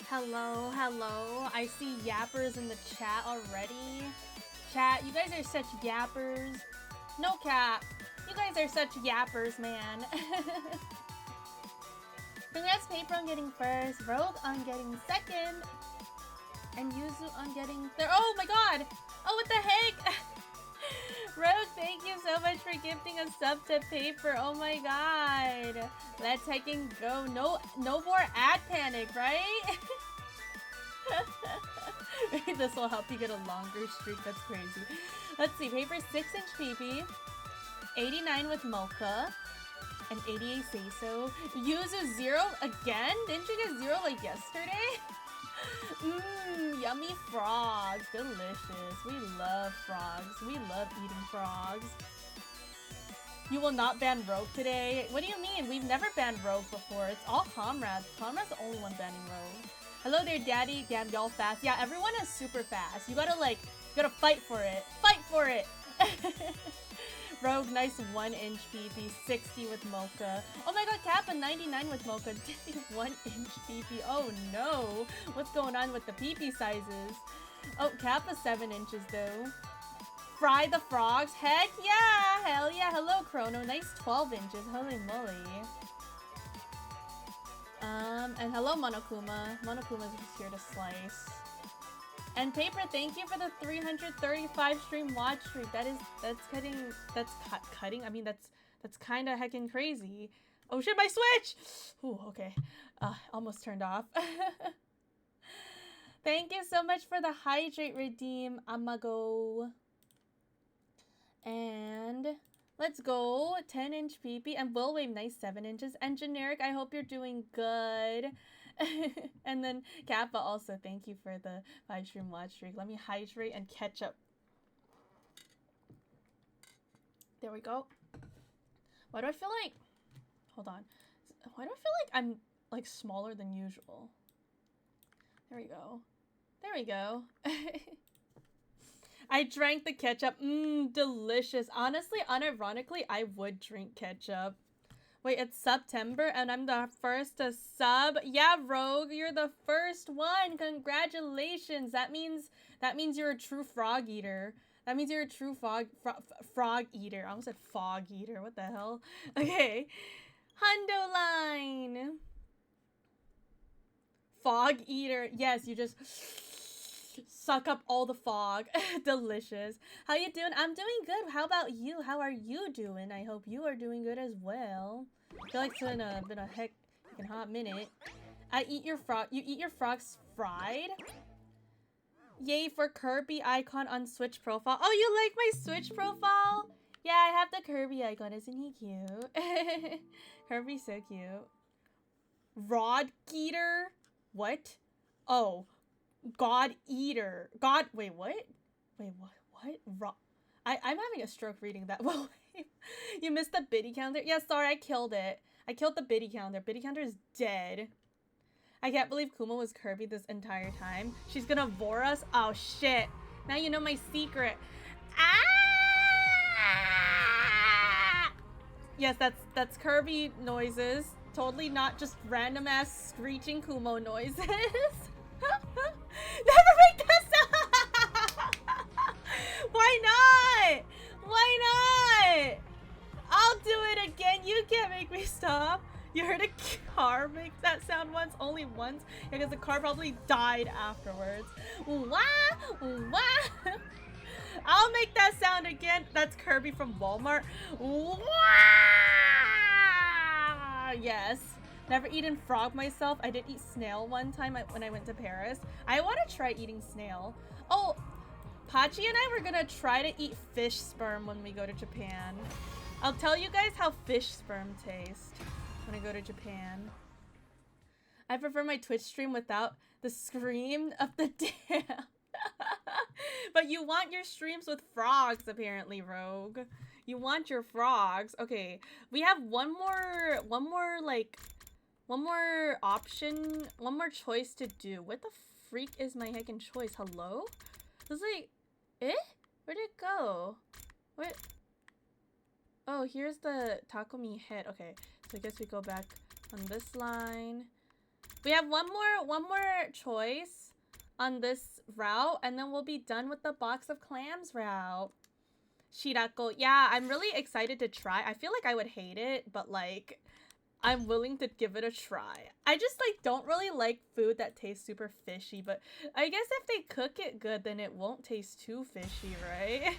Hello, hello. I see yappers in the chat already. Chat, you guys are such yappers. No cap. You guys are such yappers, man. Congrats, Paper, on getting first, Rogue on getting second, and Yuzu on getting third. Oh my god! Oh, what the heck? Rogue, thank you so much for gifting a sub to Paper. Oh my god. Let's heckin' go. No more ad panic, right? This will help you get a longer streak. That's crazy. Let's see. Paper 6-inch PP, 89 with Mocha, and 88 Say-So. Yuzu 0 again? Didn't you get 0 like yesterday? Mmm, yummy frogs. Delicious. We love frogs. We love eating frogs. You will not ban Rogue today? What do you mean? We've never banned Rogue before. It's all Comrades. Comrades the only one banning Rogue. Hello there, Daddy. Damn, y'all fast. Yeah, everyone is super fast. You gotta, like, you gotta fight for it. Fight for it! Rogue, nice 1-inch PP, 60 with Mocha. Oh my god, Kappa, 99 with Mocha, 1-inch PP. Oh no! What's going on with the PP sizes? Oh, Kappa 7 inches though. Fry the frogs? Heck yeah! Hell yeah! Hello, Chrono. Nice 12 inches. Holy moly. And hello, Monokuma. Monokuma's just here to slice. And Paper, thank you for the 335 stream watch streak. That's cutting. I mean, that's kind of heckin' crazy. Oh shit, my Switch! Ooh, okay. Almost turned off. Thank you so much for the hydrate redeem, Amago. And let's go. 10-inch PP and Will Wave, nice 7 inches. And Generic, I hope you're doing good. And then Kappa also, thank you for the 5 stream watch streak. Let me hydrate and catch up. There we go. Why do I feel like... Hold on. Why do I feel like I'm like smaller than usual? There we go. There we go. I drank the ketchup. Mmm, delicious. Honestly, unironically, I would drink ketchup. Wait, it's September and I'm the first to sub. Yeah, Rogue, you're the first one. Congratulations. That means you're a true frog eater. That means you're a true frog eater. I almost said fog eater. What the hell? Okay. Hundo line. Fog eater. Yes, you just suck up all the fog. Delicious. How you doing? I'm doing good. How about you? How are you doing? I hope you are doing good as well. I feel like it's been a heckin' hot minute. You eat your frogs fried? Yay for Kirby icon on Switch profile. Oh, you like my Switch profile? Yeah, I have the Kirby icon. Isn't he cute? Kirby's so cute. Rod Geeter? What? Oh. God Eater. God, wait, what? Wait, what? I'm having a stroke reading that. Well, you missed the biddy counter? Yeah, sorry, I killed it. I killed the biddy counter. Biddy counter is dead. I can't believe Kuma was Kirby this entire time. She's gonna vor us? Oh, shit. Now you know my secret. Ah! Yes, that's Kirby noises. Totally not just random ass screeching Kumo noises. Never make that sound! Why not? Why not? I'll do it again. You can't make me stop. You heard a car make that sound once? Only once? Yeah, because the car probably died afterwards. Wah! Wah! I'll make that sound again. That's Kirby from Walmart. Wah! Yes. Never eaten frog myself. I did eat snail one time when I went to Paris. I want to try eating snail. Oh, Pachi and I were gonna try to eat fish sperm when we go to Japan. I'll tell you guys how fish sperm tastes when I go to Japan. I prefer my Twitch stream without the scream of the dam. But you want your streams with frogs, apparently, Rogue. You want your frogs. Okay, we have one more option, one more choice to do. What the freak is my heckin' choice? Hello? It's like, where'd it go? What? Oh, here's the Takomi head. Okay, so I guess we go back on this line. We have one more choice on this route, and then we'll be done with the box of clams route. Shirako. Yeah, I'm really excited to try. I feel like I would hate it, but like I'm willing to give it a try. I just like don't really like food that tastes super fishy, but I guess if they cook it good, then it won't taste too fishy, right?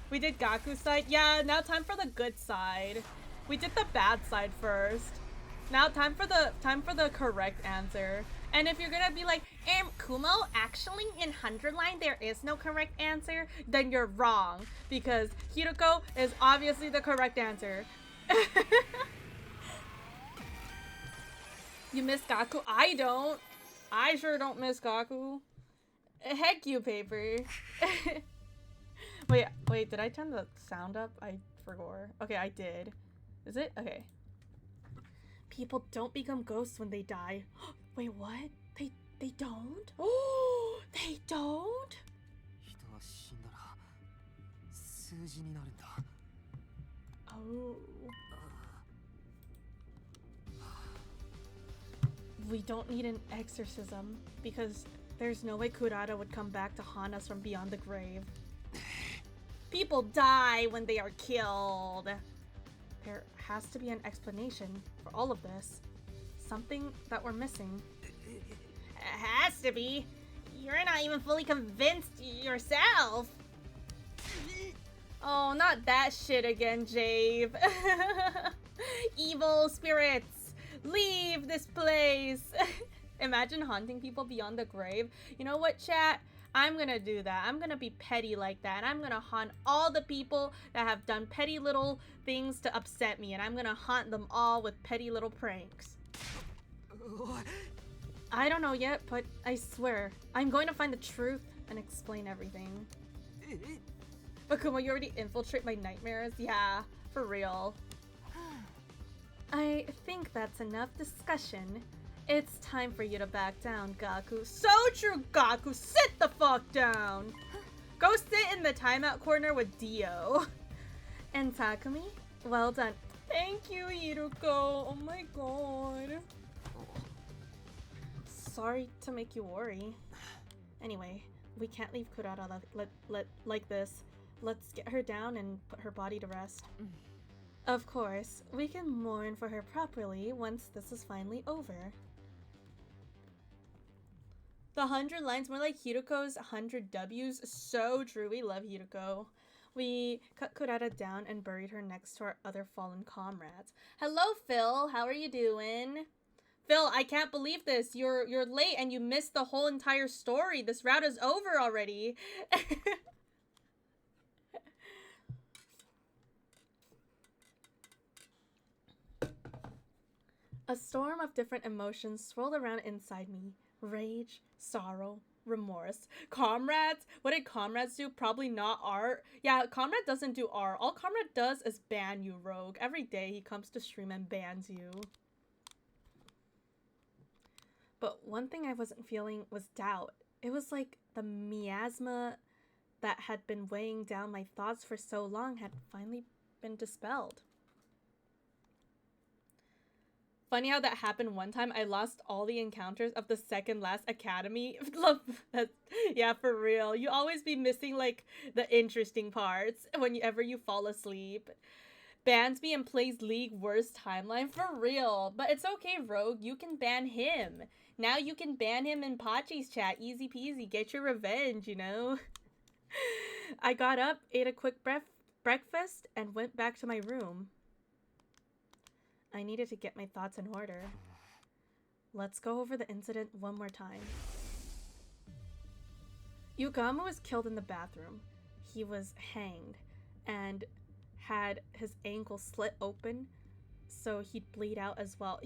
We did Gaku side. Yeah, now time for the good side. We did the bad side first. Now time for the correct answer. And if you're gonna be like, Kumo, actually in 100 line there is no correct answer, then you're wrong. Because Hiroko is obviously the correct answer. You miss Gaku? I don't. I sure don't miss Gaku. Heck you, Paper. Wait, did I turn the sound up? I forgot. Okay, I did. Is it? Okay. People don't become ghosts when they die. Wait, what? They don't? Oh, they don't? Oh. We don't need an exorcism because there's no way Kurata would come back to haunt us from beyond the grave. People die when they are killed. There has to be an explanation for all of this. Something that we're missing. It has to be. You're not even fully convinced yourself. Oh, not that shit again, Jave. Evil spirits, leave this place. Imagine haunting people beyond the grave. You know what, chat? I'm gonna do that. I'm gonna be petty like that. And I'm gonna haunt all the people that have done petty little things to upset me. And I'm gonna haunt them all with petty little pranks. I don't know yet, but I swear, I'm going to find the truth and explain everything. But Kumo, you already infiltrate my nightmares? Yeah, for real. I think that's enough discussion. It's time for you to back down, Gaku. So true, Gaku! Sit the fuck down! Go sit in the timeout corner with Dio. And Takumi? Well done. Thank you, Iruko. Oh my god. Sorry to make you worry. Anyway, we can't leave Kurata like this. Let's get her down and put her body to rest. Of course, we can mourn for her properly once this is finally over. The 100 lines, more like Hiruko's 100 W's. So true, we love Hiruko. We cut Kurata down and buried her next to our other fallen comrades. Hello, Phil. How are you doing? Phil, I can't believe this. You're late and you missed the whole entire story. This route is over already. A storm of different emotions swirled around inside me. Rage, sorrow, remorse. Comrades? What did Comrades do? Probably not art. Yeah, Comrade doesn't do art. All Comrade does is ban you, Rogue. Every day he comes to stream and bans you. But one thing I wasn't feeling was doubt. It was like the miasma that had been weighing down my thoughts for so long had finally been dispelled. Funny how that happened one time. I lost all the encounters of the second last academy. Yeah, for real. You always be missing like the interesting parts whenever you fall asleep. Bans me and plays League worst timeline, for real. But it's okay, Rogue. You can ban him. Now you can ban him in Pachi's chat. Easy peasy. Get your revenge, you know? I got up, ate a quick breakfast, and went back to my room. I needed to get my thoughts in order. Let's go over the incident one more time. Yugama was killed in the bathroom. He was hanged and had his ankle slit open so he'd bleed out as well.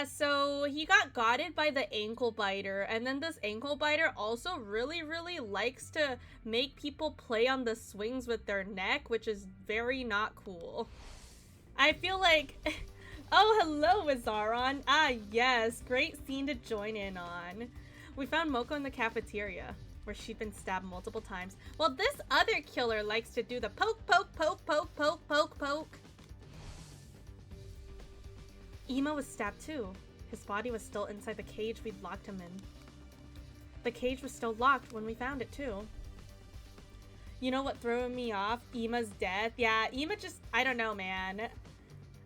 So he got gotted by the ankle biter, and then this ankle biter also really likes to make people play on the swings with their neck, which is very not cool. I feel like... Oh, hello, Wizaron. Ah, yes. Great scene to join in on. We found Moko in the cafeteria, where she'd been stabbed multiple times. Well, this other killer likes to do the poke, poke, poke, poke, poke, poke, poke. Ima was stabbed too. His body was still inside the cage we'd locked him in. The cage was still locked when we found it too. You know what threw me off? Ima's death. Yeah, Ima just, I don't know, man.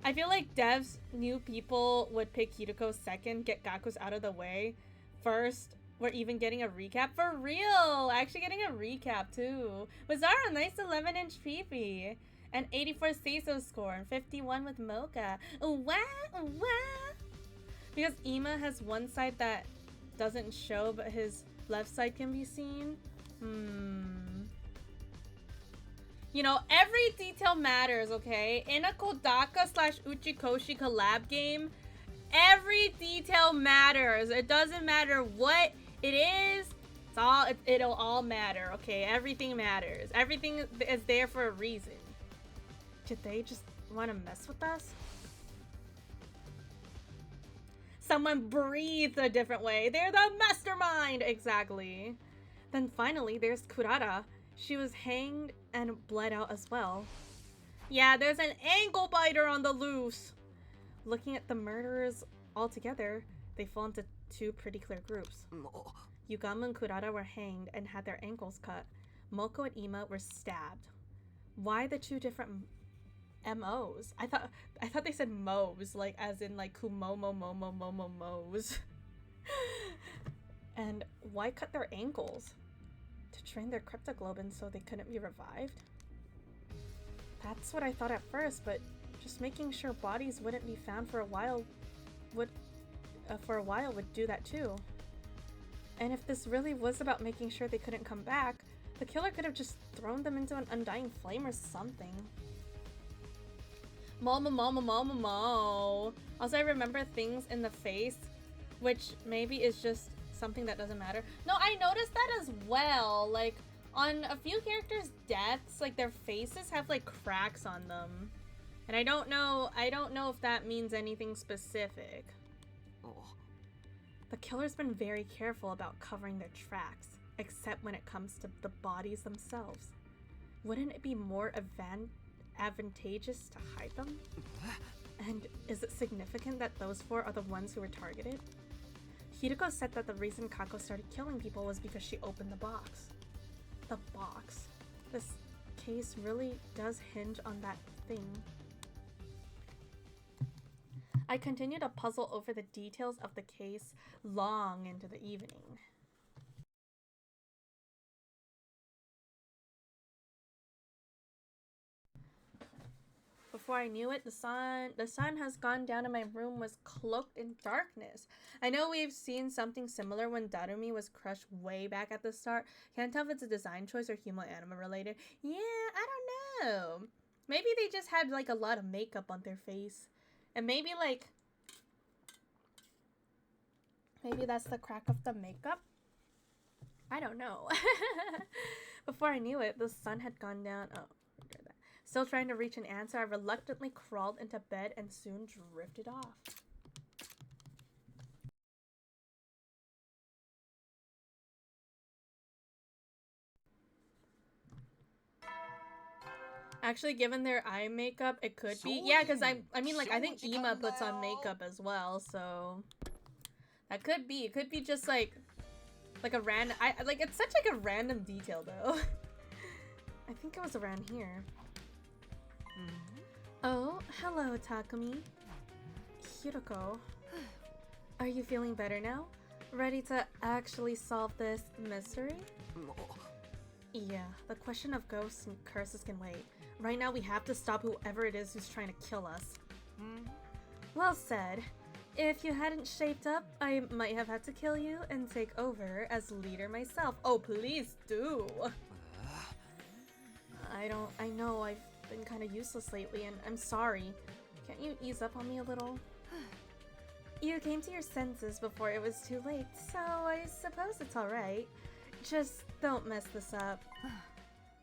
I feel like devs knew people would pick Hiroko second, get Gaku's out of the way first. We're even getting a recap. For real! Actually getting a recap too. Bizarro, nice 11-inch PP. And 84 Seiso score and 51 with Mocha. Wah, wah. Because Ima has one side that doesn't show, but his left side can be seen. You know, every detail matters, okay? In a Kodaka / Uchikoshi collab game, every detail matters. It doesn't matter what it is. It'll all matter, okay? Everything matters. Everything is there for a reason. Did they just want to mess with us? Someone breathed a different way. They're the mastermind! Exactly. Then finally, there's Kurata. She was hanged and bled out as well. Yeah, there's an ankle biter on the loose. Looking at the murderers all together, they fall into two pretty clear groups. Yugama and Kurata were hanged and had their ankles cut. Moko and Ima were stabbed. Why the two different MOs? I thought they said mo's, like as in like mo's. And why cut their ankles? To train their cryptoglobin so they couldn't be revived? That's what I thought at first, but just making sure bodies wouldn't be found for a while would do that too. And if this really was about making sure they couldn't come back, the killer could have just thrown them into an undying flame or something. Mo. Also, I remember things in the face, which maybe is just something that doesn't matter. No, I noticed that as well. Like, on a few characters' deaths, like, their faces have, like, cracks on them. And I don't know if that means anything specific. The killer's been very careful about covering their tracks, except when it comes to the bodies themselves. Wouldn't it be more advantageous to hide them? And is it significant that those four are the ones who were targeted? Hiroko said that the reason Kako started killing people was because she opened the box. The box. This case really does hinge on that thing. I continued to puzzle over the details of the case long into the evening. Before I knew it, the sun has gone down and my room was cloaked in darkness. I know we've seen something similar when Darumi was crushed way back at the start. Can't tell if it's a design choice or human-anima related. Yeah, I don't know. Maybe they just had like a lot of makeup on their face. And maybe that's the crack of the makeup? I don't know. Before I knew it, the sun had gone down. Oh, still trying to reach an answer, I reluctantly crawled into bed and soon drifted off. Actually, given their eye makeup, it could be. Yeah, because I mean, like, I think Ima puts on makeup as well, so that could be. It could be just like a random. Like it's such like a random detail though. I think it was around here. Oh, hello, Takumi. Hiroko. Are you feeling better now? Ready to actually solve this mystery? Yeah, the question of ghosts and curses can wait. Right now we have to stop whoever it is who's trying to kill us. Well said. If you hadn't shaped up, I might have had to kill you and take over as leader myself. Oh, please do! I know I've been kind of useless lately and I'm sorry. Can't you ease up on me a little? You came to your senses before it was too late, so I suppose it's alright. Just don't mess this up.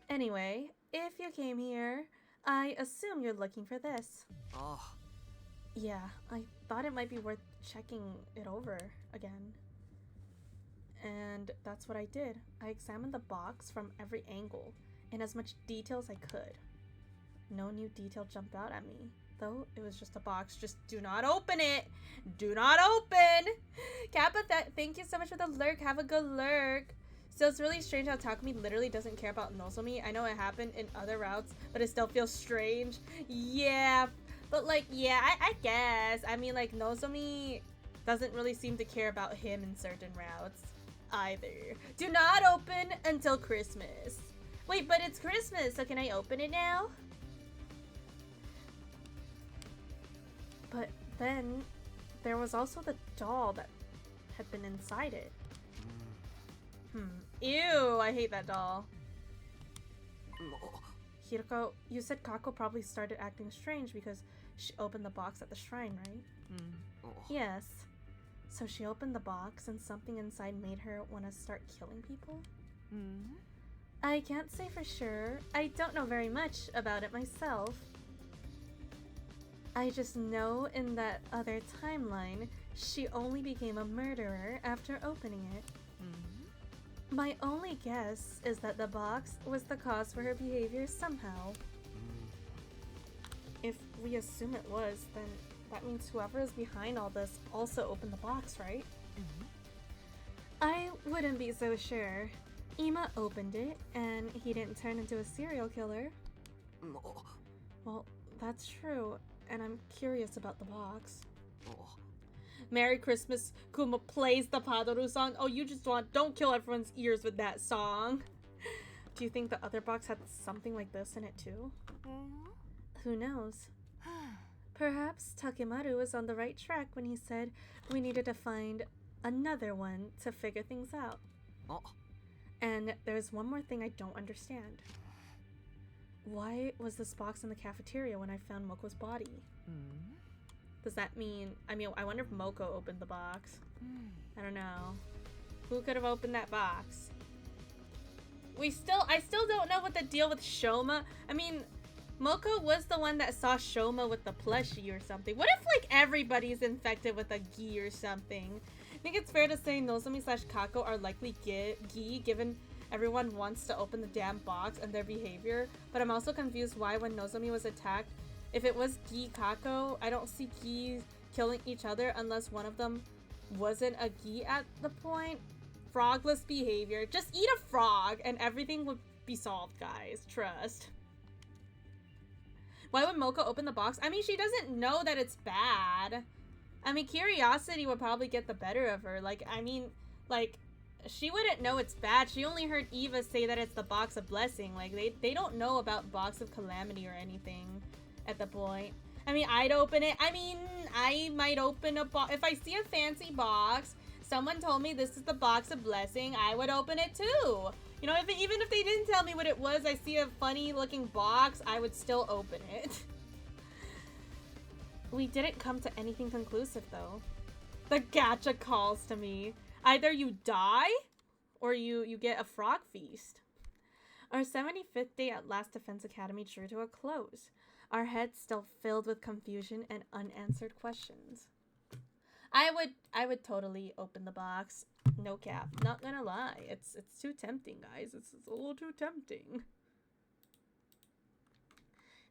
Anyway, if you came here, I assume you're looking for this. Oh. Yeah, I thought it might be worth checking it over again. And that's what I did. I examined the box from every angle, in as much detail as I could. No new detail jumped out at me. though. It was just a box. Just do not open it. Do not open. Kappa, thank you so much for the lurk. Have a good lurk. Still, it's really strange how Takumi literally doesn't care about Nozomi. I know it happened in other routes, but it still feels strange. Yeah, but like, yeah, I guess. I mean, like, Nozomi doesn't really seem to care about him in certain routes either. Do not open until Christmas. Wait, but it's Christmas, so can I open it now? But then there was also the doll that had been inside it. Ew, I hate that doll. Hiroko, you said Kako probably started acting strange because she opened the box at the shrine, right? Yes. So she opened the box and something inside made her want to start killing people? I can't say for sure. I don't know very much about it myself. I just know in that other timeline, she only became a murderer after opening it. My only guess is that the box was the cause for her behavior somehow. If we assume it was, then that means whoever is behind all this also opened the box, right? I wouldn't be so sure. Ima opened it, and he didn't turn into a serial killer. Well, that's true, and I'm curious about the box. Merry Christmas, Kuma plays the Padoru song. Oh, you just don't kill everyone's ears with that song. Do you think the other box had something like this in it too? Who knows? Perhaps Takemaru was on the right track when he said we needed to find another one to figure things out. And there's one more thing I don't understand. Why was this box in the cafeteria when I found Moko's body? Does that mean... I wonder if Moko opened the box. I don't know. Who could have opened that box? I still don't know what the deal with Shoma... Moko was the one that saw Shoma with the plushie or something. What if, like, everybody's infected with a gi or something? I think it's fair to say Nozomi/Kako are likely gi, given everyone wants to open the damn box and their behavior. But I'm also confused why when Nozomi was attacked, if it was Gi Kako, I don't see Gi killing each other unless one of them wasn't a Gi at the point. Frogless behavior. Just eat a frog and everything would be solved, guys. Trust. Why would Moko open the box? She doesn't know that it's bad. Curiosity would probably get the better of her. She wouldn't know it's bad. She only heard Eva say that it's the box of blessing. Like, they don't know about box of calamity or anything at the point. I'd open it. I might open a box. If I see a fancy box, someone told me this is the box of blessing, I would open it too. You know, even if they didn't tell me what it was, I see a funny looking box, I would still open it. We didn't come to anything conclusive though. The gacha calls to me. Either you die, or you get a frog feast. Our 75th day at Last Defense Academy drew to a close. Our heads still filled with confusion and unanswered questions. I would totally open the box. No cap. Not gonna lie. It's too tempting, guys. It's a little too tempting.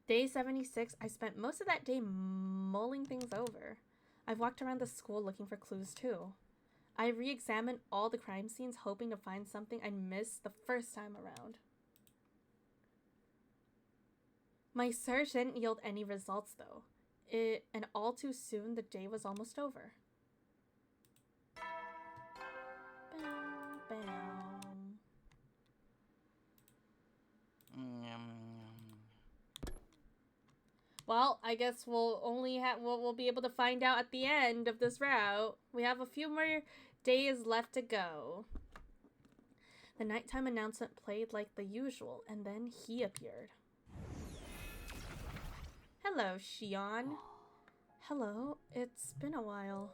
Day 76, I spent most of that day mulling things over. I've walked around the school looking for clues too. I re-examined all the crime scenes hoping to find something I missed the first time around. My search didn't yield any results though. And all too soon the day was almost over. Bam, bam. Well, I guess we'll be able to find out at the end of this route. We have a few more days left to go. The nighttime announcement played like the usual, and then he appeared. Hello, Shion. Hello, it's been a while.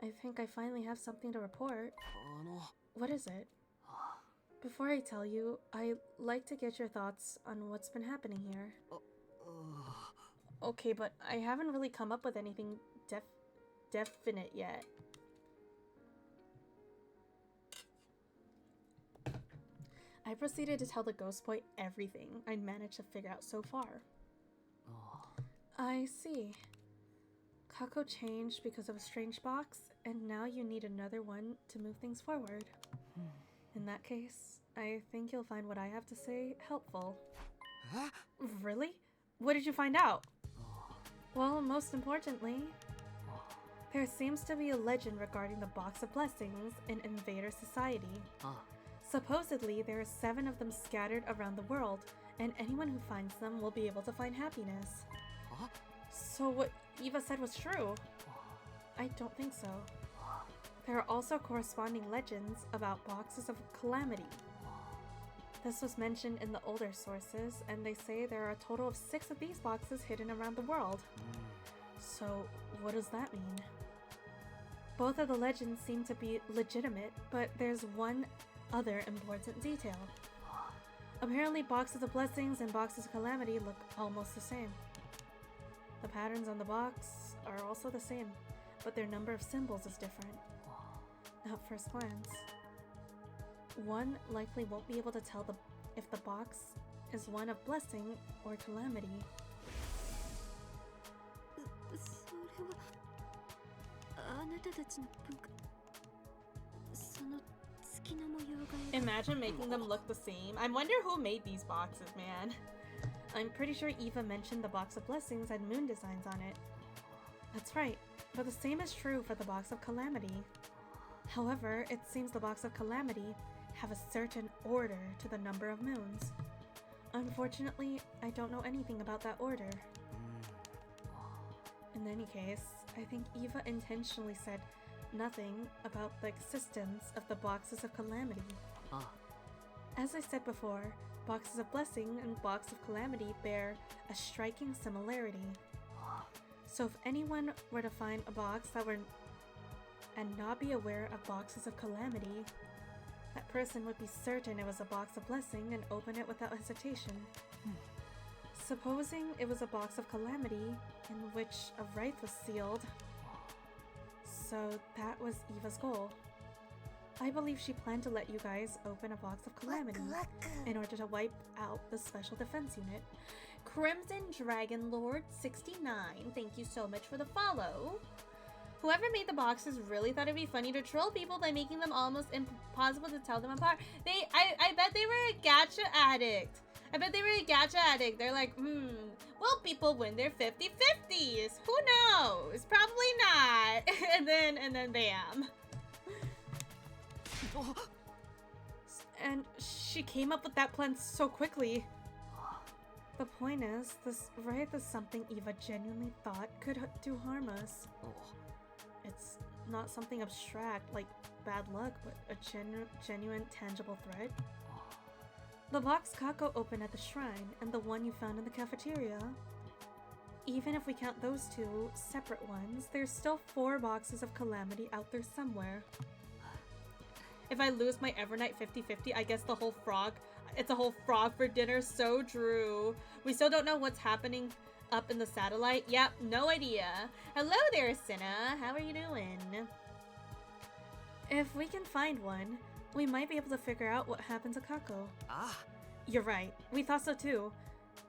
I think I finally have something to report. What is it? Before I tell you, I'd like to get your thoughts on what's been happening here. Okay, but I haven't really come up with anything definite yet. I proceeded to tell the ghost boy everything I'd managed to figure out so far. I see. Kako changed because of a strange box, and now you need another one to move things forward. In that case, I think you'll find what I have to say helpful. Huh? Really? What did you find out? Well, most importantly, there seems to be a legend regarding the Box of Blessings in Invader Society. Supposedly, there are 7 of them scattered around the world, and anyone who finds them will be able to find happiness. Huh? So what Eva said was true? I don't think so. There are also corresponding legends about Boxes of Calamity. This was mentioned in the older sources, and they say there are a total of 6 of these boxes hidden around the world. So, what does that mean? Both of the legends seem to be legitimate, but there's one other important detail. Apparently, Boxes of Blessings and Boxes of Calamity look almost the same. The patterns on the box are also the same, but their number of symbols is different. At first glance, one likely won't be able to tell if the box is one of blessing or calamity. Imagine making them look the same. I wonder who made these boxes, man. I'm pretty sure Eva mentioned the Box of Blessings had moon designs on it. That's right, but the same is true for the Box of Calamity. However, it seems the Box of Calamity have a certain order to the number of moons. Unfortunately, I don't know anything about that order. In any case, I think Eva intentionally said nothing about the existence of the Boxes of Calamity. As I said before, Boxes of Blessing and Box of Calamity bear a striking similarity. So if anyone were to find a box and not be aware of Boxes of Calamity, that person would be certain it was a Box of Blessing and open it without hesitation. Supposing it was a Box of Calamity in which a wraith was sealed. So that was Eva's goal. I believe she planned to let you guys open a Box of Calamity in order to wipe out the Special Defense Unit. Crimson Dragon Lord 69, thank you so much for the follow. Whoever made the boxes really thought it'd be funny to troll people by making them almost impossible to tell them apart. I bet they were a gacha addict. They're like, will people win their 50-50s? Who knows? Probably not. and then bam. And she came up with that plan so quickly. The point is, this wraith is something Eva genuinely thought could do harm us. It's not something abstract like bad luck, but a genuine, tangible threat. The box Kako opened at the shrine and the one you found in the cafeteria. Even if we count those 2 separate ones, there's still 4 boxes of Calamity out there somewhere. If I lose my Evernight 50-50, I guess it's a whole frog for dinner. So true. We still don't know what's happening up in the satellite. Yep, no idea. Hello there, Cinna. How are you doing? If we can find one, we might be able to figure out what happened to Kako. You're right. We thought so too.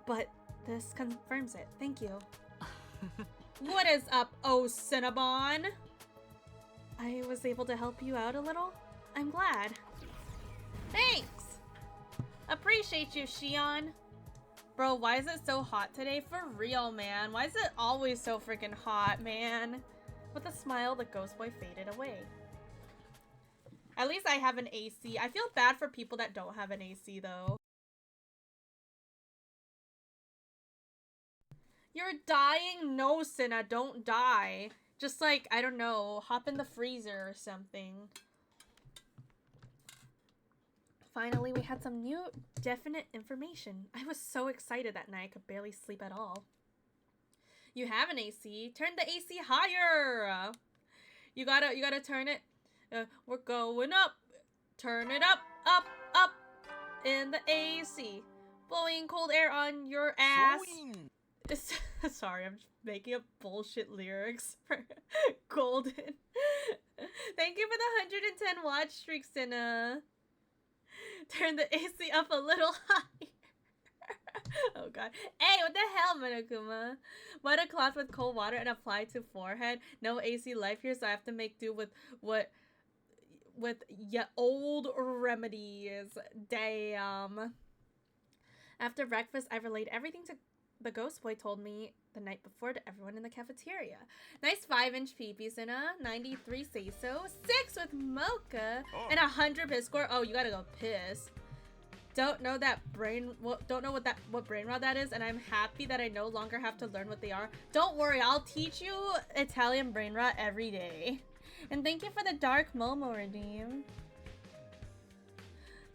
But this confirms it. Thank you. What is up, oh Cinnabon? I was able to help you out a little? I'm glad. Thanks! Appreciate you, Shion. Bro, why is it so hot today? For real, man. Why is it always so freaking hot, man? With a smile, the ghost boy faded away. At least I have an AC. I feel bad for people that don't have an AC, though. You're dying? No, Cinna, don't die. Just like, I don't know, hop in the freezer or something. Finally, we had some new, definite information. I was so excited that night I could barely sleep at all. You have an AC. Turn the AC higher. You gotta turn it. We're going up. Turn it up, up, up. In the AC. Blowing cold air on your ass. Sorry, I'm just making up bullshit lyrics for Golden. Thank you for the 110 watch streak, Cinna. Turn the AC up a little higher. Oh god. Hey, what the hell, Monokuma? Wet a cloth with cold water and apply to forehead. No AC life here, so I have to make do with old remedies. Damn. After breakfast, I relayed everything to the ghost boy told me the night before to everyone in the cafeteria. Nice 5-inch peepee, Sina. 93 say so. 6 with mocha. And 100 piss score. Oh, you gotta go piss. Don't know what brain rot that is, and I'm happy that I no longer have to learn what they are. Don't worry, I'll teach you Italian brain rot every day. And thank you for the dark Momo redeem.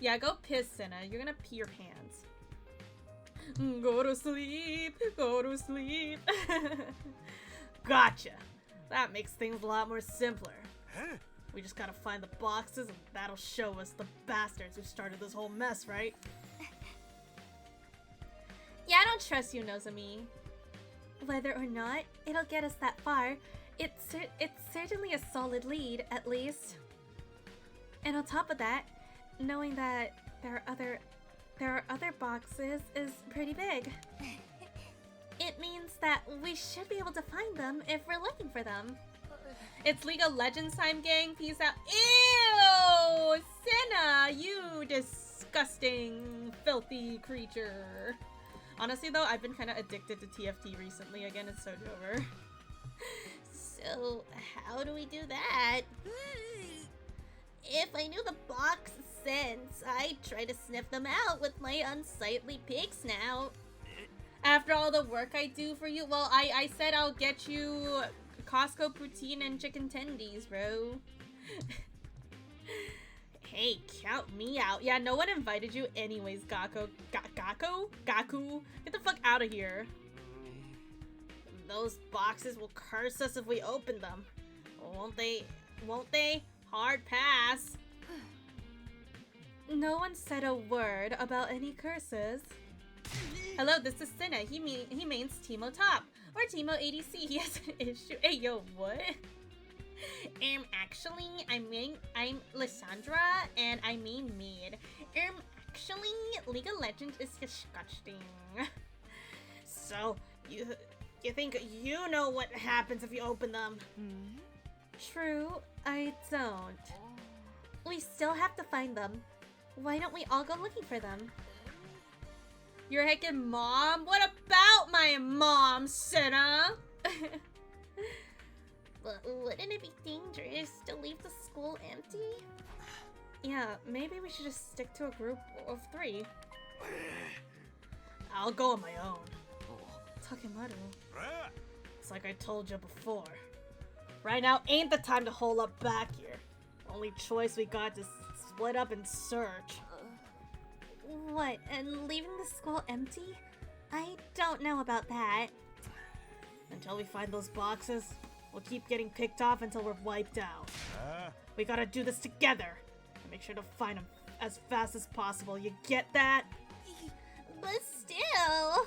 Yeah, go piss, Senna. You're gonna pee your pants. Go to sleep. Go to sleep. Gotcha. That makes things a lot more simpler. We just gotta find the boxes and that'll show us the bastards who started this whole mess, right? Yeah, I don't trust you, Nozomi. Whether or not it'll get us that far, it's certainly a solid lead, at least. And on top of that, knowing that there are other boxes is pretty big. It means that we should be able to find them if we're looking for them. It's League of Legends time, gang. Peace out. Ew! Senna, you disgusting, filthy creature. Honestly, though, I've been kind of addicted to TFT recently. Again, it's so over. So, how do we do that? If I knew the box scents, I'd try to sniff them out with my unsightly pig snout. After all the work I do for you, well, I said I'll get you Costco poutine and chicken tendies, bro. Hey, count me out. Yeah, no one invited you anyways, Gaku. Gaku? Get the fuck out of here. Those boxes will curse us if we open them. Won't they? Won't they? Hard pass. No one said a word about any curses. Hello, this is Senna. He means Teemo Top. Or Teemo ADC. He has an issue. Hey, yo, what? Actually, I'm Lysandra, and I mean mead. Actually, League of Legends is disgusting. So, you think you know what happens if you open them? True, I don't. We still have to find them. Why don't we all go looking for them? Your heckin' mom? What about my mom, Senna? But wouldn't it be dangerous to leave the school empty? Yeah, maybe we should just stick to a group of 3. I'll go on my own. Takemaru. It's like I told you before. Right now ain't the time to hold up back here. Only choice we got is split up and search. What, and leaving the school empty? I don't know about that. Until we find those boxes, we'll keep getting picked off until we're wiped out. We gotta do this together. And make sure to find them as fast as possible. You get that? But still...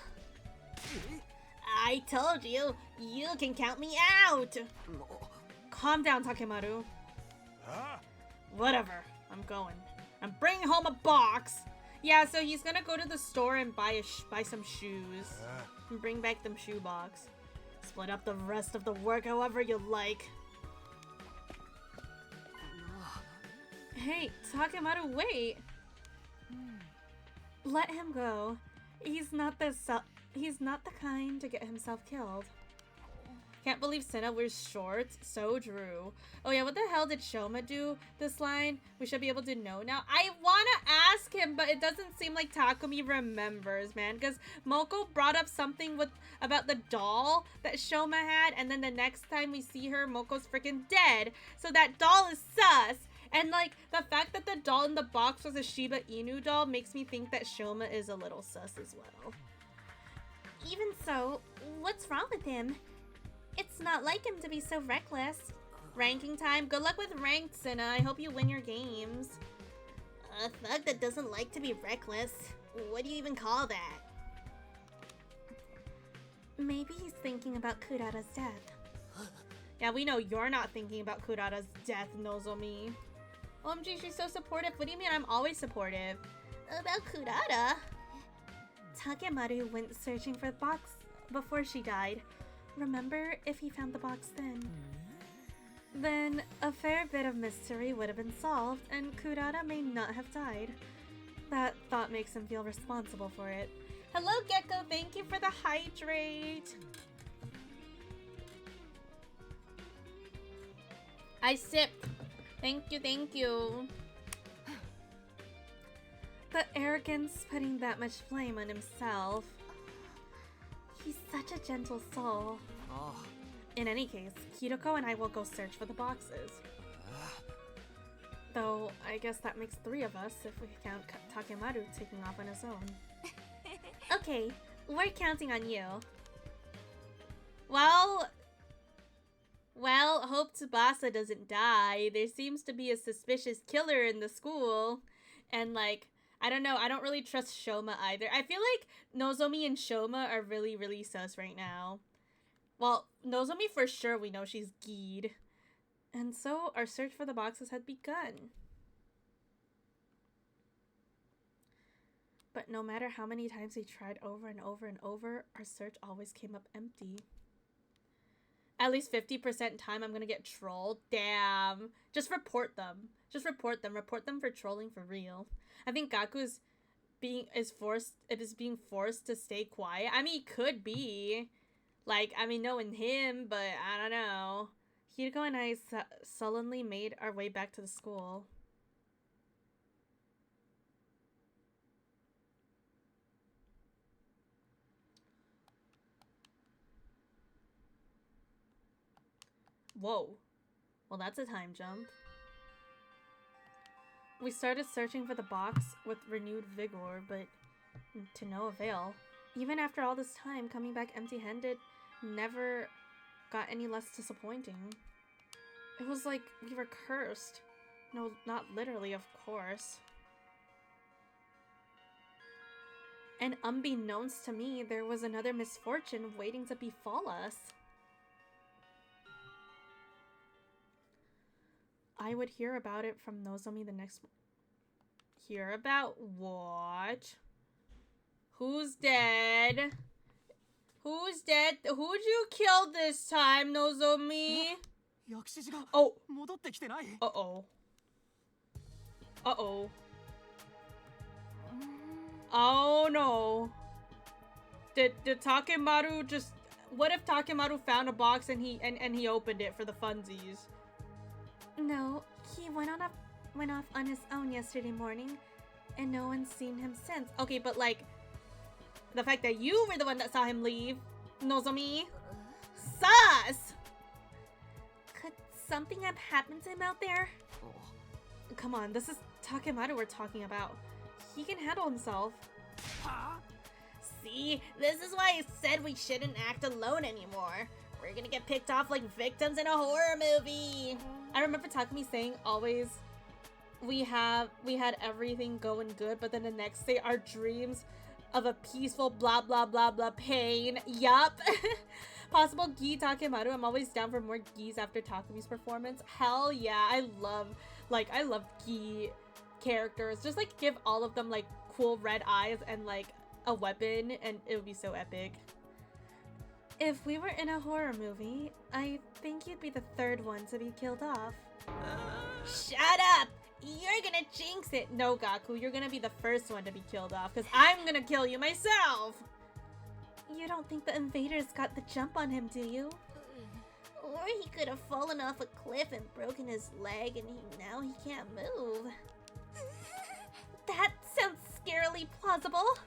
I told you, you can count me out! Calm down, Takemaru. Whatever, I'm going. I'm bringing home a box! Yeah, so he's gonna go to the store and buy some shoes. And bring back them shoe box. Split up the rest of the work however you like. Hey, Takemaru, wait! Let him go. He's not the kind to get himself killed. Can't believe Senna wears shorts. So Drew. Oh yeah, what the hell did Shoma do this line? We should be able to know now. I wanna ask him, but it doesn't seem like Takumi remembers, man. Because Moko brought up something about the doll that Shoma had, and then the next time we see her, Moko's freaking dead. So that doll is sus. And like, the fact that the doll in the box was a Shiba Inu doll makes me think that Shoma is a little sus as well. Even so, what's wrong with him? It's not like him to be so reckless. Ranking time. Good luck with ranked, Senna. I hope you win your games. A thug that doesn't like to be reckless. What do you even call that? Maybe he's thinking about Kurara's death. Yeah, we know you're not thinking about Kurara's death, Nozomi. OMG, she's so supportive. What do you mean I'm always supportive? About Kurara? Takemaru went searching for the box before she died. Remember if he found the box then? Then a fair bit of mystery would have been solved, and Kurata may not have died. That thought makes him feel responsible for it. Hello, Gecko. Thank you for the hydrate. I sipped. Thank you, thank you. The arrogance putting that much flame on himself. He's such a gentle soul. In any case, Hiroko and I will go search for the boxes. Though, I guess that makes 3 of us if we count Takemaru taking off on his own. Okay, we're counting on you. Well, hope Tsubasa doesn't die. There seems to be a suspicious killer in the school. And like, I don't know, I don't really trust Shoma either. I feel like Nozomi and Shoma are really, really sus right now. Well, Nozomi for sure, we know she's geed. And so our search for the boxes had begun. But no matter how many times we tried over and over and over, our search always came up empty. At least 50% time I'm gonna get trolled. Damn. Just report them. Just report them. Report them for trolling for real. I think Gaku is being forced to stay quiet. I mean, he could be. Like, I mean, knowing him, but I don't know. Hiroko and I sullenly made our way back to the school. Whoa. Well, that's a time jump. We started searching for the box with renewed vigor, but to no avail. Even after all this time, coming back empty-handed never got any less disappointing. It was like we were cursed. No, not literally, of course. And unbeknownst to me, there was another misfortune waiting to befall us. I would hear about it from Nozomi the next... Hear about what? Who's dead? Who's dead? Who'd you kill this time, Nozomi? Oh. Uh-oh. Uh-oh. Oh no. Did Takemaru just... What if Takemaru found a box and he opened it for the funsies? No, he went off on his own yesterday morning, and no one's seen him since. Okay, but like, the fact that you were the one that saw him leave, Nozomi, sus! Could something have happened to him out there? Come on, this is Takemaru we're talking about. He can handle himself. See, this is why I said we shouldn't act alone anymore. We're gonna get picked off like victims in a horror movie. I remember Takumi saying always we had everything going good, but then the next day our dreams of a peaceful blah blah blah blah pain. Yup. Possible Gi Takemaru. I'm always down for more Gis after Takumi's performance. Hell yeah. I love Gi characters. Just like give all of them like cool red eyes and like a weapon, and it would be so epic. If we were in a horror movie, I think you'd be the 3rd one to be killed off. Shut up! You're gonna jinx it! No, Gaku, you're gonna be the 1st one to be killed off, because I'm gonna kill you myself! You don't think the invaders got the jump on him, do you? Or he could have fallen off a cliff and broken his leg, and now he can't move. That sounds scarily plausible.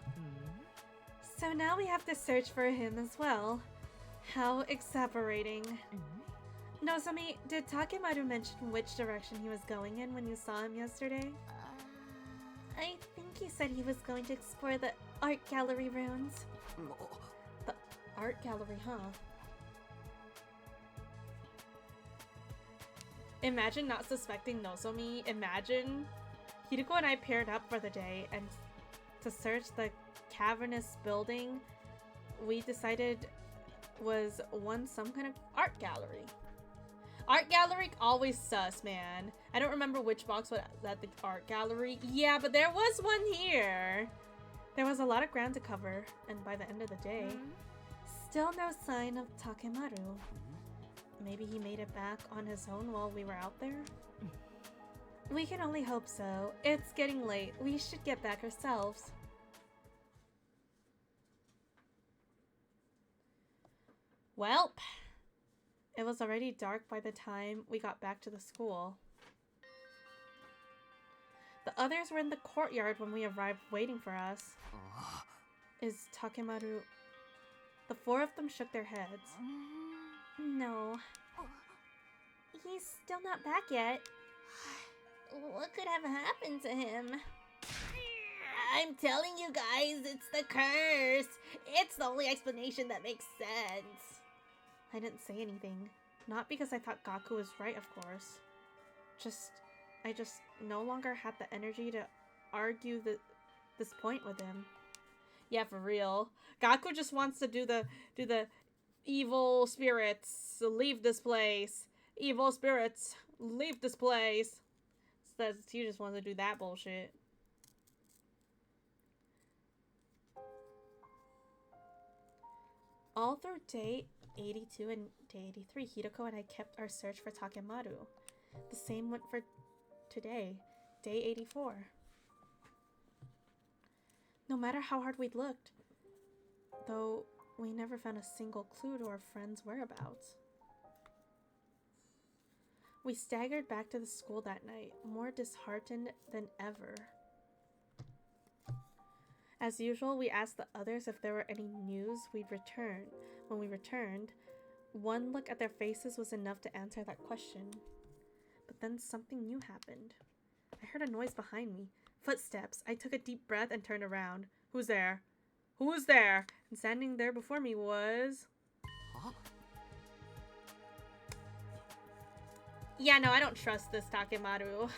So now we have to search for him as well. How exasperating. Nozomi, did Takemaru mention which direction he was going in when you saw him yesterday? I think he said he was going to explore the art gallery ruins. The art gallery, huh? Imagine not suspecting Nozomi. Imagine Hiroko and I paired up for the day, and to search the cavernous building we decided was some kind of art gallery. Art gallery always sus, man. I don't remember which box was at the art gallery. Yeah, but there was one here. There was a lot of ground to cover, and by the end of the day, still no sign of Takemaru. Maybe he made it back on his own while we were out there? We can only hope so. It's getting late. We should get back ourselves. Welp. It was already dark by the time we got back to the school. The others were in the courtyard when we arrived waiting for us. Is Takemaru... The four of them shook their heads. No. He's still not back yet. What could have happened to him? I'm telling you guys, it's the curse. It's the only explanation that makes sense. I didn't say anything. Not because I thought Gaku was right, of course. I just no longer had the energy to argue this point with him. Yeah, for real. Gaku just wants to do the evil spirits, leave this place. Evil spirits, leave this place. Says he just wants to do that bullshit. All through day 82 and day 83, Hideko and I kept our search for Takemaru. The same went for today, day 84. No matter how hard we looked, though we never found a single clue to our friend's whereabouts. We staggered back to the school that night, more disheartened than ever. As usual, we asked the others if there were any news we'd return. When we returned, one look at their faces was enough to answer that question. But then something new happened. I heard a noise behind me. Footsteps. I took a deep breath and turned around. Who's there? Who's there? And standing there before me was... Huh? Yeah, no, I don't trust this Takemaru.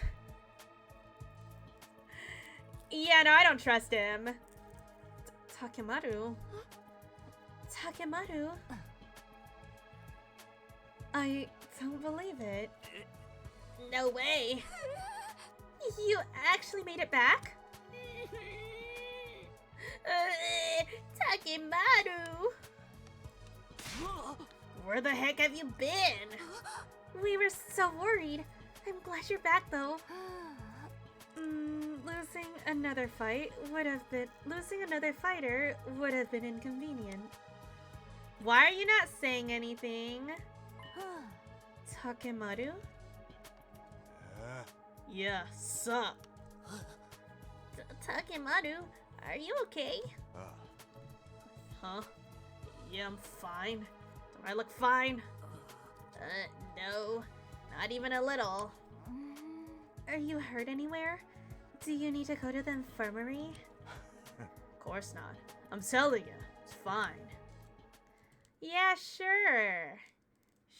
Yeah, no, I don't trust him. Takemaru? Takemaru? I don't believe it. No way. You actually made it back? Takemaru! Where the heck have you been? We were so worried. I'm glad you're back, though. Losing another fighter would have been inconvenient. Why are you not saying anything? Takemaru? Yeah, sup? Takemaru, are you okay? Huh? Yeah, I'm fine. Do I look fine? No. Not even a little. Are you hurt anywhere? Do you need to go to the infirmary? Of course not. I'm telling you, it's fine. Yeah, sure.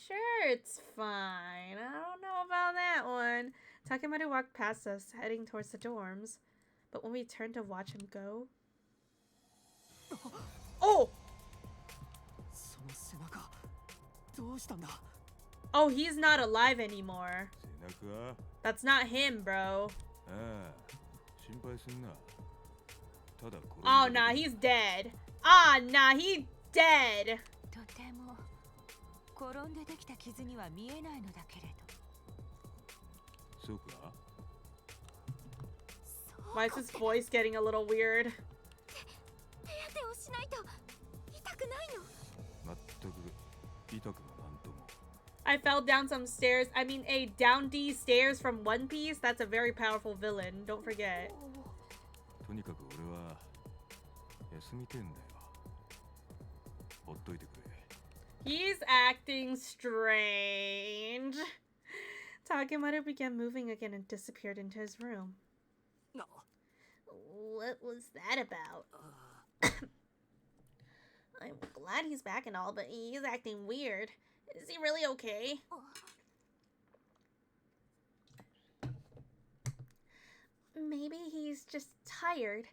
Sure, it's fine. I don't know about that one. Takemaru walked past us, heading towards the dorms. But when we turned to watch him go... Oh! Oh, he's not alive anymore. That's not him, bro. Oh, nah, he's dead. Ah, nah, he's dead. Why is his voice getting a little weird? I fell down some stairs. I mean, down these stairs from One Piece. That's a very powerful villain. Don't forget. He's acting strange. Takemaru began moving again and disappeared into his room. What was that about? I'm glad he's back and all, but he's acting weird. Is he really okay? Maybe he's just tired.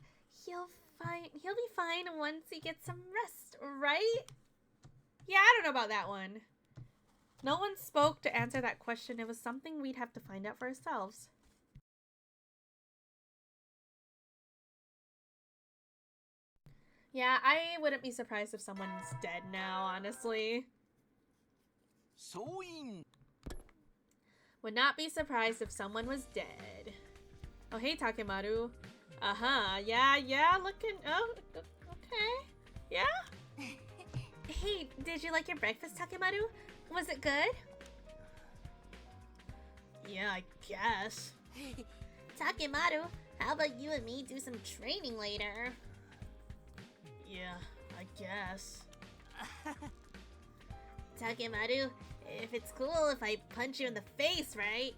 He'll be fine once he gets some rest, right? Yeah, I don't know about that one. No one spoke to answer that question. It was something we'd have to find out for ourselves. Yeah, I wouldn't be surprised if someone's dead now, honestly. Would not be surprised if someone was dead. Oh, hey, Takemaru. Uh-huh. Yeah, looking... Oh, okay. Yeah? Hey, did you like your breakfast, Takemaru? Was it good? Yeah, I guess. Takemaru, how about you and me do some training later? Yeah, I guess. Takemaru, if it's cool if I punch you in the face, right?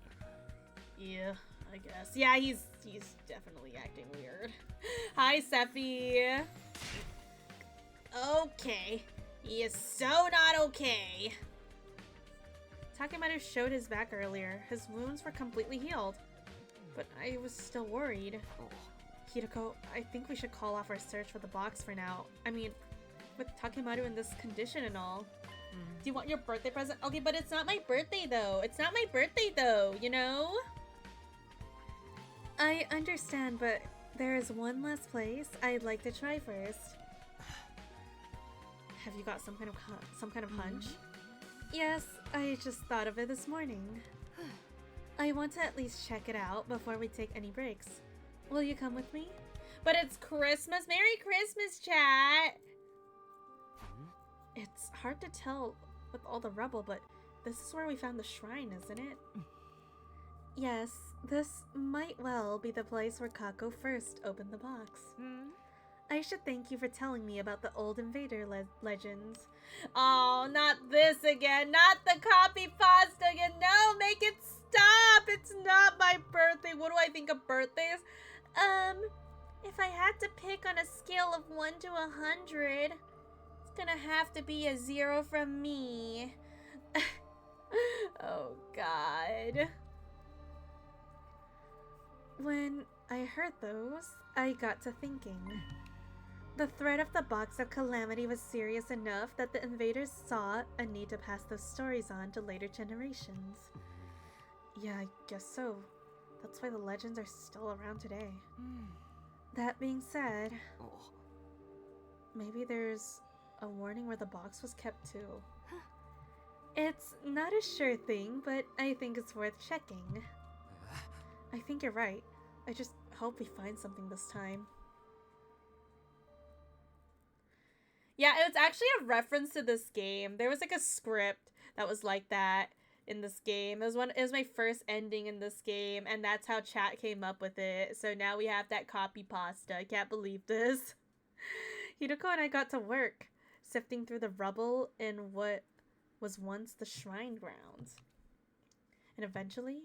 Yeah, I guess. Yeah, he's definitely acting weird. Hi, Sephi. Okay. He is so not okay. Takemaru showed his back earlier. His wounds were completely healed. But I was still worried. Hideko, I think we should call off our search for the box for now. I mean, with Takemaru in this condition and all. Do you want your birthday present? Okay, but it's not my birthday though. It's not my birthday though, you know? I understand, but there is one last place I'd like to try first. Have you got some kind of hunch? Yes, I just thought of it this morning. I want to at least check it out before we take any breaks. Will you come with me? But it's Christmas! Merry Christmas, chat! It's hard to tell with all the rubble, but this is where we found the shrine, isn't it? Yes, this might well be the place where Kako first opened the box. I should thank you for telling me about the old invader legends. Oh, not this again. Not the copy pasta again. No, make it stop. It's not my birthday. What do I think of birthdays? If I had to pick on a scale of 1 to 100, it's gonna have to be a 0 from me. Oh, God. When I heard those, I got to thinking. The threat of the box of Calamity was serious enough that the invaders saw a need to pass those stories on to later generations. Yeah, I guess so. That's why the legends are still around today. That being said, maybe there's a warning where the box was kept too. It's not a sure thing, but I think it's worth checking. I think you're right. I just hope we find something this time. Yeah, it was actually a reference to this game. There was like a script that was like that in this game. It was my first ending in this game, and that's how chat came up with it. So now we have that copy pasta. I can't believe this. Hideko and I got to work, sifting through the rubble in what was once the shrine grounds. And eventually,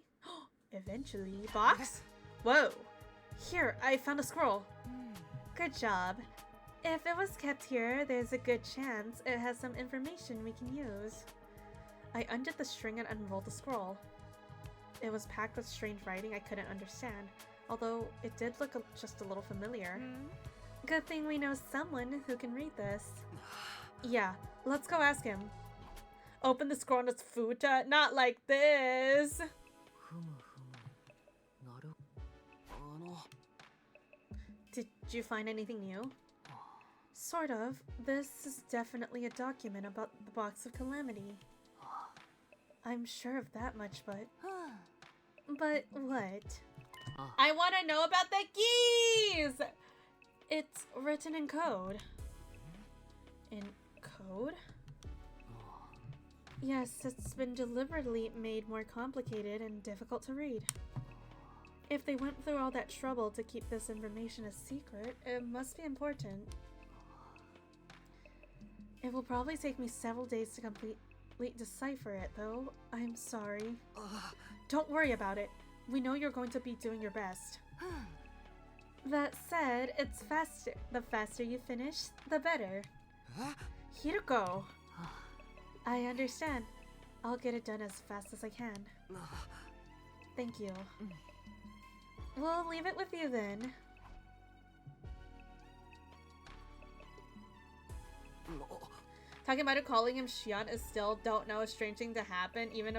box? Whoa! Here, I found a scroll. Good job. If it was kept here, there's a good chance it has some information we can use. I undid the string and unrolled the scroll. It was packed with strange writing I couldn't understand, although it did look just a little familiar. Good thing we know someone who can read this. Yeah, let's go ask him. Open the scroll and it's futa? Not like this! Did you find anything new? Sort of. This is definitely a document about the box of Calamity. I'm sure of that much, but... But what? I want to know about the keys! It's written in code. In code? Yes, it's been deliberately made more complicated and difficult to read. If they went through all that trouble to keep this information a secret, it must be important. It will probably take me several days to completely decipher it, though. I'm sorry. Don't worry about it. We know you're going to be doing your best. That said, it's faster. The faster you finish, the better. Hideko! I understand. I'll get it done as fast as I can. Thank you. We'll leave it with you then. Talking about it, calling him Shion is still don't know a strange thing to happen, even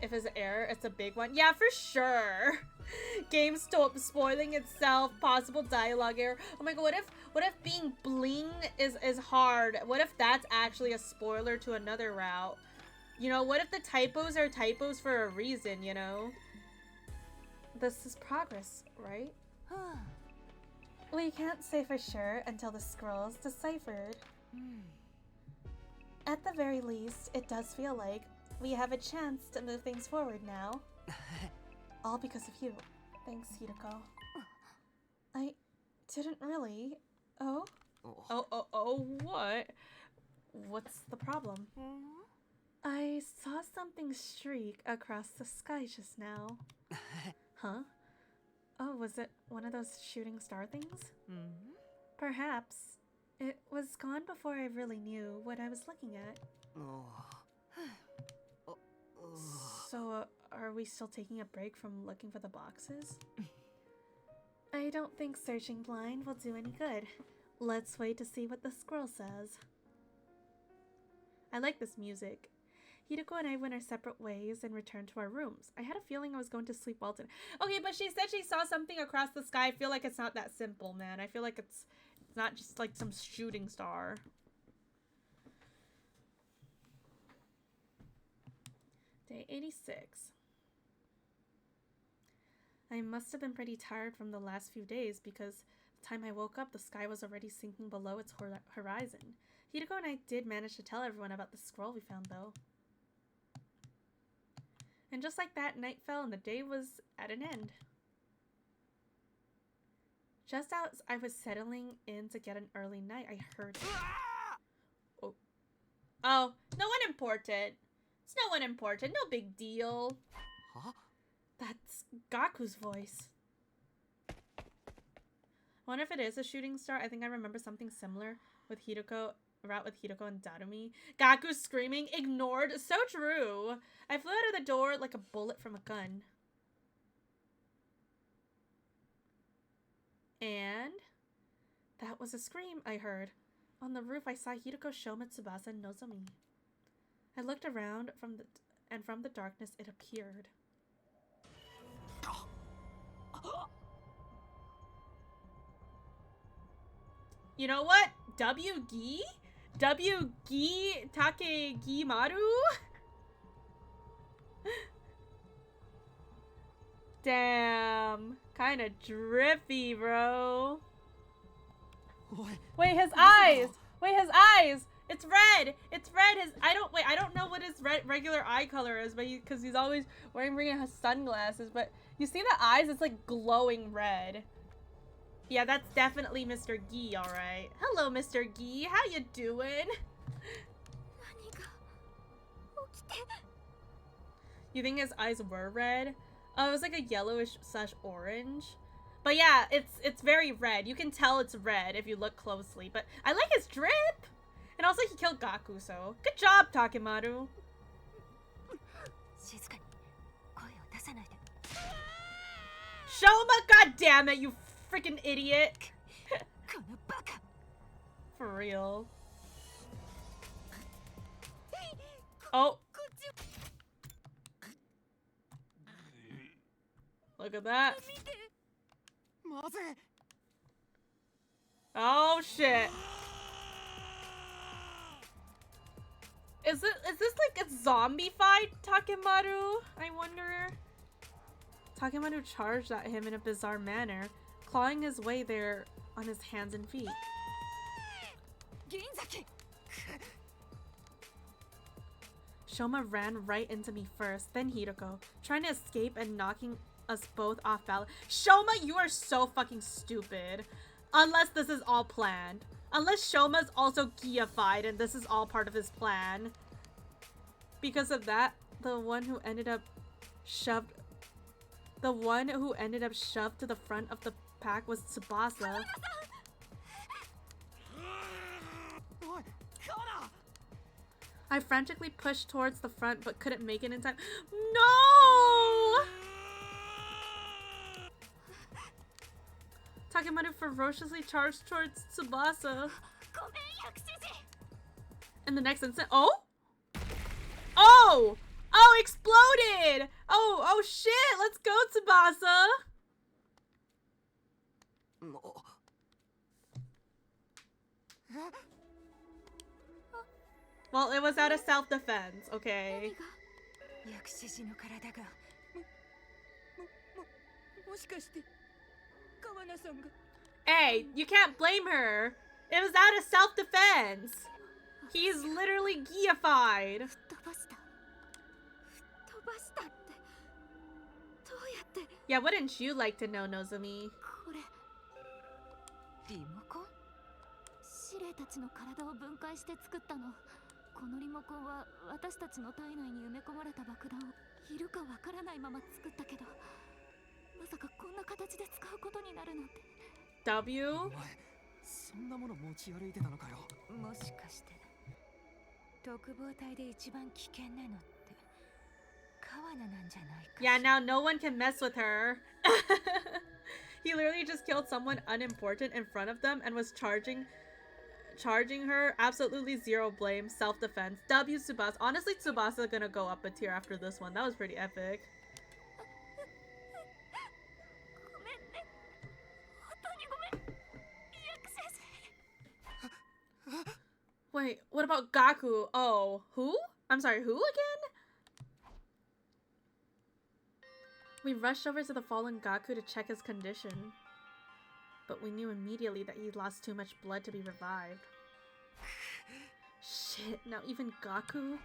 If it's an error, it's a big one. Yeah, for sure. Game spoiling itself. Possible dialogue error. Oh my god, what if being bling is hard? What if that's actually a spoiler to another route? You know, what if the typos are typos for a reason, you know? This is progress, right? Well, you can't say for sure until the scroll's deciphered. At the very least, it does feel like we have a chance to move things forward now. All because of you. Thanks, Hideko. I didn't really. Oh? Oh, what? What's the problem? I saw something streak across the sky just now. Huh? Oh, was it one of those shooting star things? Perhaps. It was gone before I really knew what I was looking at. So, are we still taking a break from looking for the boxes? I don't think searching blind will do any good. Let's wait to see what the squirrel says. I like this music. Hideko and I went our separate ways and returned to our rooms. I had a feeling I was going to sleep well tonight. Okay, but she said she saw something across the sky. I feel like it's not that simple, man. I feel like it's not just like some shooting star. Day 86. I must have been pretty tired from the last few days because the time I woke up, the sky was already sinking below its horizon. Hideko and I did manage to tell everyone about the scroll we found, though. And just like that, night fell and the day was at an end. Just as I was settling in to get an early night, I heard... Oh, no one important. It's no one important. No big deal. Huh? That's Gaku's voice. I wonder if it is a shooting star. I think I remember something similar with Hideko and Darumi. Gaku screaming, ignored. So true. I flew out of the door like a bullet from a gun. And that was a scream I heard. On the roof, I saw Hideko, Shoma, Tsubasa, and Nozomi. I looked around from the darkness, it appeared. You know what? W-gi Takegimaru? Damn. Kinda drippy, bro. Wait, his eyes! Wait, his eyes! It's red! It's red! I don't know what his regular eye color is, but because he's always bringing his sunglasses, but you see the eyes? It's like glowing red. Yeah, that's definitely Mr. Gi, alright. Hello, Mr. Gi. How you doing? You think his eyes were red? Oh, it was like a yellowish / orange. But yeah, it's very red. You can tell it's red if you look closely. But I like his drip! And also he killed Gaku, so good job, Takemaru. Shoma, goddammit, you freaking idiot! For real. Oh. Look at that. Oh shit. Is this like a zombie-fied Takemaru? I wonder. Takemaru charged at him in a bizarre manner, clawing his way there on his hands and feet. Shoma ran right into me first, then Hideko, trying to escape and knocking us both off balance. Shoma, you are so fucking stupid. Unless this is all planned. Unless Shoma's also Giified and this is all part of his plan. Because of that, the one who ended up shoved to the front of the pack was Tsubasa. I frantically pushed towards the front but couldn't make it in time. No! Takemaru ferociously charged towards Tsubasa. And the next instant, oh! Oh! Oh, exploded! Oh shit! Let's go, Tsubasa! Well, it was out of self-defense, okay. Hey, you can't blame her. It was out of self-defense. He's literally geified. Yeah, wouldn't you like to know, Nozomi? 司令たちの体を分解して作ったの。このリモコンは私たちの体内に埋め込まれた爆弾をいるかわからないまま作ったけど、まさかこんな形で使うことになるなんて。W? そんなもの持ち歩いてたのかよ。もしかして特防隊で一番危険なのって川名なんじゃないか。Yeah, now no one can mess with her. He literally just killed someone unimportant in front of them and was charging her. Absolutely zero blame. Self-defense. W Tsubasa. Honestly, Tsubasa gonna go up a tier after this one. That was pretty epic. Wait, what about Gaku? Oh, who? I'm sorry, who again? We rushed over to the fallen Gaku to check his condition, but we knew immediately that he lost too much blood to be revived. Shit, now even Gaku?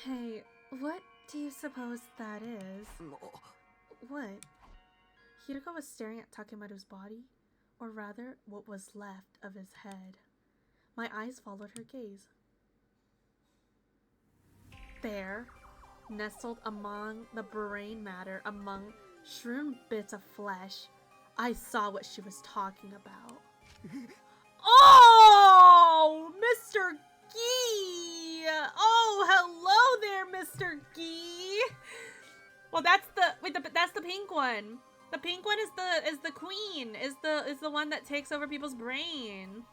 Hey, what do you suppose that is? What? Hiroko was staring at Takemaru's body, or rather, what was left of his head. My eyes followed her gaze. There, nestled among the brain matter, among strewn bits of flesh, I saw what she was talking about. Oh, Mr. Gee! Oh, hello there, Mr. Gee! Well, that's that's the pink one. The pink one is the queen. Is the one that takes over people's brain.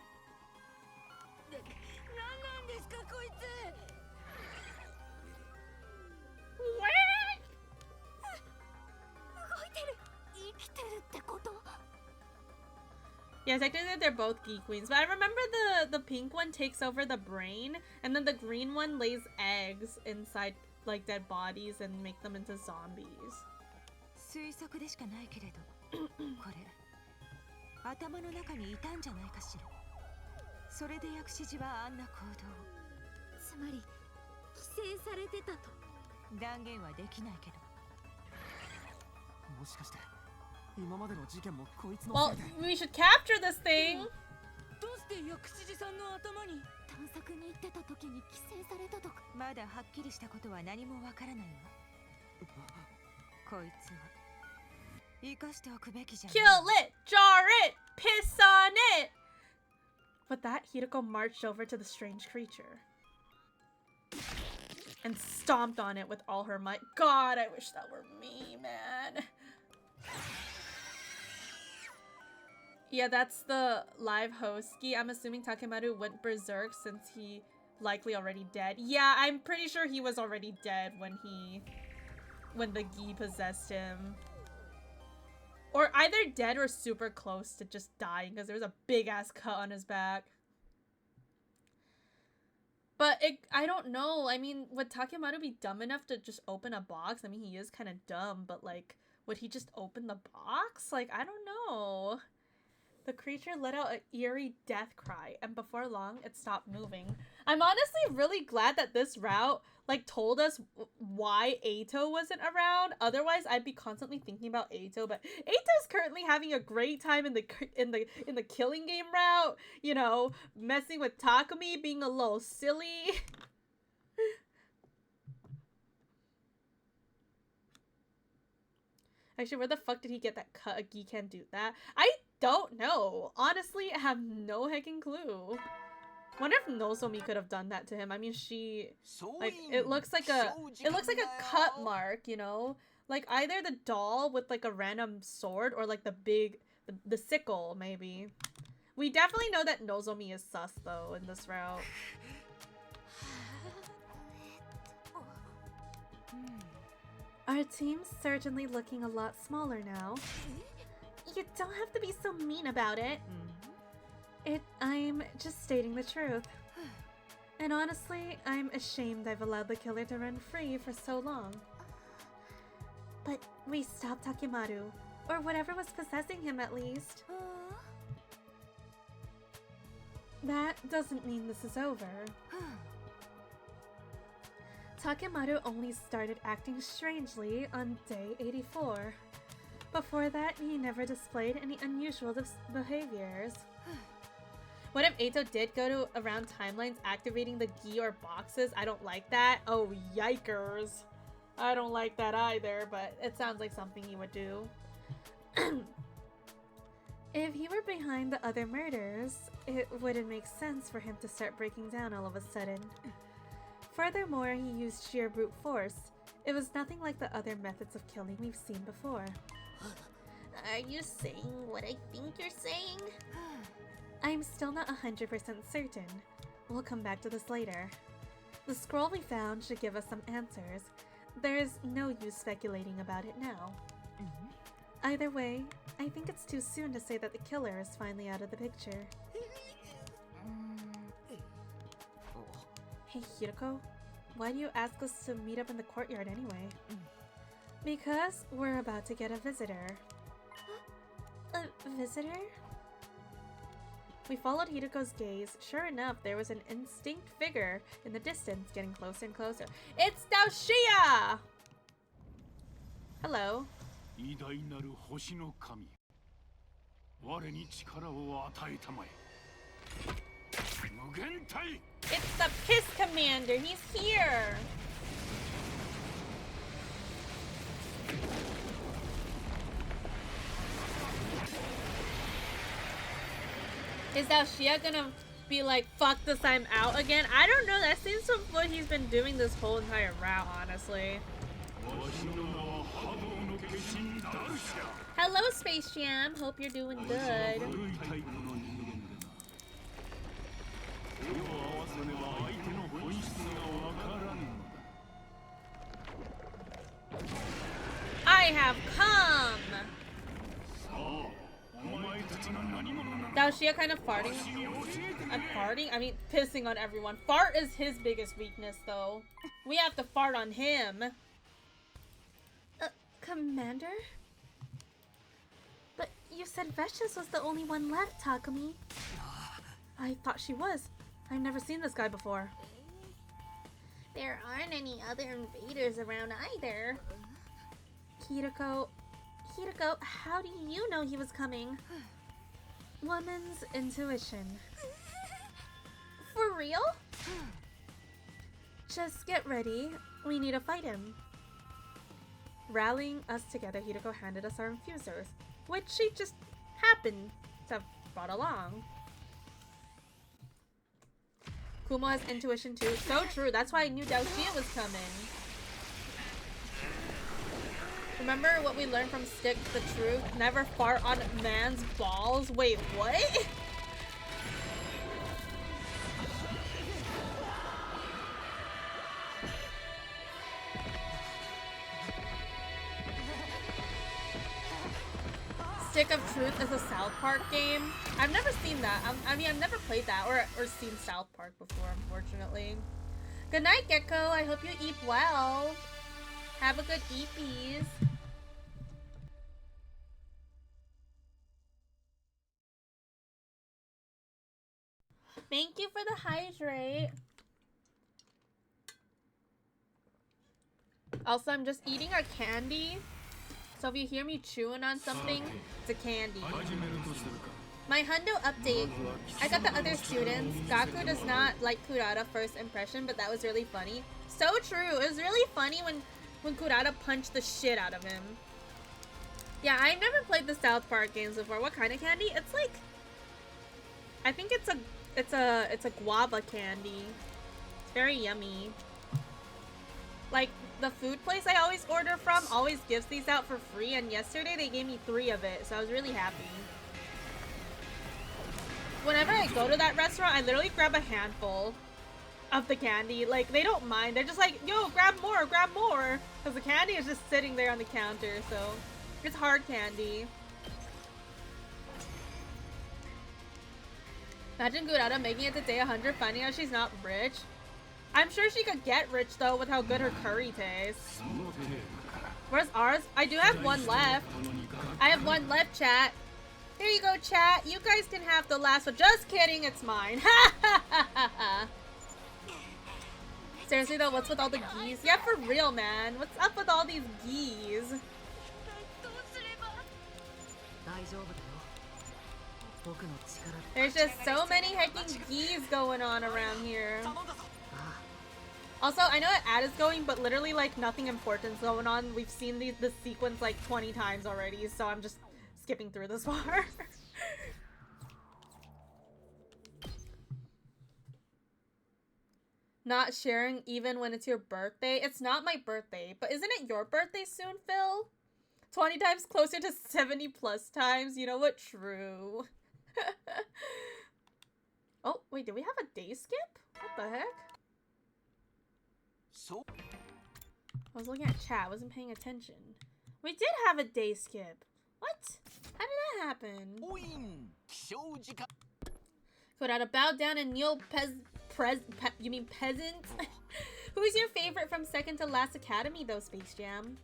Yeah, technically they're both geek queens, but I remember the pink one takes over the brain, and then the green one lays eggs inside like dead bodies and make them into zombies. 推測でしかないけれど、これ頭の中にいたんじゃないかしら。それで薬師寺はあんな行動。つまり規制されてたと断言はできないけど。もしかして今までの事件もこいつの Well, we should capture this thing. どうして薬師寺さんの頭に探索に行ってた時に規制されたとか。まだはっきりしたことは何もわからないわ。こいつは生かしておくべきじゃない。Kill it, jar it, piss on it. With that, Hiroko marched over to the strange creature and stomped on it with all her might. God, I wish that were me, man. Yeah, that's the live host-ski. I'm assuming Takemaru went berserk since he likely already dead. Yeah, I'm pretty sure he was already dead when the gi possessed him. Or either dead or super close to just dying because there was a big-ass cut on his back. But I don't know. I mean, would Takemaru be dumb enough to just open a box? I mean, he is kind of dumb, but like, would he just open the box? Like, I don't know. The creature let out an eerie death cry, and before long, it stopped moving. I'm honestly really glad that this route, like, told us why Eito wasn't around. Otherwise, I'd be constantly thinking about Eito, but Eito's currently having a great time in the killing game route. You know, messing with Takumi, being a little silly. Actually, where the fuck did he get that cut? A gi can't do that. I don't know. Honestly, I have no heckin' clue. Wonder if Nozomi could have done that to him. I mean, she like it looks like a cut mark, you know? Like either the doll with like a random sword or like the sickle maybe. We definitely know that Nozomi is sus though in this route. Our team's certainly looking a lot smaller now. You don't have to be so mean about it. I'm just stating the truth. And honestly, I'm ashamed I've allowed the killer to run free for so long. But we stopped Takemaru, or whatever was possessing him at least. That doesn't mean this is over. Takemaru only started acting strangely on day 84. Before that, he never displayed any unusual behaviors. What if Eito did go to around timelines activating the gi or boxes? I don't like that. Oh, yikers. I don't like that either, but it sounds like something he would do. If he were behind the other murders, it wouldn't make sense for him to start breaking down all of a sudden. Furthermore, he used sheer brute force. It was nothing like the other methods of killing we've seen before. Are you saying what I think you're saying? I'm still not 100% certain. We'll come back to this later. The scroll we found should give us some answers. There's no use speculating about it now. Either way, I think it's too soon to say that the killer is finally out of the picture. Hey Hiroko, why do you ask us to meet up in the courtyard anyway? Because we're about to get a visitor. A visitor? We followed Hiroko's gaze. Sure enough, there was an indistinct figure in the distance, getting closer and closer. It's Daoshia! Hello. It's the Piss Commander! He's here! Is Daoshia gonna be like, fuck this, I'm out again? I don't know, that seems to what he's been doing this whole entire route, honestly. Hello, Space Jam. Hope you're doing good. I have come! Daoshia kind of farting. Farting? I mean, pissing on everyone. Fart is his biggest weakness, though. We have to fart on him. Commander? But you said Vecious was the only one left, Takumi. I thought she was. I've never seen this guy before. There aren't any other invaders around either. Hiroko, how do you know he was coming? Woman's intuition. For real? Just get ready. We need to fight him. Rallying us together, Hiroko handed us our infusers, which she just happened to have brought along. Kumo has intuition too. So true. That's why I knew Daoshia was coming. Remember what we learned from Stick the Truth? Never fart on man's balls? Wait, what? Stick of Truth is a South Park game. I've never seen that. I mean, I've never played that or seen South Park before, unfortunately. Good night, Gecko. I hope you eat well. Have a good eepies. Thank you for the hydrate. Also, I'm just eating our candy. So if you hear me chewing on something, it's a candy. My hundo update. I got the other students. Gaku does not like Kurata first impression, but that was really funny. So true. It was really funny when Kurata punched the shit out of him. Yeah, I've never played the South Park games before. What kind of candy? It's like, I think it's a guava candy. It's very yummy. Like, the food place I always order from always gives these out for free, and yesterday they gave me 3 of it, so I was really happy. Whenever I go to that restaurant, I literally grab a handful. of the candy. Like, they don't mind. They're just like, yo, grab more, grab more. Because the candy is just sitting there on the counter, so it's hard candy. Imagine Gurada making it to day 100, finding out she's not rich. I'm sure she could get rich, though, with how good her curry tastes. Where's ours? I do have one left. I have one left, chat. Here you go, chat. You guys can have the last one. Just kidding, it's mine. Seriously, though, what's with all the geese? Yeah, for real, man. What's up with all these geese? There's just so many hecking geese going on around here. Also, I know an ad is going, but literally, like, nothing important's going on. We've seen this sequence, like, 20 times already, so I'm just skipping through this part. Not sharing even when it's your birthday. It's not my birthday, but isn't it your birthday soon, Phil? 20 times closer to 70 plus times. You know what? True. Oh, wait, did we have a day skip? What the heck? So I was looking at chat, I wasn't paying attention. We did have a day skip. What? How did that happen? Could I bow down and kneel you mean peasant? Who's your favorite from second to last academy though, Space Jam?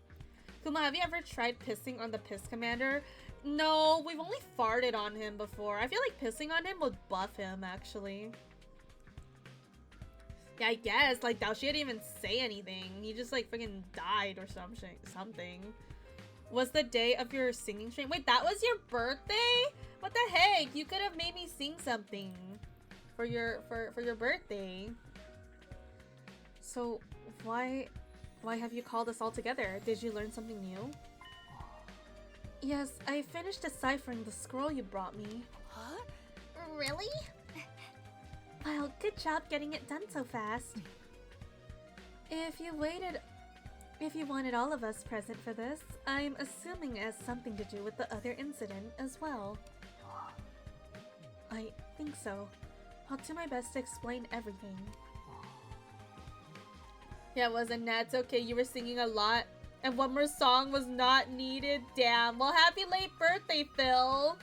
Kuma, have you ever tried pissing on the piss commander? No, we've only farted on him before. I feel like pissing on him would buff him, actually. Yeah, I guess. Like, Daoshi didn't even say anything. He just, like, freaking died or something. Was the day of your singing stream? Wait, that was your birthday? What the heck? You could have made me sing something for your birthday. So, why have you called us all together? Did you learn something new? Yes, I finished deciphering the scroll you brought me. Huh? Really? Well, good job getting it done so fast. If you wanted all of us present for this, I'm assuming it has something to do with the other incident as well. I think so. I'll do my best to explain everything. Yeah, it wasn't Nats. Okay, you were singing a lot. And one more song was not needed. Damn. Well, happy late birthday, Phil.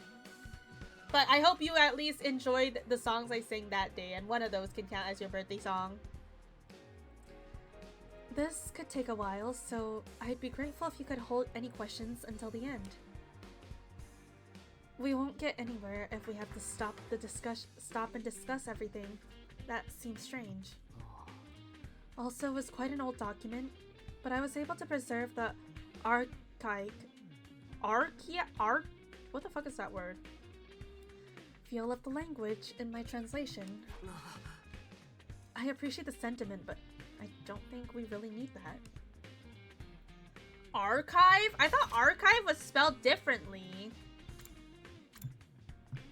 But I hope you at least enjoyed the songs I sang that day. And one of those can count as your birthday song. This could take a while, so I'd be grateful if you could hold any questions until the end. We won't get anywhere if we have to stop and discuss everything. That seems strange. Also, it was quite an old document, but I was able to preserve the what the fuck is that word? Feel of the language in my translation. I appreciate the sentiment, but I don't think we really need that. Archive? I thought archive was spelled differently.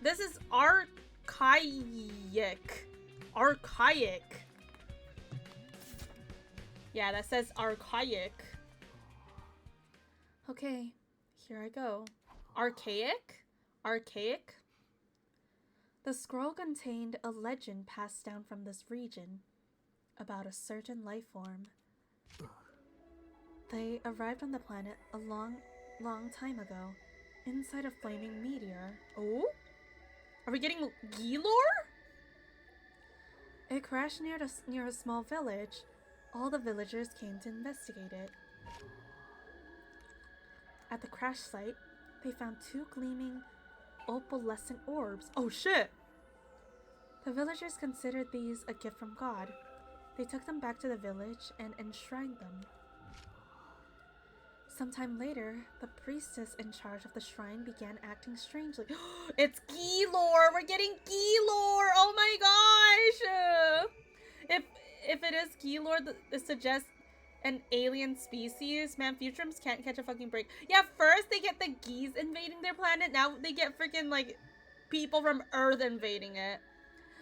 This is archaic. Archaic. Yeah, that says archaic. Okay, here I go. Archaic? Archaic? The scroll contained a legend passed down from this region about a certain life form. They arrived on the planet a long time ago, inside a flaming meteor. Oh? Are we getting Gilor? It crashed near a small village. All the villagers came to investigate it. At the crash site, they found two gleaming opalescent orbs. Oh shit! The villagers considered these a gift from God. They took them back to the village and enshrined them. Sometime later, the priestess in charge of the shrine began acting strangely. It's Gilor! We're getting Gilor! Oh my gosh! If it is Gilor, this suggests an alien species. Man, Futurums can't catch a fucking break. Yeah, first they get the geese invading their planet. Now they get freaking, like, people from Earth invading it.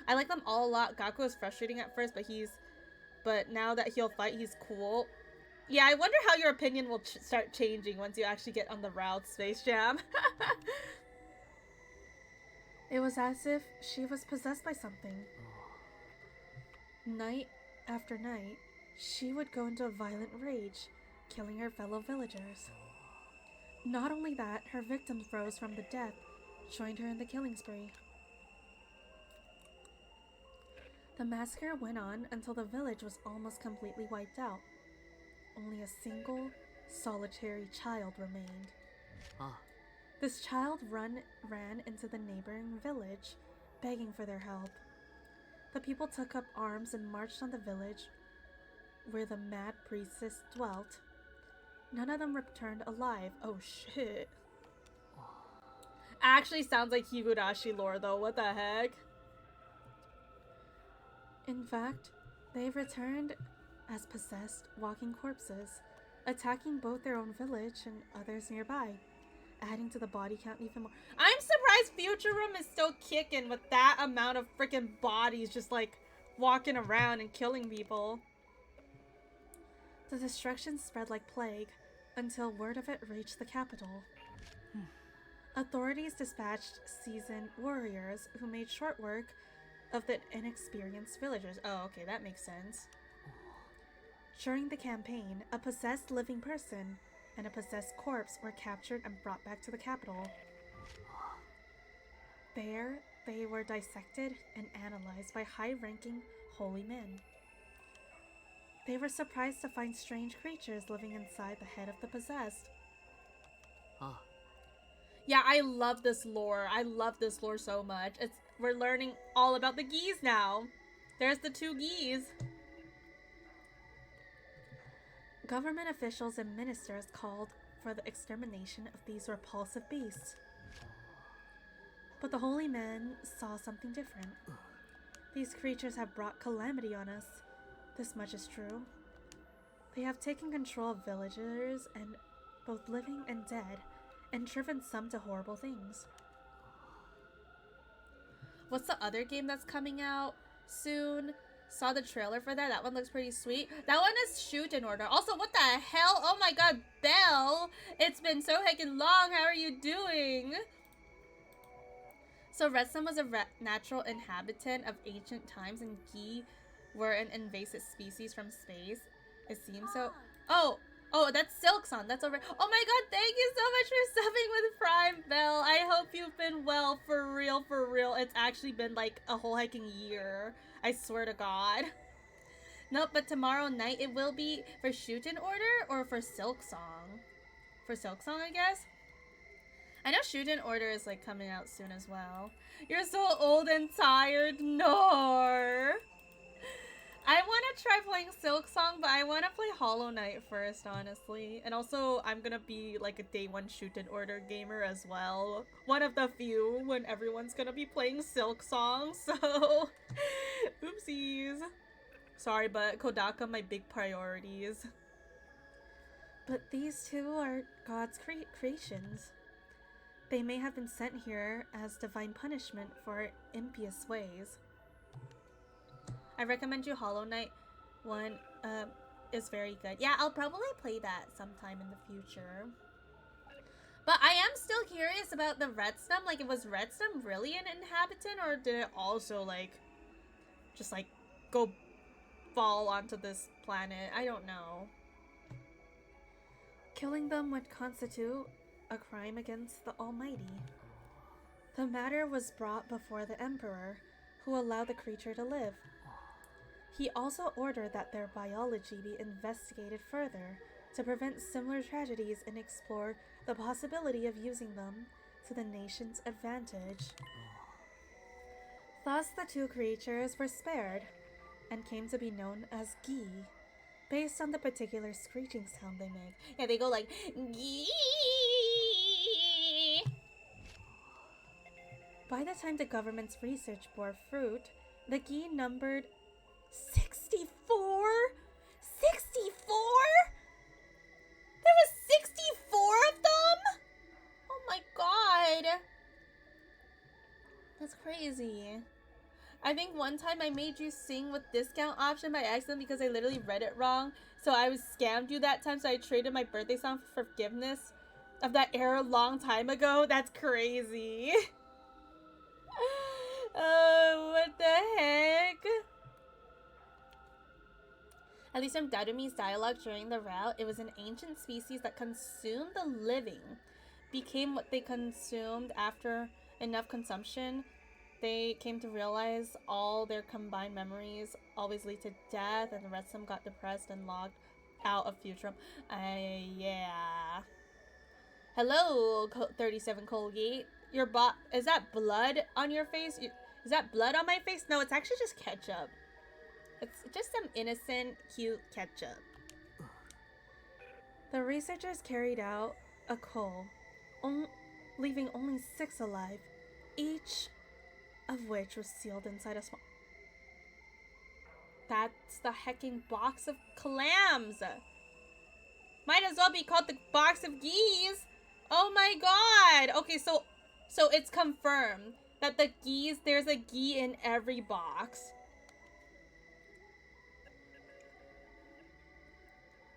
I like them all a lot. Gaku was frustrating at first, but now that he'll fight, he's cool. Yeah, I wonder how your opinion will start changing once you actually get on the route, Space Jam. It was as if she was possessed by something. Night after night, she would go into a violent rage, killing her fellow villagers. Not only that, her victims rose from the dead, joined her in the killing spree. The massacre went on until the village was almost completely wiped out. Only a single, solitary child remained. This child ran into the neighboring village, begging for their help. The people took up arms and marched on the village where the mad priestess dwelt. None of them returned alive. Oh shit. Actually sounds like Higurashi lore though, what the heck? In fact, they returned as possessed walking corpses, attacking both their own village and others nearby, adding to the body count even more. I'm surprised Future Room is still kicking with that amount of freaking bodies just like walking around and killing people. The destruction spread like plague until word of it reached the capital. Authorities dispatched seasoned warriors who made short work of the inexperienced villagers. Oh, okay, that makes sense. During the campaign, a possessed living person and a possessed corpse were captured and brought back to the capital. There, they were dissected and analyzed by high-ranking holy men. They were surprised to find strange creatures living inside the head of the possessed. Yeah, I love this lore. I love this lore so much. We're learning all about the geese now. There's the two geese. Government officials and ministers called for the extermination of these repulsive beasts. But the holy men saw something different. These creatures have brought calamity on us. This much is true. They have taken control of villagers, and both living and dead, and driven some to horrible things. What's the other game that's coming out soon? Saw the trailer for that. That one looks pretty sweet. That one is Shoot in Order. Also, what the hell? Oh my god, Belle! It's been so heckin' long. How are you doing? So Redstone was a natural inhabitant of ancient times, and Gi were an invasive species from space. It seems so. Oh, that's Silksong. That's over. Oh my god, thank you so much for subbing with Prime Bell. I hope you've been well, for real, for real. It's actually been like a whole heckin' year. I swear to god. Nope, but tomorrow night it will be for Shoot in Order or for Silksong. For Silksong, I guess. I know Shoot in Order is like coming out soon as well. You're so old and tired, Nor. I want to try playing Silksong, but I want to play Hollow Knight first, honestly. And also, I'm gonna be like a day one Shoot in Order gamer as well. One of the few when everyone's gonna be playing Silksong, so... Oopsies. Sorry, but Kodaka, my big priorities. But these two are God's creations. They may have been sent here as divine punishment for impious ways. I recommend you Hollow Knight. One is very good. Yeah, I'll probably play that sometime in the future. But I am still curious about the Redstone. Like, was Redstone really an inhabitant, or did it also, like, just, like, go fall onto this planet? I don't know. Killing them would constitute a crime against the Almighty. The matter was brought before the Emperor, who allowed the creature to live. He also ordered that their biology be investigated further to prevent similar tragedies and explore the possibility of using them to the nation's advantage. Thus, the two creatures were spared and came to be known as Gi, based on the particular screeching sound they make. Yeah, they go like, Gi! By the time the government's research bore fruit, the Gi numbered 64? 64? There was 64 of them? Oh my god. That's crazy. I think one time I made you sing with discount option by accident because I literally read it wrong. So I was scammed you that time, so I traded my birthday song for forgiveness of that era a long time ago. That's crazy. Oh, what the heck? At least from Darumi's dialogue during the route, it was an ancient species that consumed the living, became what they consumed after enough consumption. They came to realize all their combined memories always lead to death, and the rest of them got depressed and logged out of Futurum. Yeah. Hello, 37 Colgate. Your is that blood on your face? Is that blood on my face? No, it's actually just ketchup. It's just some innocent, cute ketchup. The researchers carried out a cull, leaving only 6 alive, each of which was sealed inside a small... That's the hecking box of clams! Might as well be called the box of geese! Oh my god! Okay, so it's confirmed that the geese, there's a gee in every box.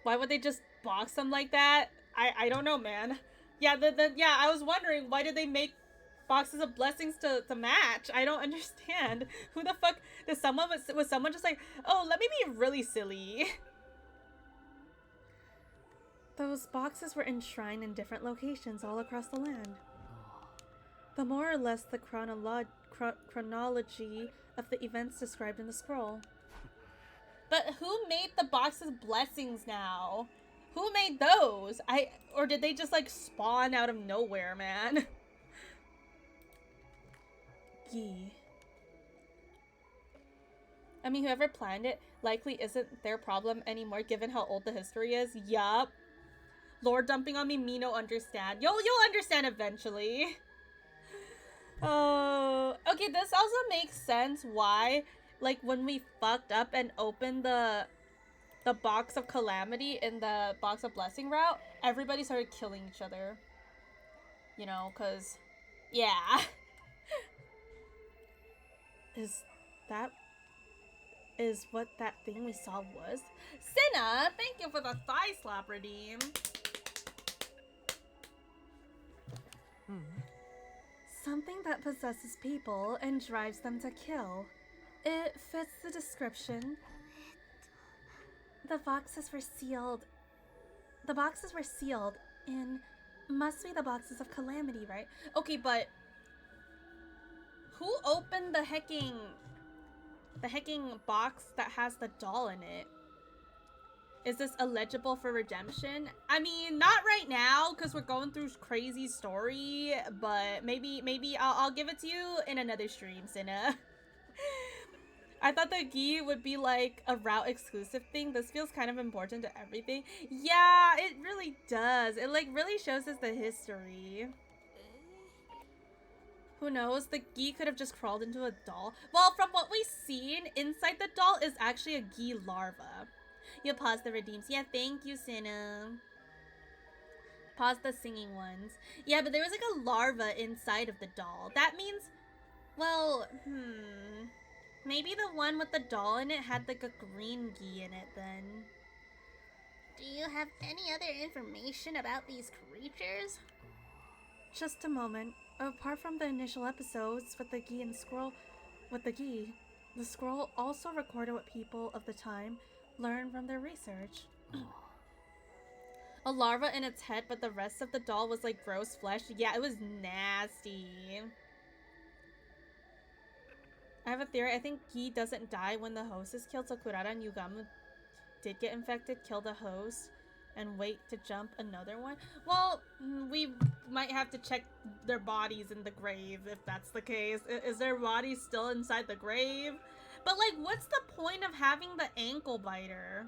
Why would they just box them like that? I don't know, man. Yeah, yeah, I was wondering, why did they make boxes of blessings to match? I don't understand. Who the fuck, was someone just like, oh, let me be really silly? Those boxes were enshrined in different locations all across the land. The more or less the chronology of the events described in the scroll. But who made the box of blessings now? Who made those? Or did they just like spawn out of nowhere, man? Gee. I mean, whoever planned it likely isn't their problem anymore given how old the history is. Yup. Lore dumping on me no understand. You'll understand eventually. Oh, okay, this also makes sense why, like, when we fucked up and opened the box of Calamity in the box of Blessing route, everybody started killing each other. You know, cause, yeah. Is what that thing we saw was? Cinna, thank you for the thigh slap redeem. Something that possesses people and drives them to kill. It fits the description. The boxes were sealed in... Must be the boxes of Calamity, right? Okay, but... Who opened the hecking box that has the doll in it? Is this eligible for redemption? I mean, not right now, because we're going through crazy story, but maybe I'll give it to you in another stream, Cinna. I thought the gi would be like a route exclusive thing. This feels kind of important to everything. Yeah, it really does. It like really shows us the history. Who knows? The gi could have just crawled into a doll. Well, from what we've seen, inside the doll is actually a gi larva. You pause the redeems. Yeah, thank you, Cinna. Pause the singing ones. Yeah, but there was like a larva inside of the doll. That means, well, maybe the one with the doll in it had like a green gi in it then. Do you have any other information about these creatures? Just a moment. Apart from the initial episodes with the gi and scroll, the scroll also recorded what people of the time learned from their research. A larva in its head, but the rest of the doll was like gross flesh. Yeah, it was nasty. I have a theory. I think Gi doesn't die when the host is killed, so Kurara and Yugamu did get infected, kill the host, and wait to jump another one. Well, we might have to check their bodies in the grave if that's the case. Is their body still inside the grave? But like, what's the point of having the ankle biter?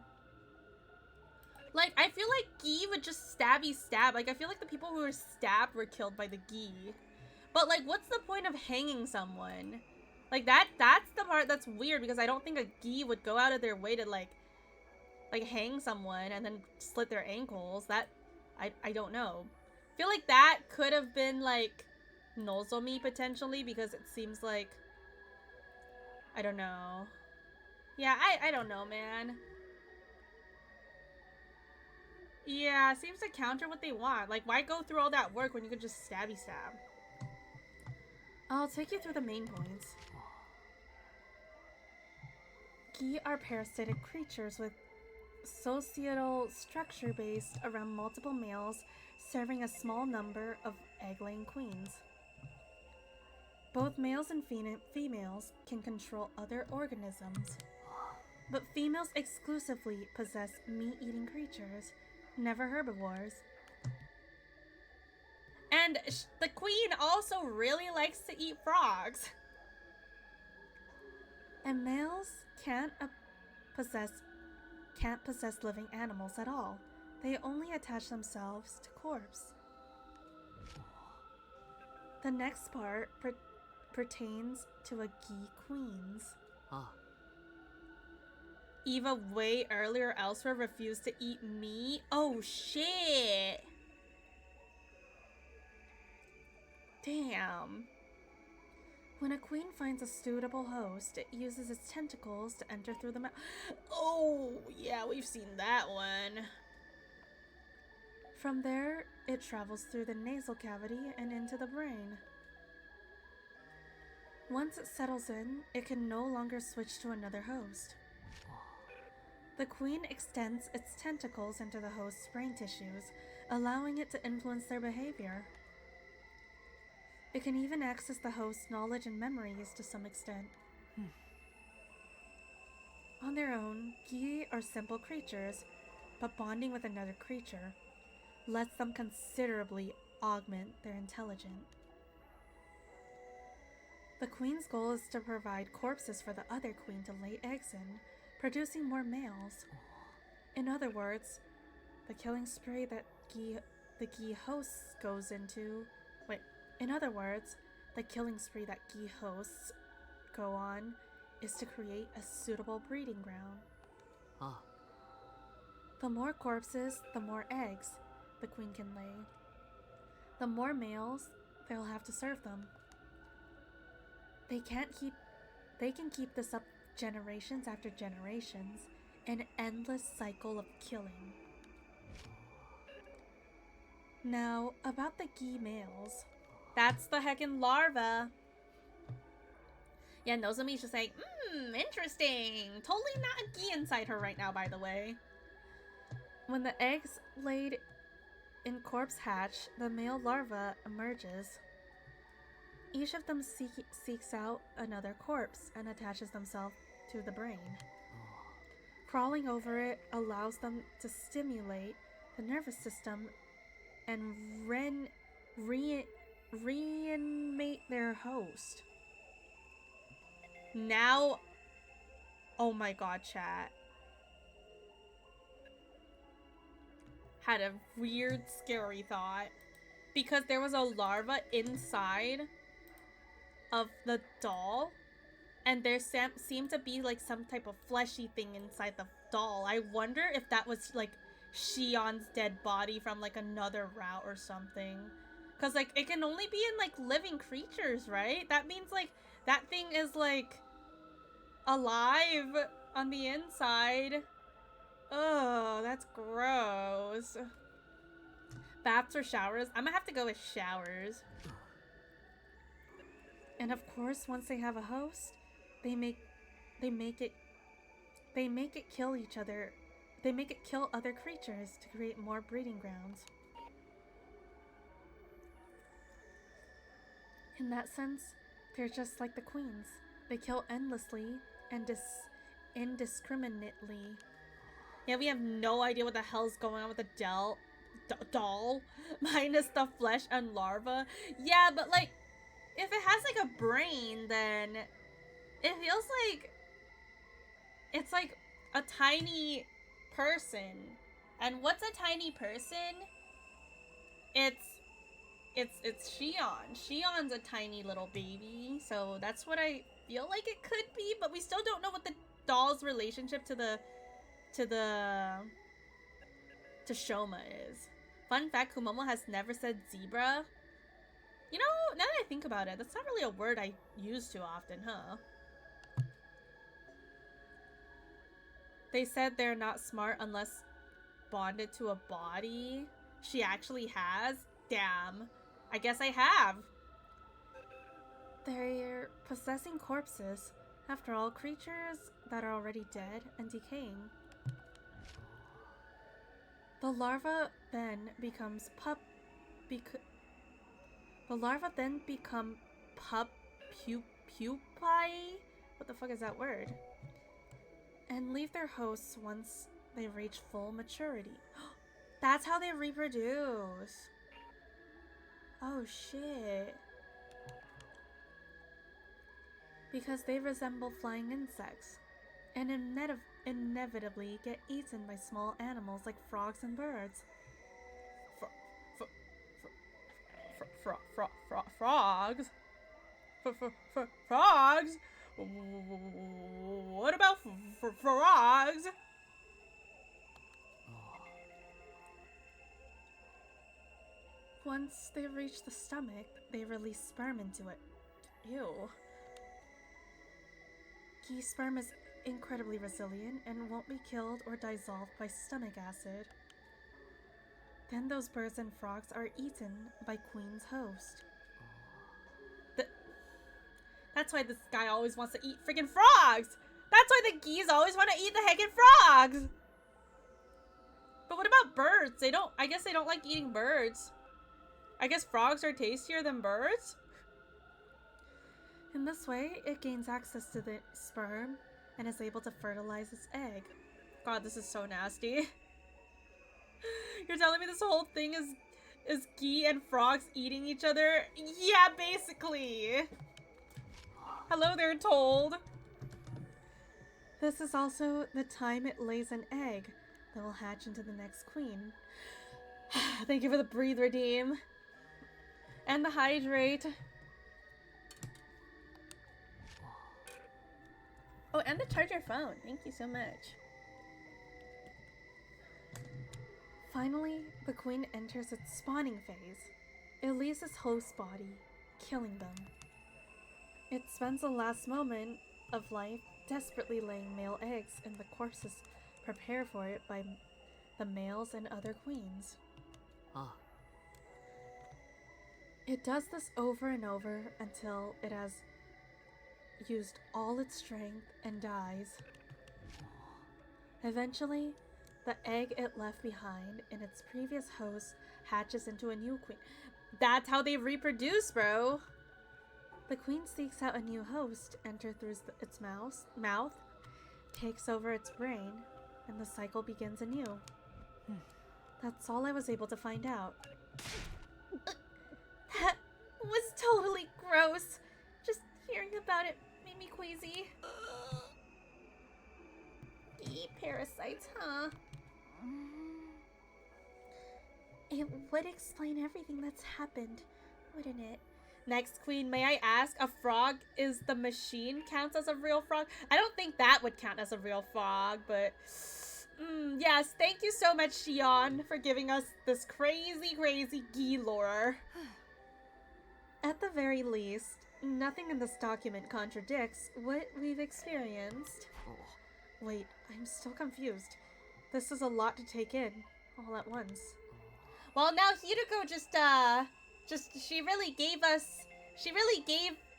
Like, I feel like Gi would just stabby stab. Like, I feel like the people who were stabbed were killed by the Gi. But like, what's the point of hanging someone? Like, that's the part that's weird, because I don't think a Gi would go out of their way to like hang someone and then slit their ankles. That, I don't know. I feel like that could have been like Nozomi potentially, because it seems like, I don't know. Yeah, I don't know, man. Yeah, seems to counter what they want. Like, why go through all that work when you could just stabby stab? I'll take you through the main points. Gi are parasitic creatures with societal structure based around multiple males serving a small number of egg-laying queens. Both males and females can control other organisms, but females exclusively possess meat-eating creatures, never herbivores. And the queen also really likes to eat frogs. And males can't possess living animals at all. They only attach themselves to corpse. The next part pertains to a Gi queens. Eva way earlier elsewhere refused to eat meat. Oh shit. Damn. When a queen finds a suitable host, it uses its tentacles to enter through the mouth. Oh, yeah, we've seen that one. From there, it travels through the nasal cavity and into the brain. Once it settles in, it can no longer switch to another host. The queen extends its tentacles into the host's brain tissues, allowing it to influence their behavior. It can even access the host's knowledge and memories to some extent. On their own, Gi are simple creatures, but bonding with another creature lets them considerably augment their intelligence. The queen's goal is to provide corpses for the other queen to lay eggs in, producing more males. In other words, the killing spree that the Gi hosts goes into... In other words, the killing spree that Gi hosts go on is to create a suitable breeding ground. The more corpses, the more eggs the queen can lay. The more males they'll have to serve them. They can keep this up generations after generations, an endless cycle of killing. Now, about the Gi males. That's the heckin' larva. Yeah, Nozomi's just like, interesting. Totally not a Gi inside her right now, by the way. When the eggs laid in corpse hatch, the male larva emerges. Each of them seeks out another corpse and attaches themselves to the brain. Crawling over it allows them to stimulate the nervous system and reanimate their host. Now, oh my god, chat. Had a weird, scary thought. Because there was a larva inside of the doll. And there seemed to be like some type of fleshy thing inside the doll. I wonder if that was like Shion's dead body from like another route or something. Because like it can only be in like living creatures, right? That means like that thing is like alive on the inside. Oh, that's gross. Baths or showers? I'm gonna have to go with showers. And of course, once they have a host, they make it kill each other. They make it kill other creatures to create more breeding grounds. In that sense, they're just like the queens. They kill endlessly and indiscriminately. Yeah, we have no idea what the hell's going on with the doll. Minus the flesh and larva. Yeah, but like, if it has like a brain, then it feels like it's like a tiny person. And what's a tiny person? It's Shion. Shion's a tiny little baby, so that's what I feel like it could be, but we still don't know what the doll's relationship to Shoma is. Fun fact, Kumomo has never said zebra. You know, now that I think about it, that's not really a word I use too often, huh? They said they're not smart unless bonded to a body. She actually has? Damn. I guess I have. They're possessing corpses. After all, creatures that are already dead and decaying. The larva then becomes pupae. What the fuck is that word? And leave their hosts once they reach full maturity. That's how they reproduce. Oh shit. Because they resemble flying insects and inevitably get eaten by small animals like frogs and birds. Frogs? Frogs? What about frogs? Once they reach the stomach, they release sperm into it. Ew. Geese sperm is incredibly resilient and won't be killed or dissolved by stomach acid. Then those birds and frogs are eaten by Queen's host. That's why this guy always wants to eat freaking frogs! That's why the geese always want to eat the heckin' frogs! But what about birds? I guess they don't like eating birds. I guess frogs are tastier than birds? In this way, it gains access to the sperm and is able to fertilize its egg. God, this is so nasty. You're telling me this whole thing is geese and frogs eating each other? Yeah, basically. Hello there, Told. This is also the time it lays an egg that will hatch into the next queen. Thank you for the breathe redeem. And the hydrate. Oh, and the charge your phone. Thank you so much. Finally, the queen enters its spawning phase. It leaves its host body, killing them. It spends the last moment of life desperately laying male eggs, and the corpses prepared for it by the males and other queens. It does this over and over until it has used all its strength and dies. Eventually, the egg it left behind in its previous host hatches into a new queen. That's how they reproduce, bro! The queen seeks out a new host, enters through its mouth, takes over its brain, and the cycle begins anew. That's all I was able to find out. That was totally gross. Just hearing about it made me queasy. Eat parasites, huh? It would explain everything that's happened, wouldn't it? Next queen, may I ask, a frog is the machine counts as a real frog? I don't think that would count as a real frog, but yes, thank you so much, Shion, for giving us this crazy, crazy Gi lore. At the very least, nothing in this document contradicts what we've experienced. Wait, I'm still confused. This is a lot to take in, all at once. Well, now Hiruko she really gave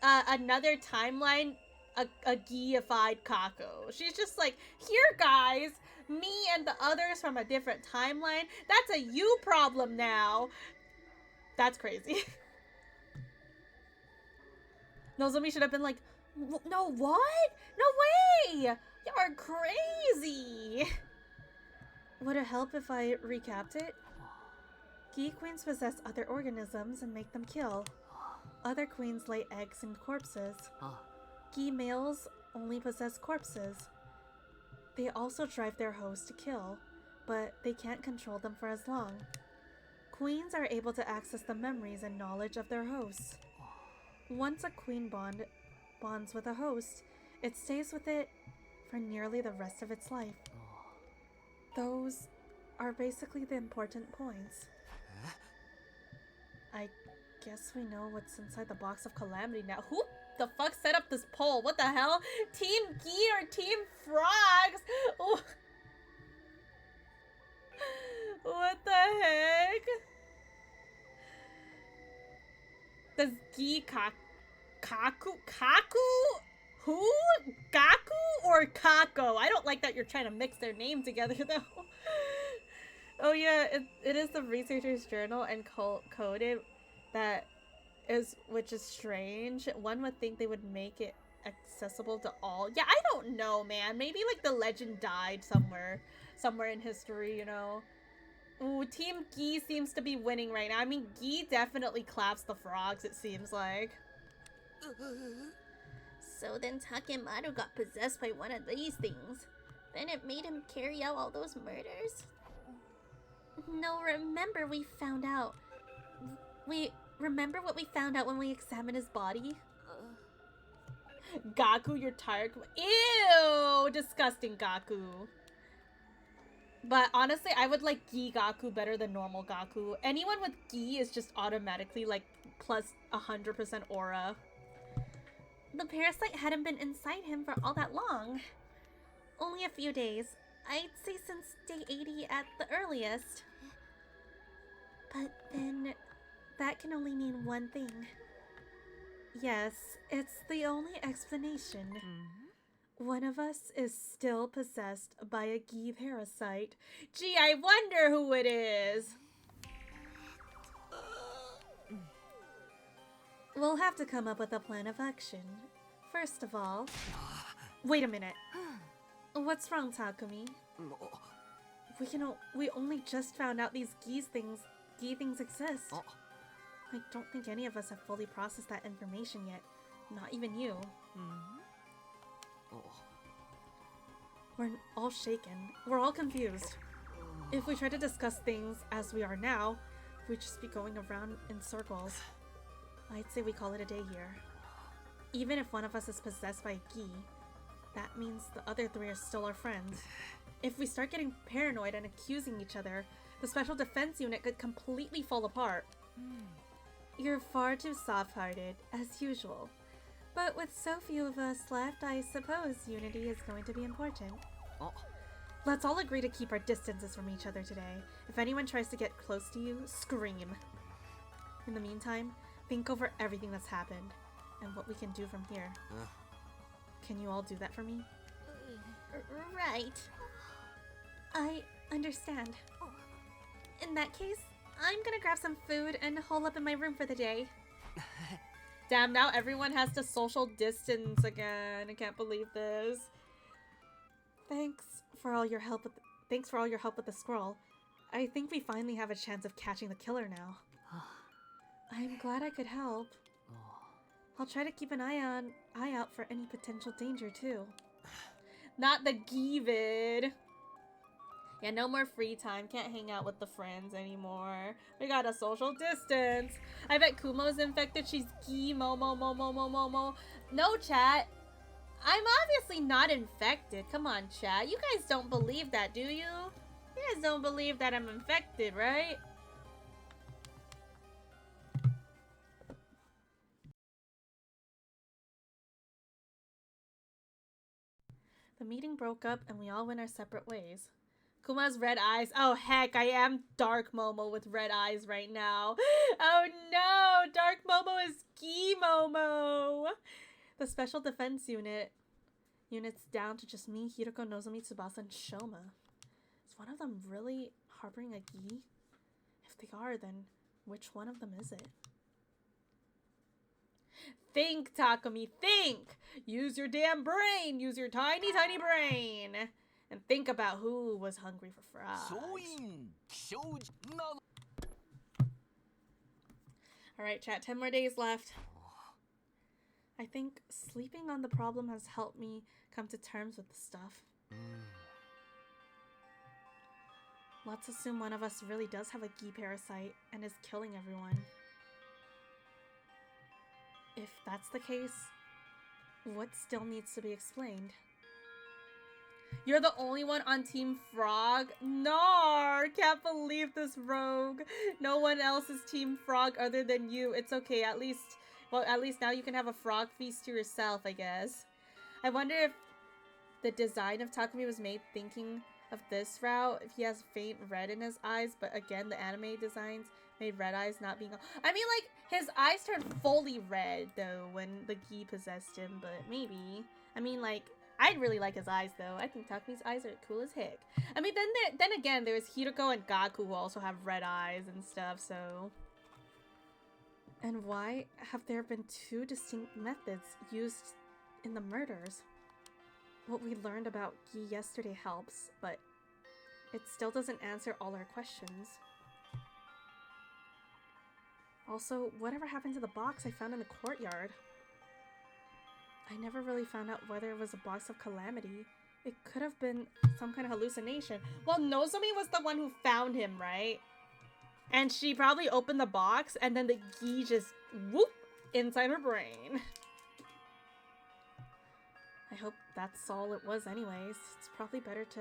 another timeline a Giified Kako. She's just like, here guys, me and the others from a different timeline, that's a you problem now. That's crazy. Nozomi should have been like, no, what? No way! You're crazy! Would it help if I recapped it? Gi queens possess other organisms and make them kill. Other queens lay eggs in corpses. Gi males only possess corpses. They also drive their hosts to kill, but they can't control them for as long. Queens are able to access the memories and knowledge of their hosts. Once a queen bonds with a host, it stays with it for nearly the rest of its life. Those are basically the important points. I guess we know what's inside the box of Calamity now. Who the fuck set up this poll? What the hell? Team Gi or Team Frogs? Ooh. What the heck? Does Gi Kaku? Who? Gaku or Kako? I don't like that you're trying to mix their name together though. Oh yeah, it is the researcher's journal and coded that is, which is strange. One would think they would make it accessible to all. Yeah, I don't know, man. Maybe like the legend died somewhere in history, you know. Ooh, Team Gi seems to be winning right now. I mean, Gi definitely claps the frogs, it seems like. So then Takemaru got possessed by one of these things. Then it made him carry out all those murders? No, remember we found out. Remember what we found out when we examined his body? Gaku, you're tired. Ew! Disgusting, Gaku. But honestly, I would like Gi Gaku better than normal Gaku. Anyone with Gi is just automatically like plus 100% aura. The parasite hadn't been inside him for all that long. Only a few days. I'd say since day 80 at the earliest. But then, that can only mean one thing. Yes, it's the only explanation. One of us is still possessed by a Gi parasite. Gee, I wonder who it is. We'll have to come up with a plan of action. First of all... Wait a minute. What's wrong, Takumi? We only just found out these Gi things exist. I don't think any of us have fully processed that information yet. Not even you. We're all shaken. We're all confused. If we try to discuss things as we are now, we'd just be going around in circles. I'd say we call it a day here. Even if one of us is possessed by Gi, that means the other three are still our friends. If we start getting paranoid and accusing each other, the Special Defense Unit could completely fall apart. You're far too soft-hearted, as usual. But with so few of us left, I suppose unity is going to be important. Let's all agree to keep our distances from each other today. If anyone tries to get close to you, scream. In the meantime, think over everything that's happened, and what we can do from here. Can you all do that for me? Right. I understand. In that case, I'm gonna grab some food and hole up in my room for the day. Damn, now everyone has to social distance again. I can't believe this. Thanks for all your help with the scroll. I think we finally have a chance of catching the killer now. I'm glad I could help. I'll try to keep an eye out for any potential danger too. Not the Givid. Yeah, no more free time. Can't hang out with the friends anymore. We gotta social distance. I bet Kumo's infected. She's Gi Momo. No, chat. I'm obviously not infected. Come on, chat. You guys don't believe that, do you? You guys don't believe that I'm infected, right? The meeting broke up and we all went our separate ways. Kuma's red eyes. Oh heck, I am Dark Momo with red eyes right now. Oh no, Dark Momo is Gi Momo. The Special Defense Unit's down to just me, Hiroko, Nozomi, Tsubasa, and Shoma. Is one of them really harboring a Gi? If they are, then which one of them is it? Think, Takumi, think! Use your damn brain! Use your tiny brain! And think about who was hungry for frogs. Alright, chat, 10 more days left. I think sleeping on the problem has helped me come to terms with the stuff. Let's assume one of us really does have a Gi parasite and is killing everyone. If that's the case, what still needs to be explained? You're the only one on Team Frog? Nar! Can't believe this, Rogue. No one else is Team Frog other than you. It's okay, at least now you can have a frog feast to yourself, I guess. I wonder if the design of Takumi was made thinking of this route, if he has faint red in his eyes, but again, the anime designs made red eyes not being... I mean, like, his eyes turned fully red, though, when the Gi possessed him, but maybe. I mean, like, I really like his eyes though. I think Takumi's eyes are cool as heck. I mean, then again, there's Hiroko and Gaku who also have red eyes and stuff. So, and why have there been two distinct methods used in the murders? What we learned about Gi yesterday helps, but it still doesn't answer all our questions. Also, whatever happened to the box I found in the courtyard? I never really found out whether it was a box of Calamity. It could have been some kind of hallucination. Well, Nozomi was the one who found him, right? And she probably opened the box and then the Gi just whoop inside her brain. I hope that's all it was anyways. It's probably better to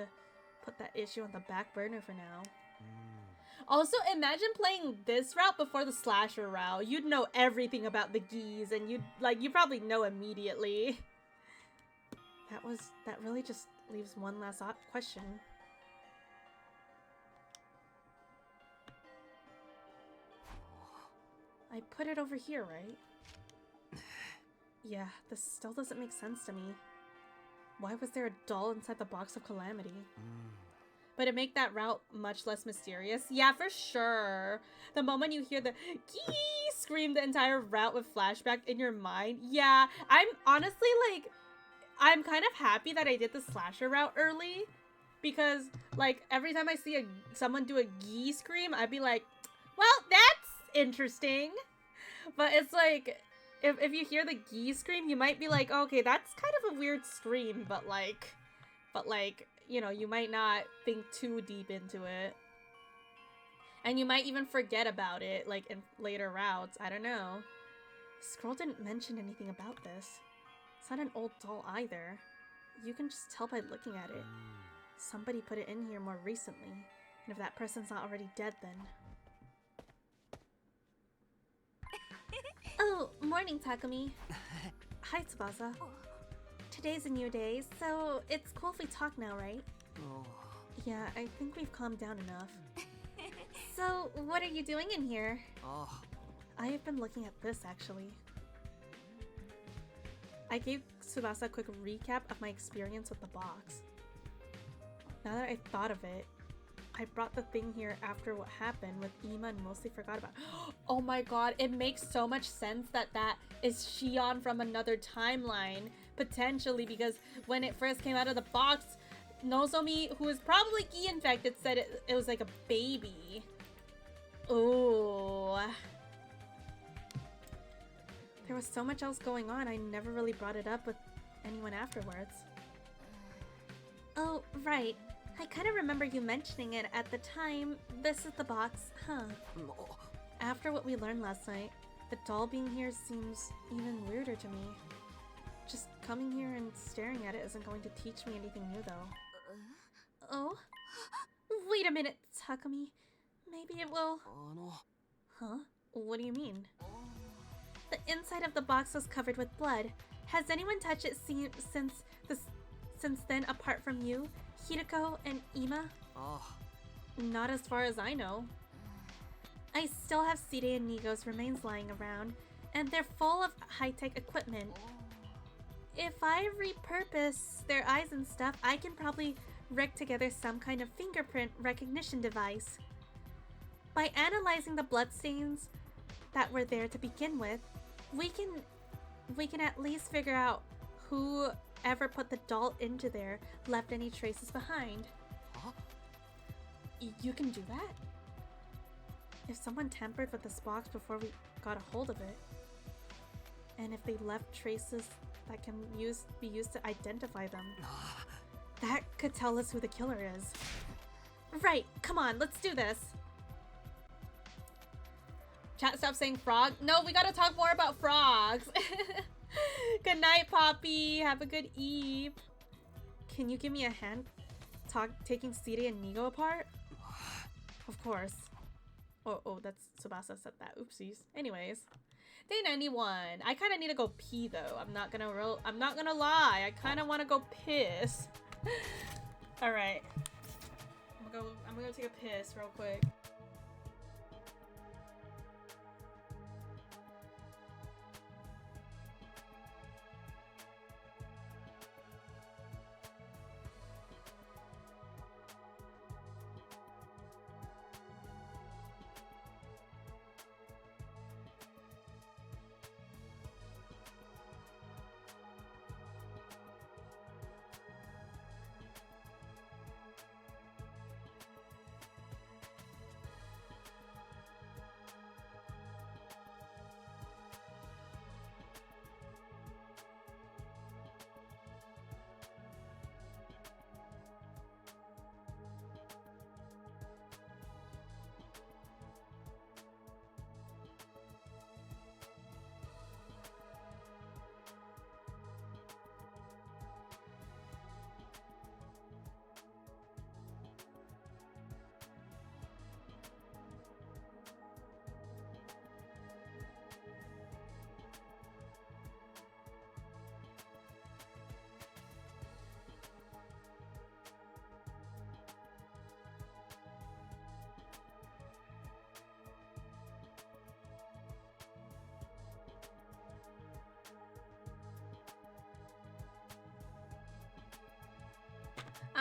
put that issue on the back burner for now. Also, imagine playing this route before the slasher route. You'd know everything about the Gis, and you probably know immediately. That really just leaves one last question. I put it over here, right? Yeah, this still doesn't make sense to me. Why was there a doll inside the box of Calamity? But it make that route much less mysterious. Yeah, for sure. The moment you hear the Gee scream the entire route with flashback in your mind. Yeah, I'm honestly like, I'm kind of happy that I did the slasher route early. Because like every time I see someone do a Gee scream, I'd be like, well, that's interesting. But it's like, if you hear the Gee scream, you might be like, okay, that's kind of a weird scream, but like, you know, you might not think too deep into it. And you might even forget about it, like, in later routes. I don't know. Scroll didn't mention anything about this. It's not an old doll either. You can just tell by looking at it. Somebody put it in here more recently. And if that person's not already dead, then... Oh, morning, Takumi. Hi, Tsubasa. Today's a new day, so it's cool if we talk now, right? Yeah, I think we've calmed down enough. So, what are you doing in here? I have been looking at this, actually. I gave Tsubasa a quick recap of my experience with the box. Now that I thought of it, I brought the thing here after what happened with Ima and mostly forgot about it. Oh my god, it makes so much sense that that is Shion from another timeline. Potentially, because when it first came out of the box, Nozomi, who is probably Gi infected, said it was like a baby. Oh. There was so much else going on, I never really brought it up with anyone afterwards. Oh, right. I kind of remember you mentioning it at the time. This is the box, huh? After what we learned last night, the doll being here seems even weirder to me. Just coming here and staring at it isn't going to teach me anything new, though. Oh? Wait a minute, Takumi. Maybe it will... Huh? What do you mean? The inside of the box was covered with blood. Has anyone touched it since then apart from you, Hiroko, and Ima? Not as far as I know. I still have Side and Nigo's remains lying around, and they're full of high-tech equipment. If I repurpose their eyes and stuff, I can probably rig together some kind of fingerprint recognition device. By analyzing the bloodstains that were there to begin with, we can at least figure out whoever put the doll into there left any traces behind. You can do that? If someone tampered with this box before we got a hold of it, and if they left traces that can be used to identify them, that could tell us who the killer is. Right, come on, let's do this. Chat, stop saying frog. No, we gotta talk more about frogs. Good night, Poppy. Have a good eve. Can you give me a hand taking Side and Nigo apart? Of course. Oh, that's Tsubasa said that. Oopsies. Anyways, day 91. I kind of need to go pee though. I'm not gonna lie. I kind of want to go piss. All right. I'm gonna go take a piss real quick.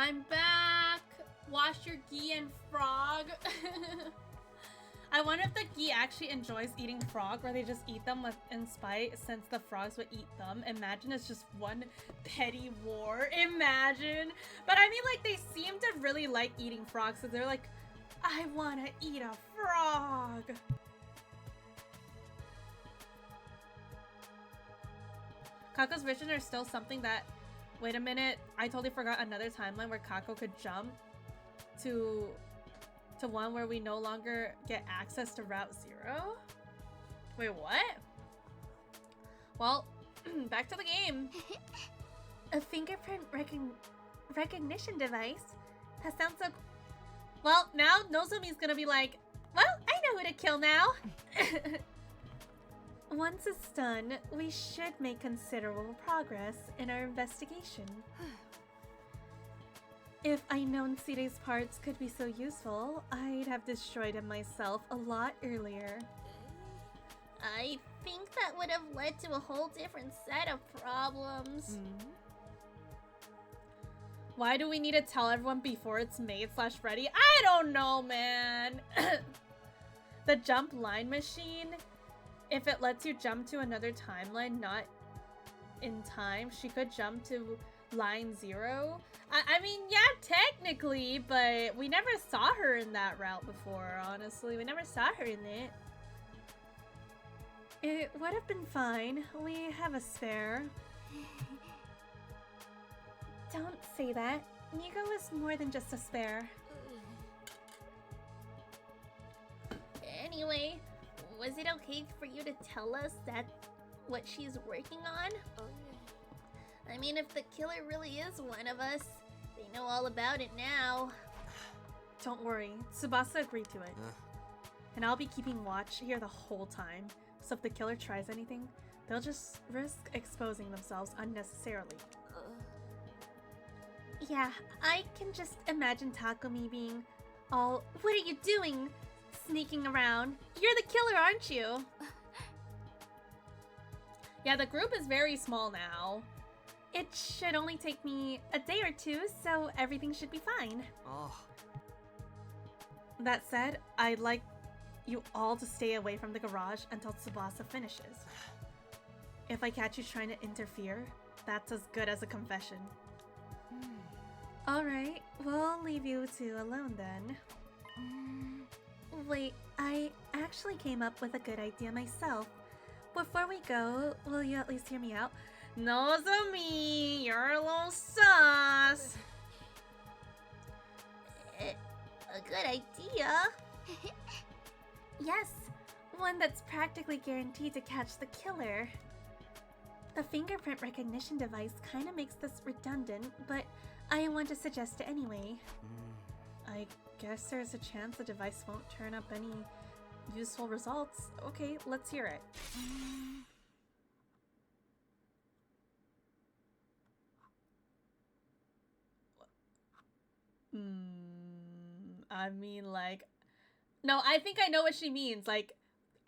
I'm back. Wash your gi and frog. I wonder if the gi actually enjoys eating frog, or they just eat them in spite since the frogs would eat them. Imagine it's just one petty war. Imagine. But I mean, like, they seem to really like eating frogs, so they're like, I want to eat a frog. Kako's visions are still something that... Wait a minute. I totally forgot another timeline where Kako could jump to one where we no longer get access to Route 0? Wait, what? Well, back to the game. A fingerprint recognition device? That sounds so... Well, now Nozomi's gonna be like, well, I know who to kill now. Once it's done, we should make considerable progress in our investigation. If I'd known Sire's parts could be so useful, I'd have destroyed him myself a lot earlier. I think that would have led to a whole different set of problems. Why do we need to tell everyone before it's made/ready? I don't know, man. The jump line machine, if it lets you jump to another timeline, not in time, she could jump to line 0. I mean, yeah, technically, but we never saw her in that route before, honestly. We never saw her in it. It would have been fine. We have a spare. Don't say that. Nigo is more than just a spare. Anyway, was it okay for you to tell us that what she's working on? I mean, if the killer really is one of us, they know all about it now. Don't worry, Tsubasa agreed to it. And I'll be keeping watch here the whole time. So if the killer tries anything, they'll just risk exposing themselves unnecessarily. Yeah, I can just imagine Takumi being all, what are you doing? Sneaking around. You're the killer, aren't you? Yeah, the group is very small now. It should only take me a day or two, so everything should be fine. Oh. That said, I'd like you all to stay away from the garage until Tsubasa finishes. If I catch you trying to interfere, that's as good as a confession. Alright, we'll leave you two alone then. Wait, I actually came up with a good idea myself. Before we go, will you at least hear me out? Nozomi, you're a little sus. A good idea? Yes, one that's practically guaranteed to catch the killer. The fingerprint recognition device kind of makes this redundant, but I want to suggest it anyway. I guess there's a chance the device won't turn up any useful results. Okay, let's hear it. I mean, like... No, I think I know what she means. Like,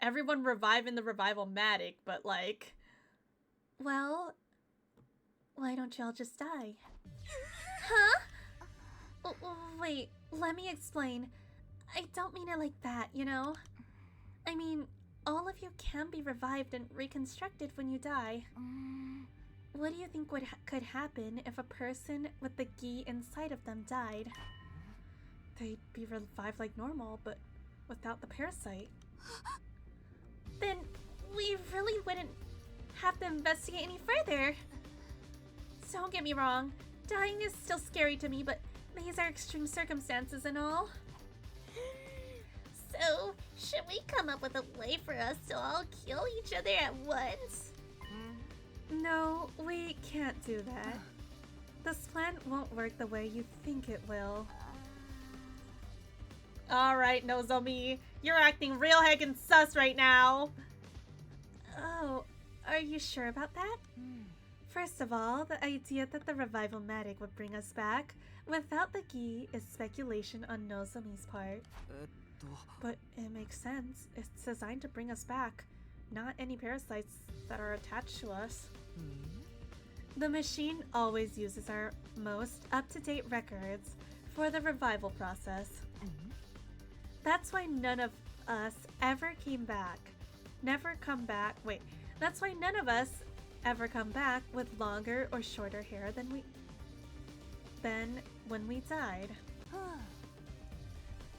everyone revive in the revival-matic, but like... Well, why don't y'all just die? Huh? Wait, let me explain. I don't mean it like that, you know? I mean, all of you can be revived and reconstructed when you die. What do you think could happen if a person with the gi inside of them died? They'd be revived like normal, but without the parasite. Then we really wouldn't have to investigate any further. Don't get me wrong, dying is still scary to me, but these are extreme circumstances and all. So, should we come up with a way for us to all kill each other at once? No, we can't do that. This plan won't work the way you think it will. Alright, Nozomi, you're acting real heckin' sus right now. Oh, are you sure about that? First of all, the idea that the revival-matic would bring us back without the gi is speculation on Nozomi's part. But it makes sense. It's designed to bring us back, not any parasites that are attached to us. The machine always uses our most up-to-date records for the revival process. That's why none of us ever came back. That's why none of us ever come back with longer or shorter hair than when we died.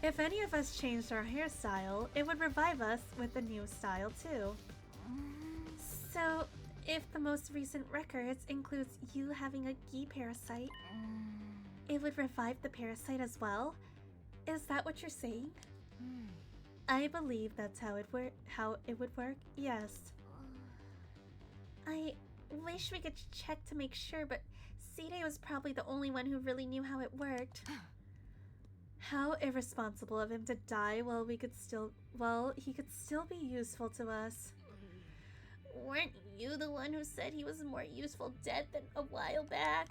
If any of us changed our hairstyle, it would revive us with a new style too. So, if the most recent records includes you having a Gi parasite, it would revive the parasite as well? Is that what you're saying? I believe that's how it would work, yes. I wish we could check to make sure, but Seide was probably the only one who really knew how it worked. How irresponsible of him to die while he could still be useful to us. Weren't you the one who said he was more useful dead than a while back?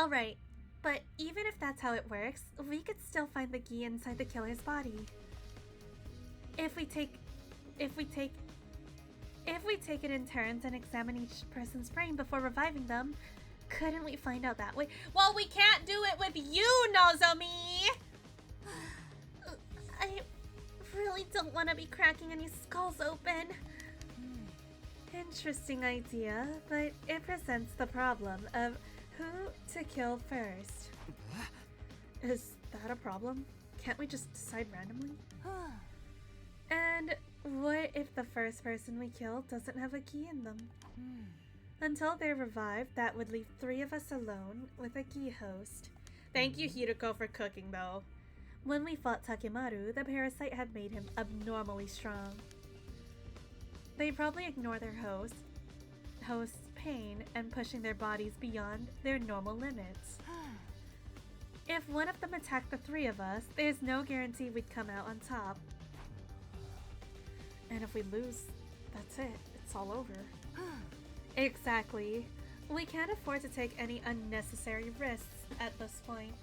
Alright, but even if that's how it works, we could still find the Gi inside the killer's body. If we take it in turns and examine each person's brain before reviving them, couldn't we find out that way? Well, we can't do it with you, Nozomi! I really don't want to be cracking any skulls open. Interesting idea, but it presents the problem of who to kill first. Is that a problem? Can't we just decide randomly? And what if the first person we kill doesn't have a Gi in them? Until they're revived, that would leave 3 of us alone with a Gi host. Thank you, Hiroko, for cooking, though. When we fought Takemaru, the parasite had made him abnormally strong. They probably ignore their host's pain and pushing their bodies beyond their normal limits. If one of them attacked the 3 of us, there's no guarantee we'd come out on top. And if we lose, that's it. It's all over. Exactly. We can't afford to take any unnecessary risks at this point.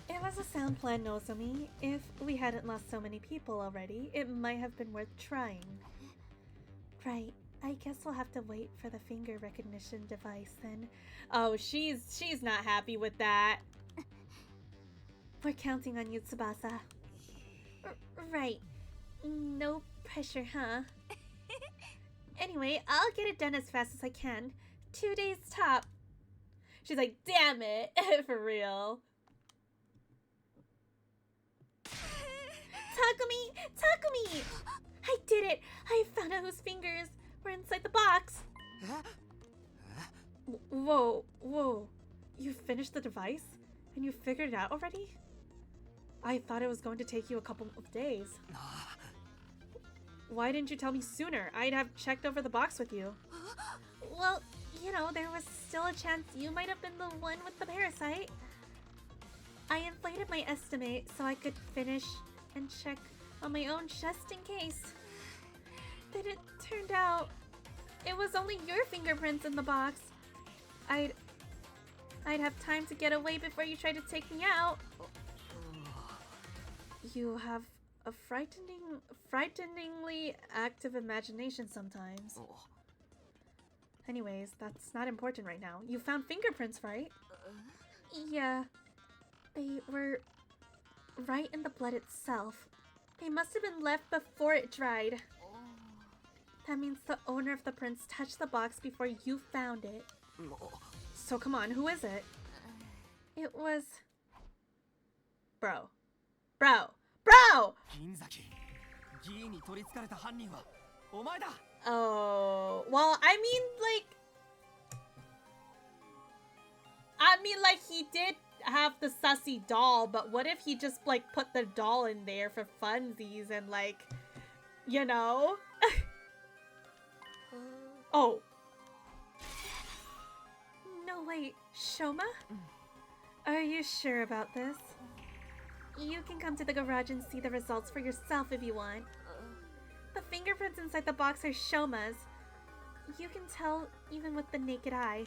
It was a sound plan, Nozomi. If we hadn't lost so many people already, it might have been worth trying. Right. I guess we'll have to wait for the finger recognition device then. Oh, she's not happy with that. We're counting on you, Tsubasa. Right. No pressure, huh? Anyway, I'll get it done as fast as I can. 2 days top. She's like, damn it. For real. Takumi! I did it! I found out whose fingers were inside the box. Whoa. You finished the device? And you figured it out already? I thought it was going to take you a couple of days. Why didn't you tell me sooner? I'd have checked over the box with you. Well, you know, there was still a chance you might have been the one with the parasite. I inflated my estimate so I could finish and check on my own just in case. Then it turned out it was only your fingerprints in the box. I'd have time to get away before you tried to take me out. You have a frighteningly active imagination sometimes. Anyways, that's not important right now. You found fingerprints, right? Yeah. They were right in the blood itself. They must have been left before it dried. That means the owner of the prints touched the box before you found it. So come on, who is it? It was... Bro! ギーに取り憑かれた犯人はお前だ。 Oh, well, I mean, like he did have the sussy doll, but what if he just, like, put the doll in there for funsies and, like, you know? Oh. No, wait. Shoma? Are you sure about this? You can come to the garage and see the results for yourself if you want. The fingerprints inside the box are Shoma's. You can tell even with the naked eye.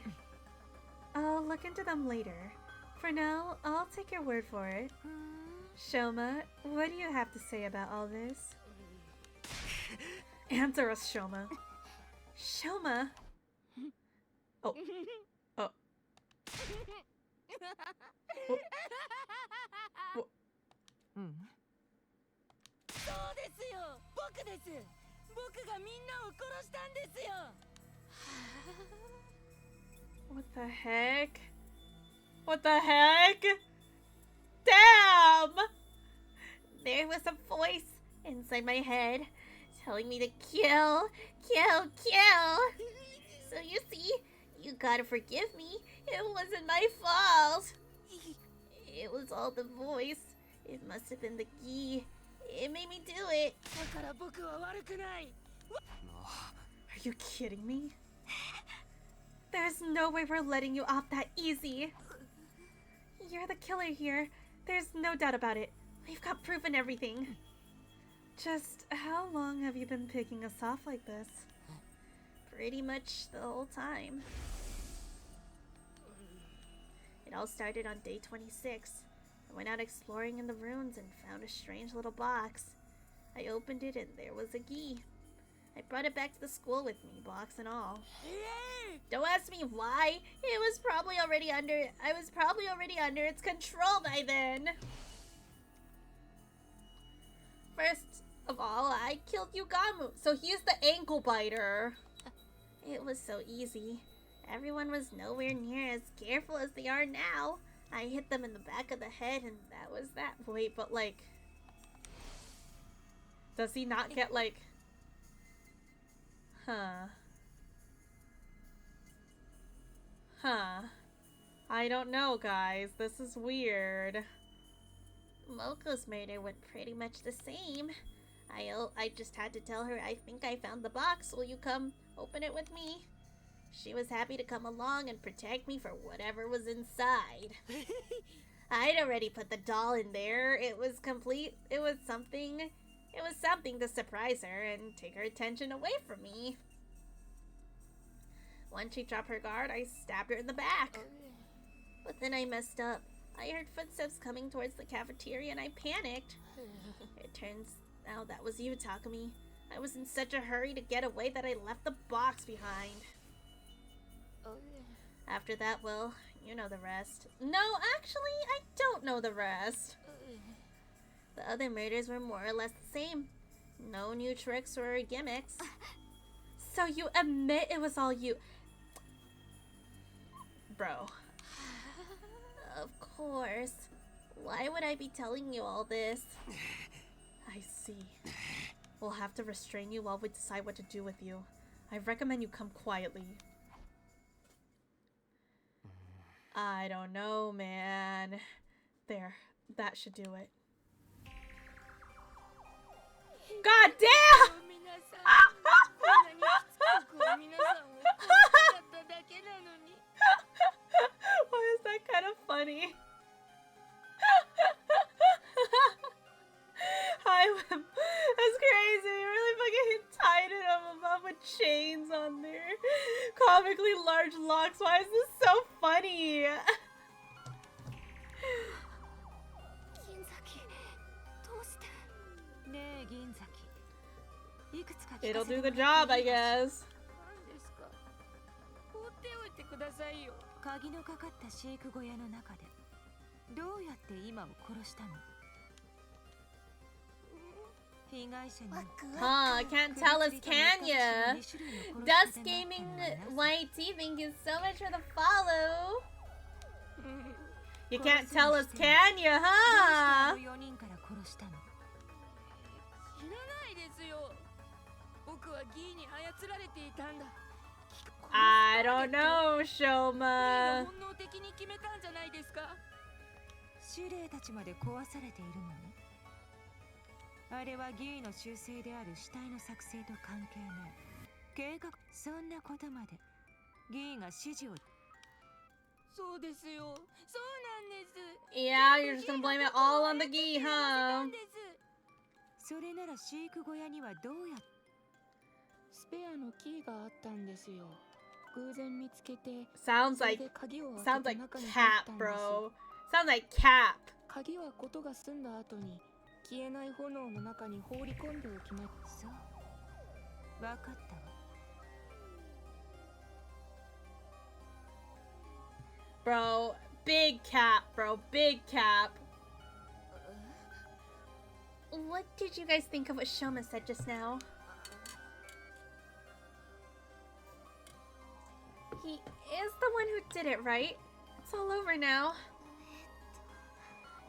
I'll look into them later. For now, I'll take your word for it. Shoma, what do you have to say about all this? Answer us, Shoma. Shoma. Oh. Oh. What the heck? What the heck? Damn! There was a voice inside my head telling me to kill, kill, kill. So you see, you gotta forgive me. It wasn't my fault. It was all the voice. It must have been the gi. It made me do it. Are you kidding me? There's no way we're letting you off that easy. You're the killer here. There's no doubt about it. We've got proof and everything. Just how long have you been picking us off like this? Pretty much the whole time. It all started on day 26. I went out exploring in the ruins and found a strange little box. I opened it and there was a gi. I brought it back to the school with me, box and all. Don't ask me why. I was probably already under its control by then. First of all, I killed Yugamu. So he's the ankle biter. It was so easy. Everyone was nowhere near as careful as they are now. I hit them in the back of the head and that was that. Wait, but like... Does he not get like... Huh. I don't know, guys. This is weird. Moko's murder went pretty much the same. I just had to tell her I think I found the box. Will you come open it with me? She was happy to come along and protect me for whatever was inside. I'd already put the doll in there. It was something to surprise her and take her attention away from me. Once she dropped her guard, I stabbed her in the back. But then I messed up. I heard footsteps coming towards the cafeteria and I panicked. It turns out that was you, Takumi. I was in such a hurry to get away that I left the box behind. After that, well, you know the rest. No, actually, I don't know the rest. The other murders were more or less the same. No new tricks or gimmicks. So you admit it was all you... Bro. Of course. Why would I be telling you all this? I see. We'll have to restrain you while we decide what to do with you. I recommend you come quietly. I don't know, man. There, that should do it. God damn! Why is that kind of funny? Hi, Wim. That's crazy. You really fucking tied it up with chains on there. Comically large locks. Why is this so funny? It'll do the job, I guess. 鍵のかかった飼育小屋の中でどうやって今を殺したの？被害者に Huh, can't tell us, can ya? Dust Gaming YT, thank you so much for the follow. You can't tell us, can ya, huh? 4人から殺したの？知らないですよ。僕はギーに操られていたんだ。 I don't know, Shoma. 本能的に決めたんじゃないですか。司令たちまで壊されているのね。あれはギーの習性である死体の作成と関係ない。計画、そんなことまでギーが指示を。そうですよ。そうなんです。 Yeah, you're just gonna blame it all on the gi, huh? それなら飼育小屋にはどうやって？スペアのキーがあったんですよ。偶然見つけて。Sounds like cap, bro. Sounds like cap. 鍵はことが済んだ後に消えない炎の中に放り込んでおきました。そう。わかったわ。bro. Big cap, bro. Big cap. What did you guys think of what Shoma said just now? He is the one who did it, right? It's all over now.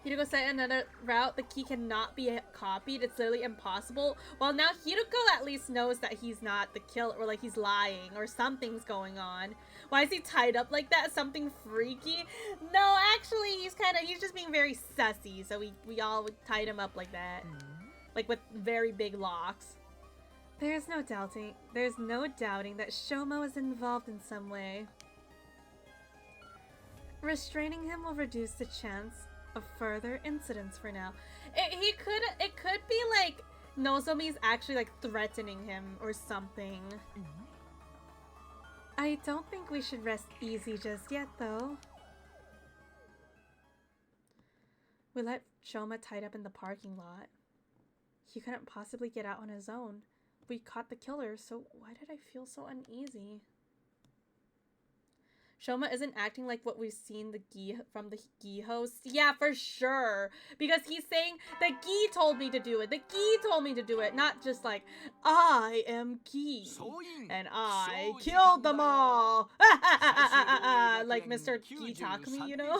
Hiruko said another route, the key cannot be copied. It's literally impossible. Well, now Hiruko at least knows that he's not the killer, or like he's lying, or something's going on. Why is he tied up like that? Something freaky? No, actually, he's just being very sussy, so we all tied him up like that. Like with very big locks. There's no doubting that Shoma was involved in some way. Restraining him will reduce the chance of further incidents for now. It could be like Nozomi's actually like threatening him or something. I don't think we should rest easy just yet, though. We let Shoma tied up in the parking lot. He couldn't possibly get out on his own. We caught the killer, so why did I feel so uneasy? Shoma isn't acting like what we've seen from the Gi host. Yeah, for sure. Because he's saying, the Gi told me to do it. The Gi told me to do it. Not just like, I am Gi. And I killed them all. Like Mr. Gi Takumi, you know?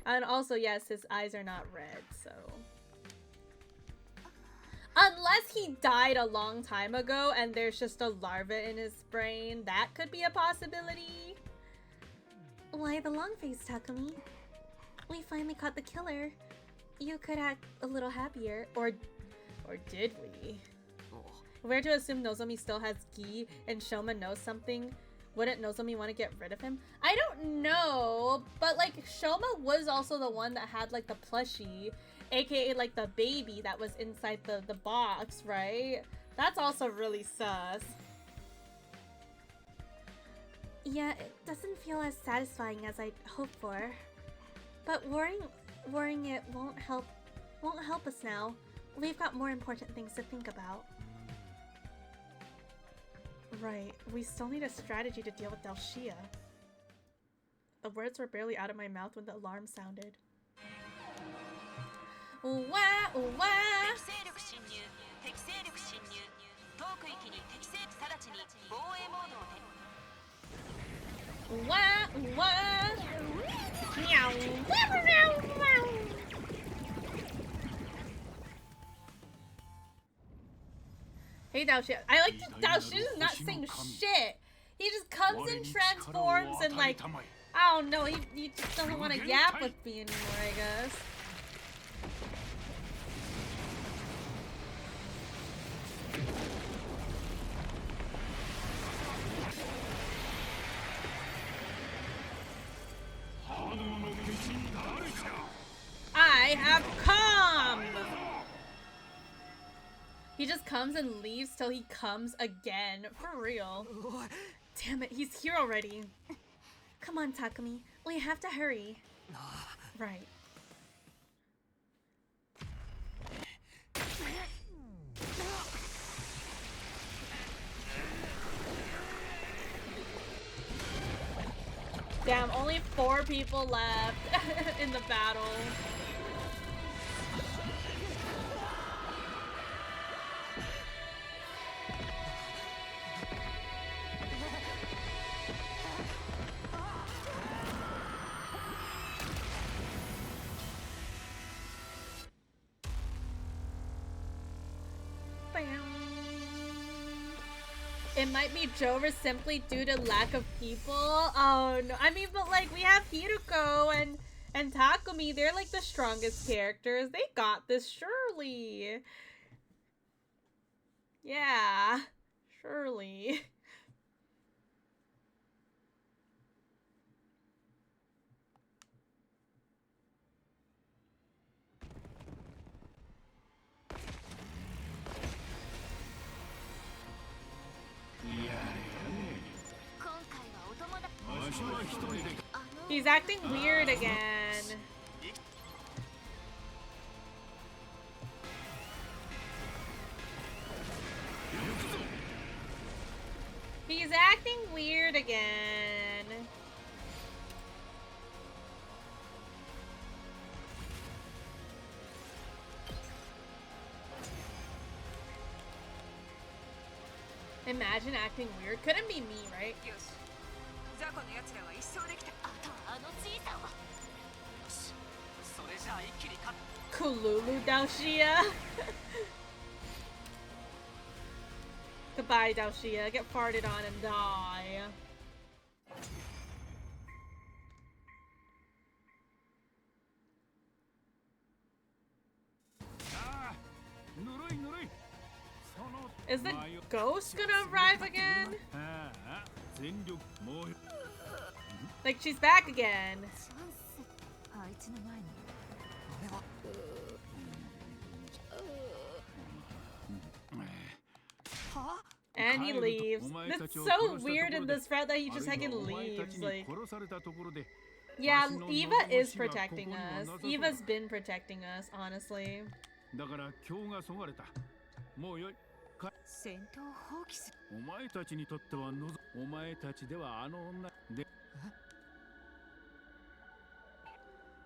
And also, yes, his eyes are not red, so... Unless he died a long time ago and there's just a larva in his brain, that could be a possibility. Why the long face, Takumi? We finally caught the killer. You could act a little happier, or did we? If we're to assume Nozomi still has Gi and Shoma knows something, wouldn't Nozomi want to get rid of him? I don't know, but like Shoma was also the one that had like the plushie. AKA like the baby that was inside the box, right? That's also really sus. Yeah, it doesn't feel as satisfying as I'd hoped for. But worrying it won't help us now. We've got more important things to think about. Right, we still need a strategy to deal with Delshia. The words were barely out of my mouth when the alarm sounded. Wah, wah. Wah, wah. Meow. Hey, Daoshi. I like Daoshi is not saying shit. He just comes and transforms and like, I don't know, he just doesn't want to yap with me anymore, I guess. I have come! He just comes and leaves till he comes again. For real. Damn it, he's here already. Come on, Takumi. We have to hurry. Right. Damn, only 4 people left in the battle. It might be Jover simply due to lack of people. Oh no, I mean, but like we have Hiruko and Takumi. They're like the strongest characters. They got this, surely. Yeah, surely. He's acting weird again. He's acting weird again. Imagine acting weird. Couldn't be me, right? よし雑魚のやつらは一掃できた。あとはあのじいさんは。それじゃあ一気に勝っ Kululu Daoshia. Goodbye, Daoshia. Get farted on and die. ああぬるいぬるいその Is the ghost gonna arrive again? ああ全力もう Like she's back again. チャンス。あいつの前に。あれは And he leaves. That's so weird in this thread that he just heckin' leaves. Like, yeah, Eva is protecting us. Eva's been protecting us, honestly. だから今日がそがれたもうよい戦闘放棄する。お前たちにとってはお前たちではあの女で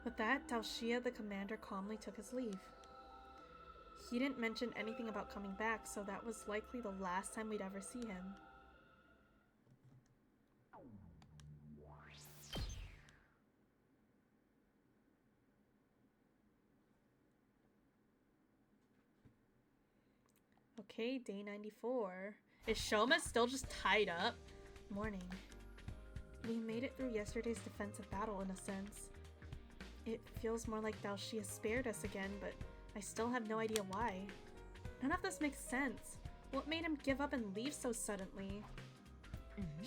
With that, Daoshia, the commander, calmly took his leave. He didn't mention anything about coming back, so that was likely the last time we'd ever see him. Okay, day 94. Is Shoma still just tied up? Morning. We made it through yesterday's defensive battle in a sense. It feels more like Daoshia spared us again, but I still have no idea why. None of this makes sense. What made him give up and leave so suddenly?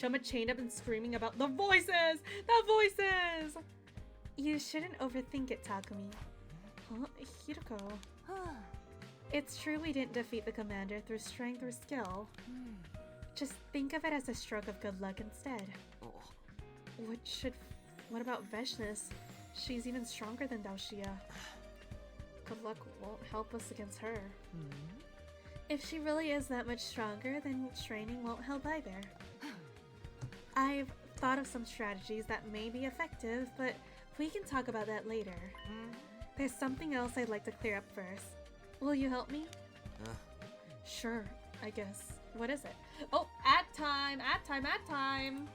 Shoma chained up and screaming about the voices! The voices! You shouldn't overthink it, Takumi. Huh? Hiroko. It's true we didn't defeat the commander through strength or skill. Just think of it as a stroke of good luck instead. What about Veshness? She's even stronger than Daoshia. Good luck won't help us against her. If she really is that much stronger, then training won't help either. I've thought of some strategies that may be effective, but we can talk about that later. There's something else I'd like to clear up first. Will you help me? Sure, I guess. What is it? Oh, ad time! Ad time! Ad time!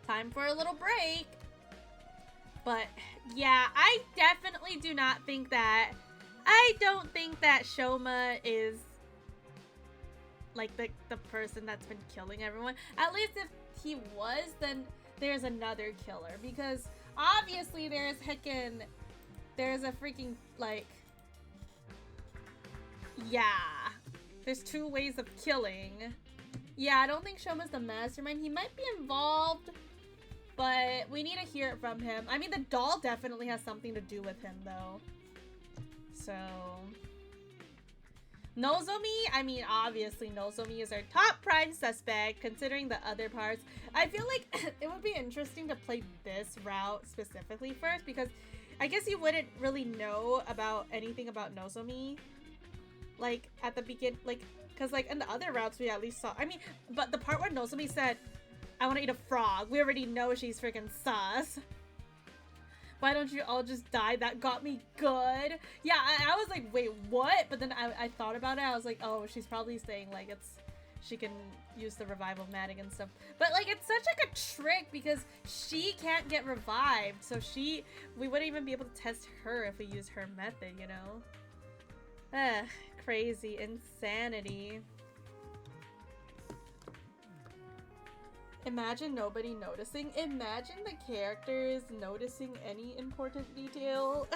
Time for a little break! But, yeah, I definitely do not think that... I don't think that Shoma is... like, the person that's been killing everyone. At least if he was, then there's another killer. Because, obviously, there's a freaking, like... yeah. There's two ways of killing. Yeah, I don't think Shoma's the mastermind. He might be involved, but we need to hear it from him. I mean, the doll definitely has something to do with him, though. So... Nozomi, I mean, obviously Nozomi is our top prime suspect, considering the other parts. I feel like it would be interesting to play this route specifically first, because I guess you wouldn't really know about anything about Nozomi. Like, at the beginning, like, because, like, in the other routes we at least saw, I mean, but the part where Nozomi said, I want to eat a frog, we already know she's freaking sus. Why don't you all just die? That got me good. Yeah, I was like, wait, what? But then I thought about it. I was like, oh, she's probably saying, like, she can use the revival magic and stuff. But, like, it's such, like, a trick because she can't get revived. So we wouldn't even be able to test her if we use her method, you know? Ugh, crazy insanity. Imagine nobody noticing. Imagine the characters noticing any important detail.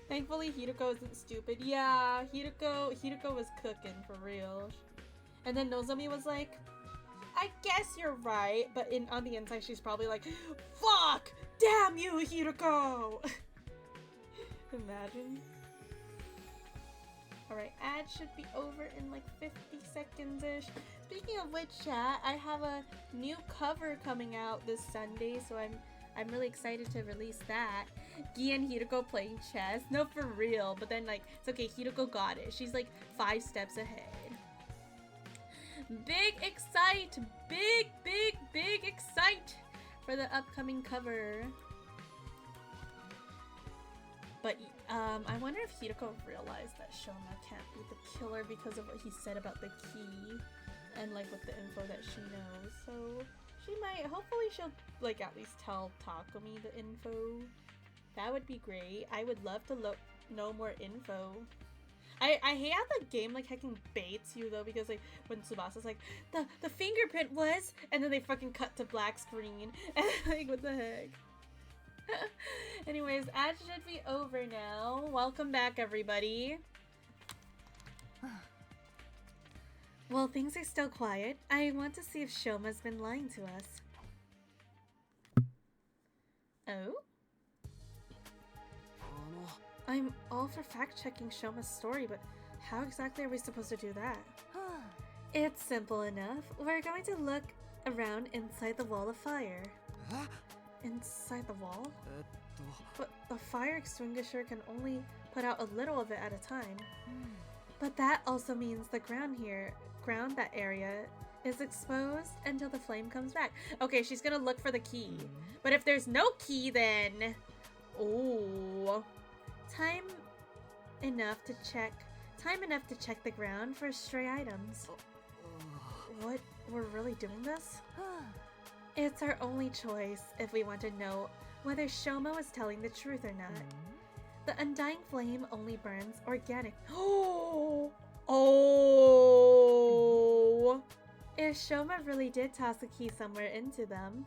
Thankfully, Hiroko isn't stupid. Yeah, Hiroko was cooking for real. And then Nozomi was like, I guess you're right. But on the inside, she's probably like, fuck! Damn you, Hiroko! Imagine. Alright, ad should be over in like 50 seconds-ish. Speaking of which, chat, I have a new cover coming out this Sunday, so I'm really excited to release that. Gi and Hiroko playing chess. No, for real. But then, like, it's okay, Hiroko got it. She's like 5 steps ahead. Big excite! Big excite for the upcoming cover. But I wonder if Hideko realized that Shoma can't be the killer because of what he said about the key and like with the info that she knows. So she might, hopefully she'll like at least tell Takumi the info. That would be great. I would love to know more info. I hate how the game like hecking baits you though, because like when Tsubasa's like the fingerprint was, and then they fucking cut to black screen and like what the heck. Anyways, ad should be over now. Welcome back, everybody. Well, things are still quiet. I want to see if Shoma's been lying to us. Oh? I'm all for fact-checking Shoma's story, but how exactly are we supposed to do that? It's simple enough. We're going to look around inside the wall of fire. Inside the wall? But the fire extinguisher can only put out a little of it at a time. But that also means the ground, that area, is exposed until the flame comes back. Okay, she's gonna look for the key. But if there's no key, then... Oh... Time enough to check the ground for stray items. What? We're really doing this? It's our only choice if we want to know whether Shoma was telling the truth or not. The undying flame only burns organic. Oh! If Shoma really did toss a key somewhere into them,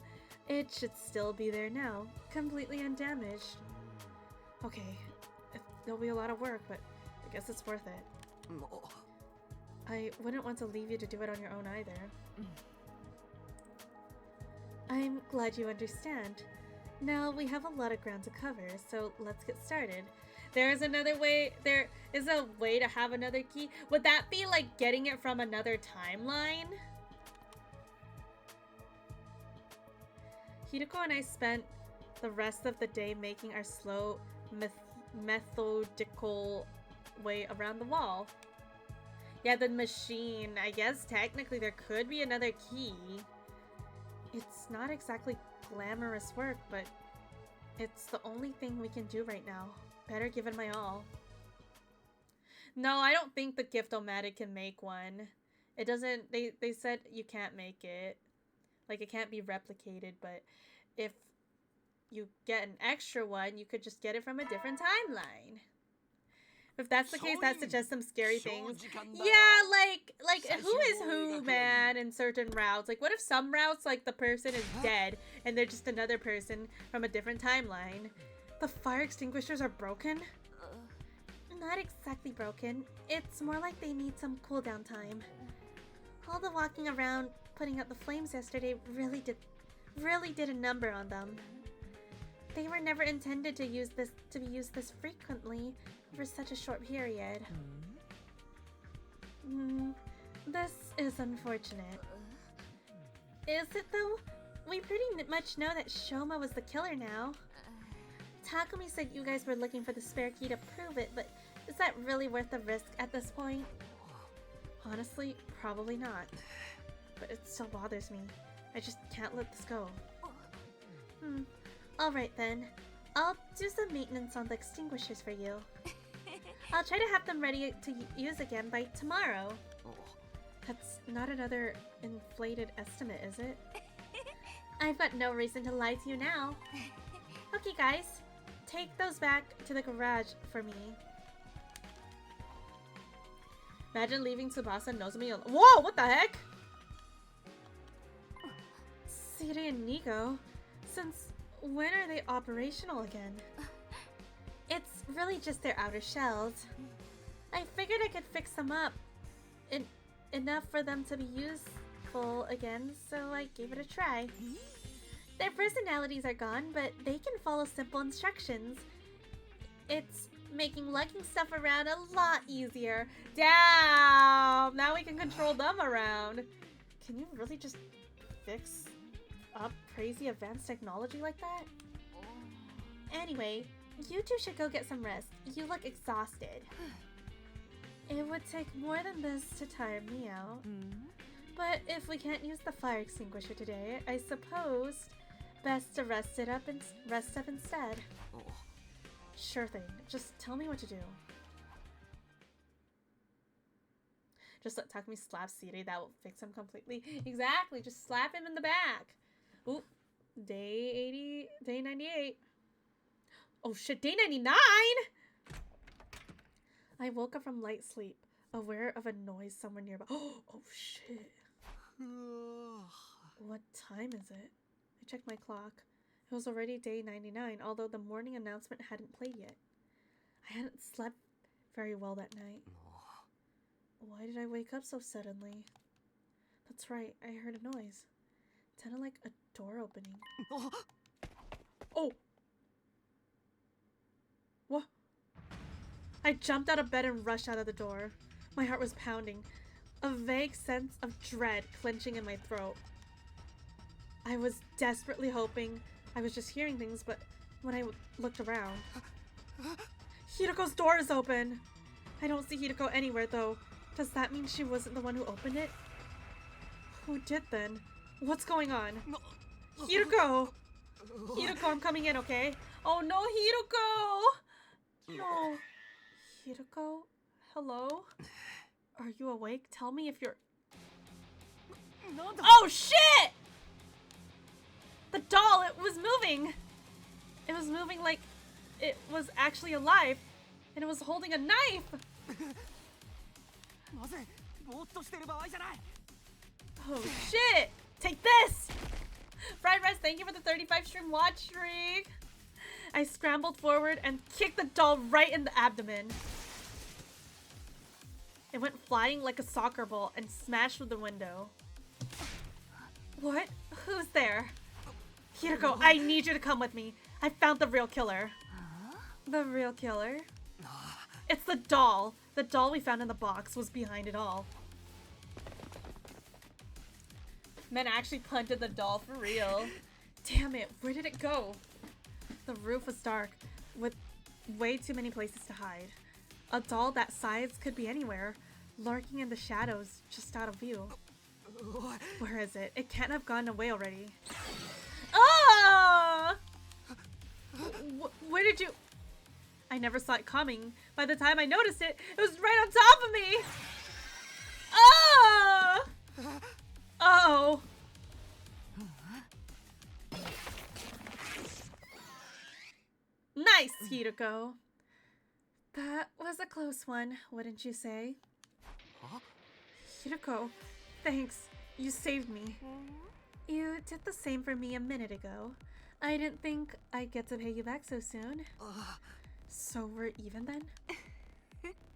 it should still be there now, completely undamaged. Okay, there'll be a lot of work, but I guess it's worth it. I wouldn't want to leave you to do it on your own either. I'm glad you understand. Now we have a lot of ground to cover, so let's get started. There is a way to have another key. Would that be like getting it from another timeline? Hideko and I spent the rest of the day making our slow, methodical way around the wall. Yeah, the machine. I guess technically there could be another key. It's not exactly glamorous work, but it's the only thing we can do right now. Better give it my all. No, I don't think the Gift-O-Matic can make one. It doesn't, they said you can't make it. Like, it can't be replicated, but if you get an extra one, you could just get it from a different timeline. If that's the case, that suggests some scary things. Yeah, like who is who, man, in certain routes. Like, what if some routes, like, the person is dead and they're just another person from a different timeline? The fire extinguishers are broken? Not exactly broken. It's more like they need some cooldown time. All the walking around, putting out the flames yesterday really did a number on them. They were never intended to be used this frequently for such a short period. This is unfortunate. Is it though? We pretty much know that Shoma was the killer now. Takumi said you guys were looking for the spare key to prove it, but is that really worth the risk at this point? Honestly, probably not. But it still bothers me. I just can't let this go. Alright then. I'll do some maintenance on the extinguishers for you. I'll try to have them ready to use again by tomorrow. That's not another inflated estimate, is it? I've got no reason to lie to you now. Okay guys, take those back to the garage for me. Imagine leaving Tsubasa and Nozomi alone. Whoa, what the heck? Siri and Nico, since when are they operational again? It's really just their outer shells. I figured I could fix them up enough for them to be useful again, so I gave it a try. Their personalities are gone, but they can follow simple instructions. It's making lugging stuff around a lot easier. Damn! Now we can control them around. Can you really just fix up crazy advanced technology like that? Anyway, you two should go get some rest. You look exhausted. It would take more than this to tire me out. But if we can't use the fire extinguisher today, I suppose best to rest up instead. Sure thing. Just tell me what to do. Just let Takumi slap Siri. That will fix him completely. Exactly. Just slap him in the back. Ooh. Day 98. Oh shit, day 99! I woke up from light sleep, aware of a noise somewhere nearby. Oh shit. What time is it? I checked my clock. It was already day 99, although the morning announcement hadn't played yet. I hadn't slept very well that night. Why did I wake up so suddenly? That's right, I heard a noise. It sounded like a door opening. Oh! What? I jumped out of bed and rushed out of the door. My heart was pounding, a vague sense of dread clenching in my throat. I was desperately hoping I was just hearing things, but when I looked around... Hiruko's door is open! I don't see Hiruko anywhere, though. Does that mean she wasn't the one who opened it? Who did then? What's going on? Hiruko! Hiruko, I'm coming in, okay? Oh no, Hiruko! No. Hiruko? Hello? Are you awake? Tell me if you're... Oh shit! The doll, it was moving! It was moving like it was actually alive, and it was holding a knife! Oh shit! Take this! Fried Rice, thank you for the 35 stream watch streak! I scrambled forward and kicked the doll right in the abdomen. It went flying like a soccer ball and smashed through the window. What? Who's there? Hiruko, I need you to come with me. I found the real killer. The real killer? It's the doll. The doll we found in the box was behind it all. Men actually punted the doll for real. Damn it, where did it go? The roof was dark, with way too many places to hide. A doll that size could be anywhere, lurking in the shadows, just out of view. Where is it? It can't have gone away already. Oh! Where did you... I never saw it coming. By the time I noticed it, it was right on top of me! Oh! Oh! Nice, Hiruko. That was a close one, wouldn't you say? Huh? Hiruko, thanks. You saved me. You did the same for me a minute ago. I didn't think I'd get to pay you back so soon. So we're even then?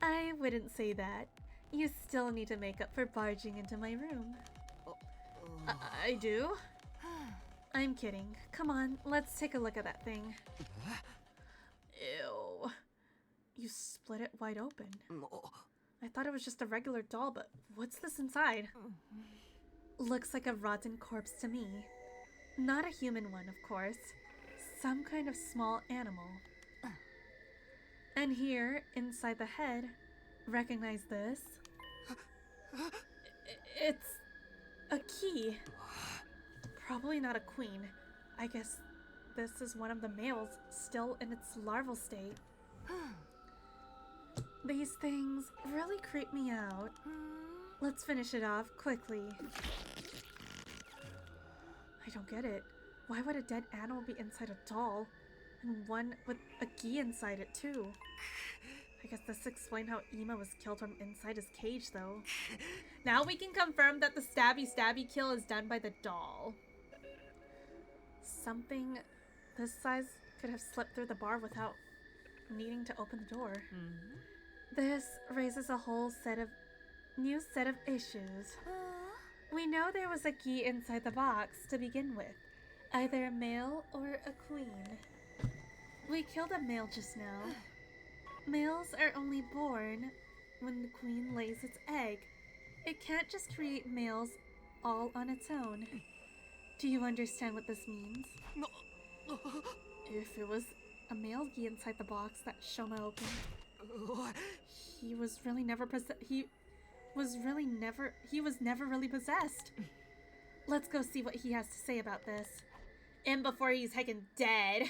I wouldn't say that. You still need to make up for barging into my room. I do? I'm kidding. Come on, let's take a look at that thing. Ew. You split it wide open. I thought it was just a regular doll, but what's this inside? Looks like a rotten corpse to me. Not a human one, of course. Some kind of small animal. And here, inside the head, recognize this? It's a key. Probably not a queen. I guess this is one of the males, still in its larval state. These things really creep me out. Let's finish it off quickly. I don't get it. Why would a dead animal be inside a doll? And one with a key inside it too. I guess this explains how Ima was killed from inside his cage though. Now we can confirm that the stabby kill is done by the doll. Something this size could have slipped through the bar without needing to open the door. This raises a whole new set of issues. We know there was a key inside the box to begin with. Either a male or a queen. We killed a male just now. Males are only born when the queen lays its egg. It can't just create males all on its own. Do you understand what this means? If it was a male key inside the box that Shoma opened, he was never really possessed. Let's go see what he has to say about this. And before he's heckin' dead.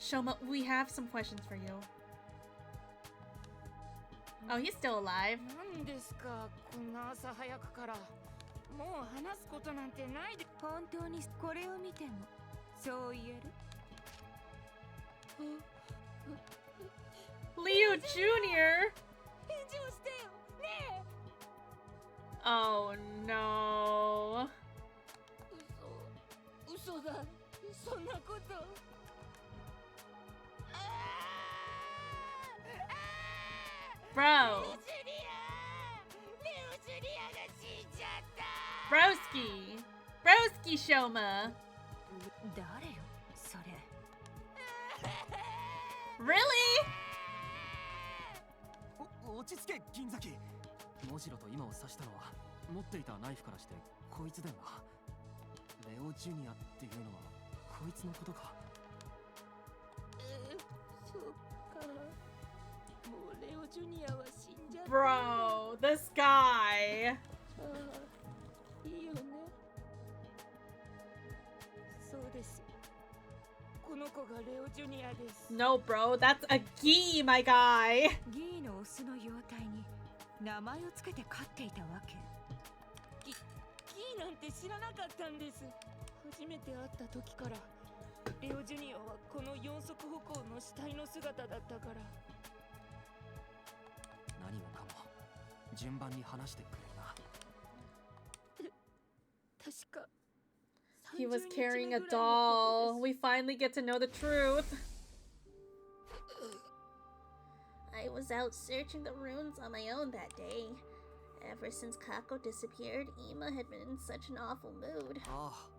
Shoma, we have some questions for you. Oh, he's still alive. 何ですかこんな朝早くからもう話すことなんてないで本当にこれを見てもそう言える Leo Jr. 返事をしてよね Oh no. え嘘だそんなことレ Bro. オジュニアが死んじゃった Broski. Broski Shoma. 誰よそれ Really? 落ち着け銀崎。モジロと今を指したのは持っていたナイフからしてこいつだよな。レオジュニアっていうのはこいつのことか。そっかもうレオジュニアは死んじゃった Bro, this guy. ああいいよねそうですこの子がレオジュニアです No, bro, that's a gi, my guy. ギーのオスの幼体に名前をつけて飼っていたわけギーなんて知らなかったんです初めて会った時からレオジュニアはこの四足歩行の死体の姿だったから何もかも順番に話してくれるな。確か He was 30 carrying a 日目ぐらいのこと doll. We finally get to know the truth. I was out searching the ruins on my own that day. Ever since Kako disappeared, Ima had been in such an awful mood. ああ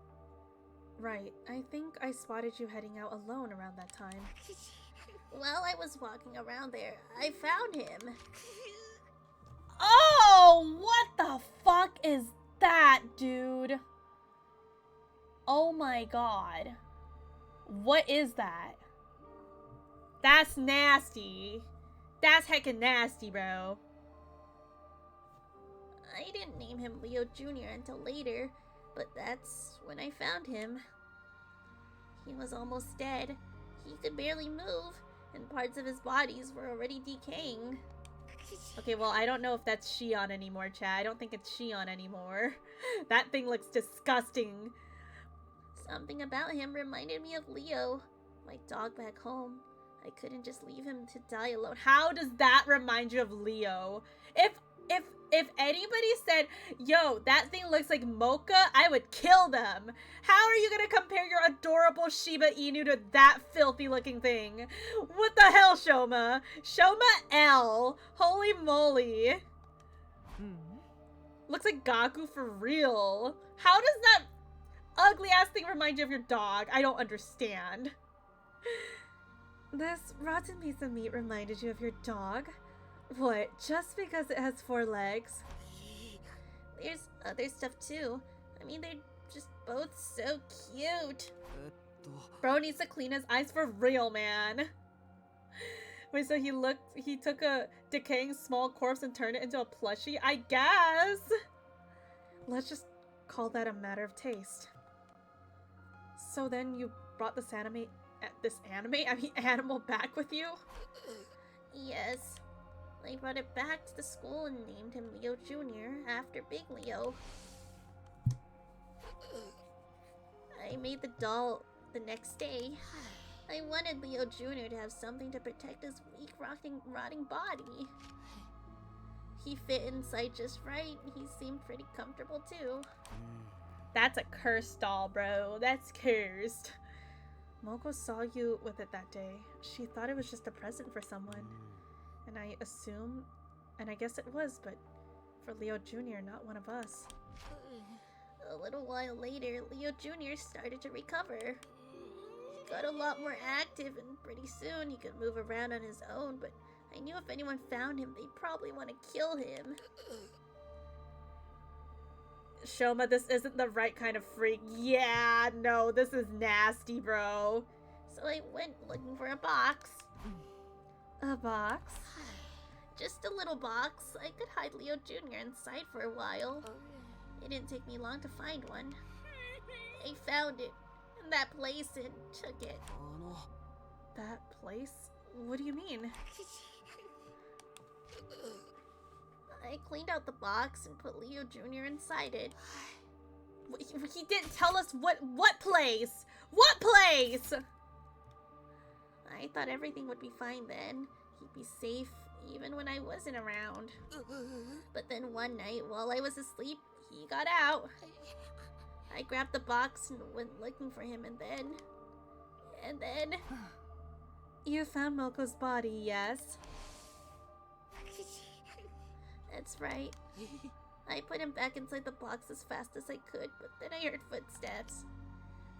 Right, I think I spotted you heading out alone around that time. While I was walking around there, I found him. Oh, what the fuck is that, dude? Oh my god. What is that? That's nasty. That's heckin' nasty, bro. I didn't name him Leo Jr. until later, but that's when I found him. He was almost dead. He could barely move, and parts of his bodies were already decaying. Okay, well, I don't know if that's Shion anymore, chat. I don't think it's Shion anymore. That thing looks disgusting. Something about him reminded me of Leo, my dog back home. I couldn't just leave him to die alone. How does that remind you of Leo? If anybody said, yo, that thing looks like Mocha, I would kill them. How are you gonna compare your adorable Shiba Inu to that filthy looking thing? What the hell, Shoma? Shoma L. Holy moly. Looks like Gaku for real. How does that ugly ass thing remind you of your dog? I don't understand. This rotten piece of meat reminded you of your dog? What, just because it has 4 legs? There's other stuff too. I mean, they're just both so cute. えっと Bro needs to clean his eyes for real, man. Wait, so he took a decaying small corpse and turned it into a plushie? I guess! Let's just call that a matter of taste. So then you brought this animal back with you? Yes. I brought it back to the school and named him Leo Jr. after Big Leo. I made the doll the next day. I wanted Leo Jr. to have something to protect his weak, rotting body. He fit inside just right. He seemed pretty comfortable too. That's a cursed doll, bro. That's cursed. Moko saw you with it that day. She thought it was just a present for someone. And I assume, and I guess it was, but for Leo Jr., not one of us. A little while later, Leo Jr. started to recover. He got a lot more active, and pretty soon he could move around on his own, but I knew if anyone found him, they'd probably want to kill him. Shoma, this isn't the right kind of freak. Yeah, no, this is nasty, bro. So I went looking for a box. A box? Just a little box. I could hide Leo Jr. inside for a while. It didn't take me long to find one. I found it in that place and took it. あの That place? What do you mean? I cleaned out the box and put Leo Jr. inside it. He didn't tell us what place! What place? I thought everything would be fine then. He'd be safe even when I wasn't around. But then one night while I was asleep, he got out. I grabbed the box and went looking for him, and then... You found Moko's body, yes? That's right. I put him back inside the box as fast as I could, but then I heard footsteps.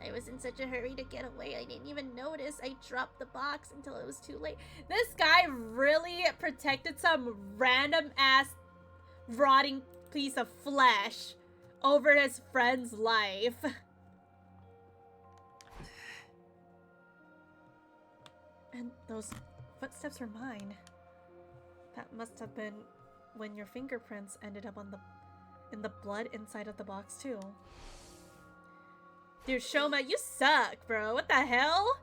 I was in such a hurry to get away, I didn't even notice I dropped the box until it was too late. This guy really protected some random ass rotting piece of flesh over his friend's life. And those footsteps were mine. That must have been when your fingerprints ended up on in the blood inside of the box too. Dude, Shoma, you suck, bro. What the hell?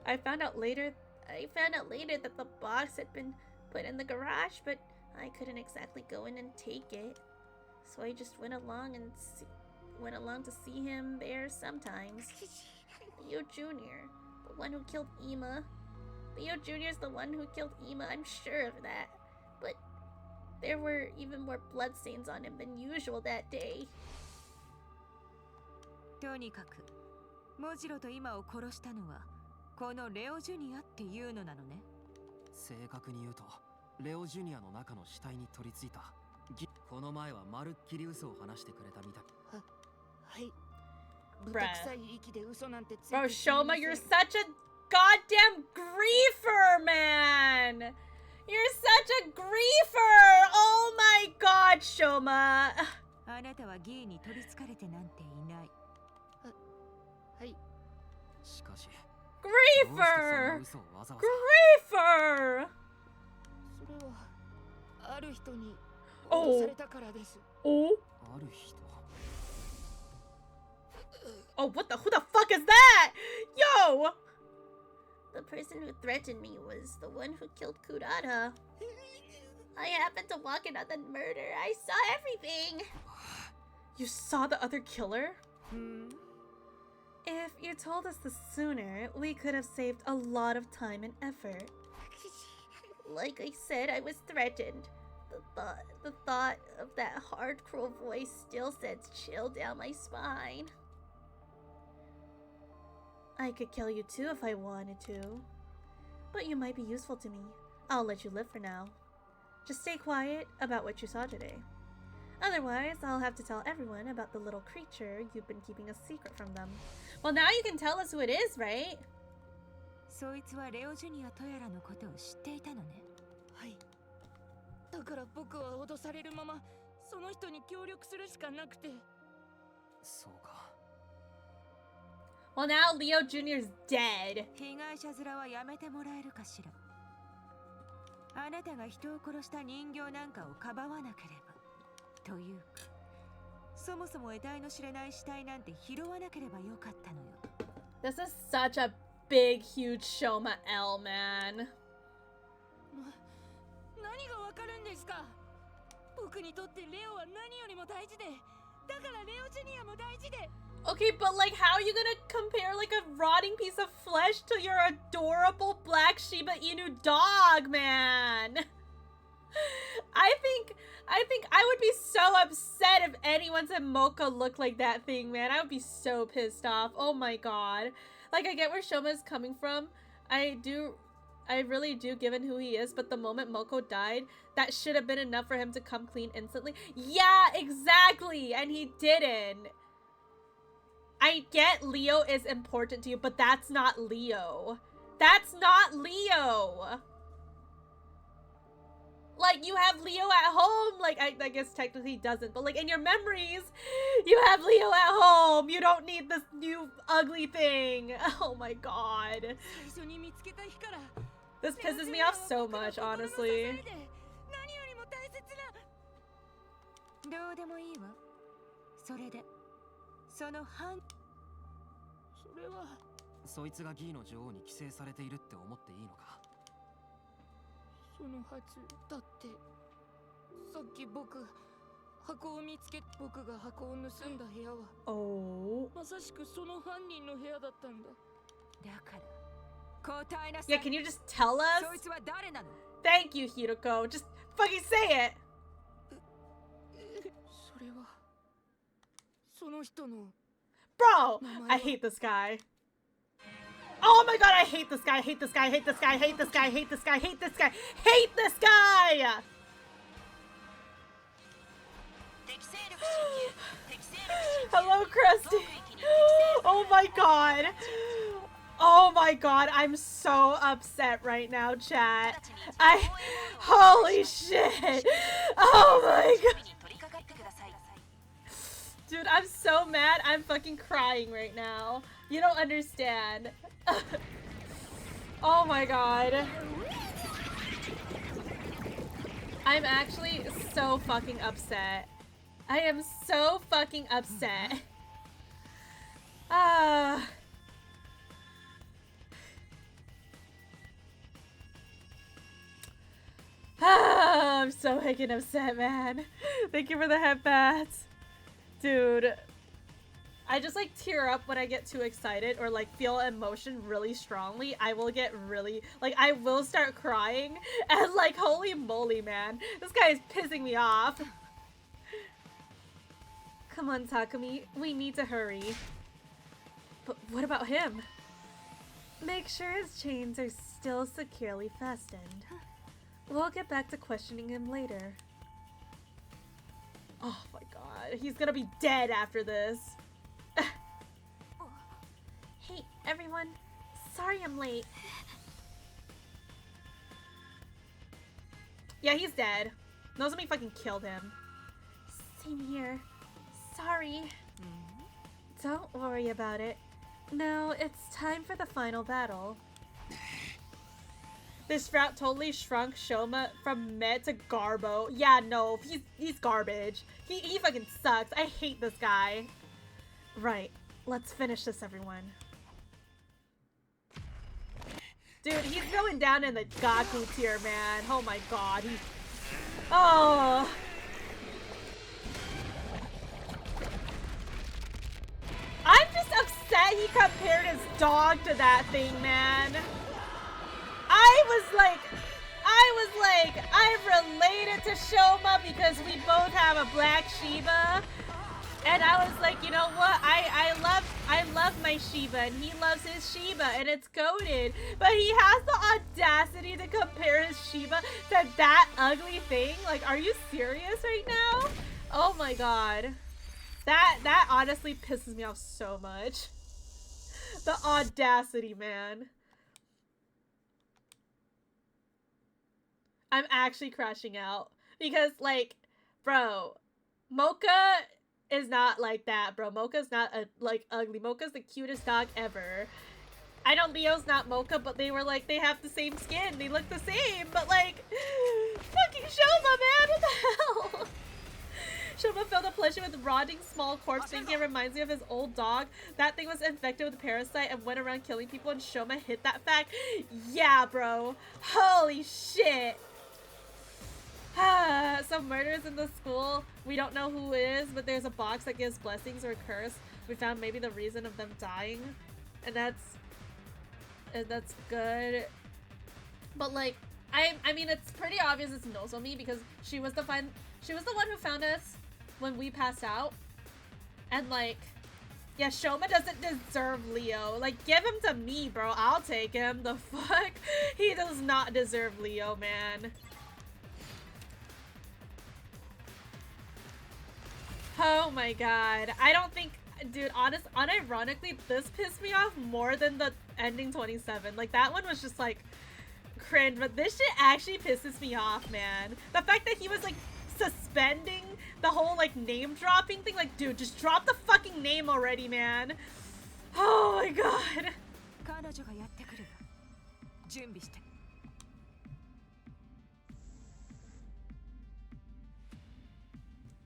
I found out later that the box had been put in the garage, but I couldn't exactly go in and take it. So I just went along to see him there sometimes. Leo Jr., the one who killed Ima. Leo Jr.'s the one who killed Ima, I'm sure of that. But there were even more bloodstains on him than usual that day. とにかく、モジロと今を殺したのはこのレオジュニアっていうのなのね。正確に言うとレオジュニアの中の死体に取り付いたこの前はまるっきり嘘を話してくれたみたい。はい。豚臭い息で嘘なんてついて Bro, Shoma, you're such a goddamn griefer, man! You're such a griefer! Oh my god, Shoma! あなたはギーに取り憑かれてなんていない。はい。しかし Griefer! Griefer! それはある人に脅されたからです。Oh. ある人 Oh, who the fuck is that? Yo! The person who threatened me was the one who killed Kurata. I happened to walk in on the murder. I saw everything. You saw the other killer? Hmm. If you told us this sooner, we could have saved a lot of time and effort. Like I said, I was threatened. The thought of that hard, cruel voice still sends chill down my spine. I could kill you too if I wanted to. But you might be useful to me. I'll let you live for now. Just stay quiet about what you saw today. Otherwise, I'll have to tell everyone about the little creature you've been keeping a secret from them. Well, now you can tell us who it is, right? そいつはレオジュニアとやらのことを知っていたのね。はい。だから僕は脅されるままその人に協力するしかなくて。そうか。 Well, now Leo Jr.'s dead. 被害者面はやめてもらえるかしら。あなたが人を殺した人形なんかをかばわなければ。というか、そもそも得体の知れない死体なんて拾わなければよかったのよ。This is such a big, huge Shoma L, man. 何がわかるんですか？僕にとってレオは何よりも大事で、だからレオジュニアも大事で。 Okay, but like, how are you gonna compare like a rotting piece of flesh to your adorable black Shiba Inu dog, man? I think I would be so upset if anyone said Mocha looked like that thing, man. I would be so pissed off. Oh my god. Like, I get where Shoma is coming from. I really do, given who he is, but the moment Moko died, that should have been enough for him to come clean instantly. Yeah, exactly! And he didn't. I get Leo is important to you, but that's not Leo. That's not Leo! Like, you have Leo at home. Like, I guess technically he doesn't, but like in your memories, you have Leo at home. You don't need this new ugly thing. Oh my god. This pisses me off so much, honestly. どうでもいいわ。それで、その犯。それは。そいつがギーの女王に寄生されているって思っていいのか。そのはずだって、さっき箱を見つけ、僕が箱を盗んだ部屋は Oh. まさしくその犯人の部屋だったんだ。だから答えなさい。 Yeah, can you just tell us? そいつは誰なの？ Thank you, Hiroko. Just fucking say it. それはその人の Bro, I hate this guy. Oh my god, I hate this guy, hate this guy, hate this guy, hate this guy, hate this guy, hate this guy, hate this guy! Hello, Krusty. Oh my god. Oh my god, I'm so upset right now, chat. Holy shit. Oh my god. Dude, I'm so mad. I'm fucking crying right now. You don't understand. Oh my god. I'm actually so fucking upset. I am so fucking upset. I'm so fucking upset, man. Thank you for the headbats. Dude, I just like tear up when I get too excited or like feel emotion really strongly. I will get really, like, I will start crying and like, holy moly, man. This guy is pissing me off. Come on, Takumi. We need to hurry. But what about him? Make sure his chains are still securely fastened. We'll get back to questioning him later. Oh my god, he's gonna be dead after this. Hey, everyone. Sorry I'm late. Yeah, he's dead. Nozomi fucking killed him. Same here. Sorry. Don't worry about it. Now it's time for the final battle. This route totally shrunk Shoma from Med to Garbo. Yeah, no, he's garbage. He fucking sucks. I hate this guy. Right, let's finish this, everyone. Dude, he's going down in the Gaku tier, man. Oh my god, oh. I'm just upset he compared his dog to that thing, man. I was like, I'm related to Shoma because we both have a black Shiba. And I was like, you know what? I love my Shiba and he loves his Shiba and it's goated. But he has the audacity to compare his Shiba to that ugly thing? Like, are you serious right now? Oh my god. That honestly pisses me off so much. The audacity, man. I'm actually crashing out because, like, bro, Mocha is not like that, bro. Mocha's not like ugly. Mocha's the cutest dog ever. I know Leo's not Mocha, but they were like, they have the same skin. They look the same, but like, fucking Shoma, man, what the hell? Shoma felt a pleasure with rotting small corpse thinking it reminds me of his old dog. That thing was infected with a parasite and went around killing people and Shoma hit that fact. Yeah, bro. Holy shit. Some murders in the school. We don't know who it is, but there's a box that gives blessings or a curse. We found maybe the reason of them dying. And that's good. But like, I mean, it's pretty obvious it's Nozomi because she was the one who found us when we passed out. And like, yeah, Shoma doesn't deserve Leo. Like, give him to me, bro. I'll take him. The fuck? He does not deserve Leo, man. Oh my god. I don't think, dude, unironically, this pissed me off more than the ending 27. Like, that one was just like cringe, but this shit actually pisses me off, man. The fact that he was like suspending the whole like name dropping thing, like, dude, just drop the fucking name already, man. Oh my god.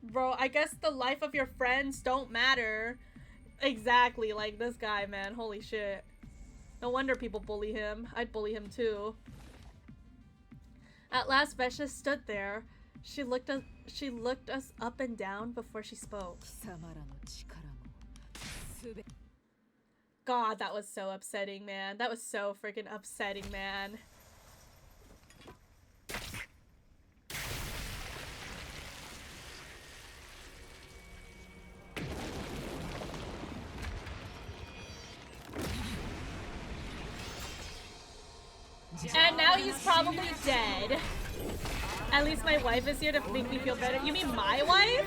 Bro, I guess the life of your friends don't matter. Exactly, like this guy, man. Holy shit. No wonder people bully him. I'd bully him too. At last, Vesha stood there. She looked us up and down before she spoke. God, that was so upsetting, man. That was so freaking upsetting, man. And now he's probably dead. At least my wife is here to make me feel better. You mean my wife?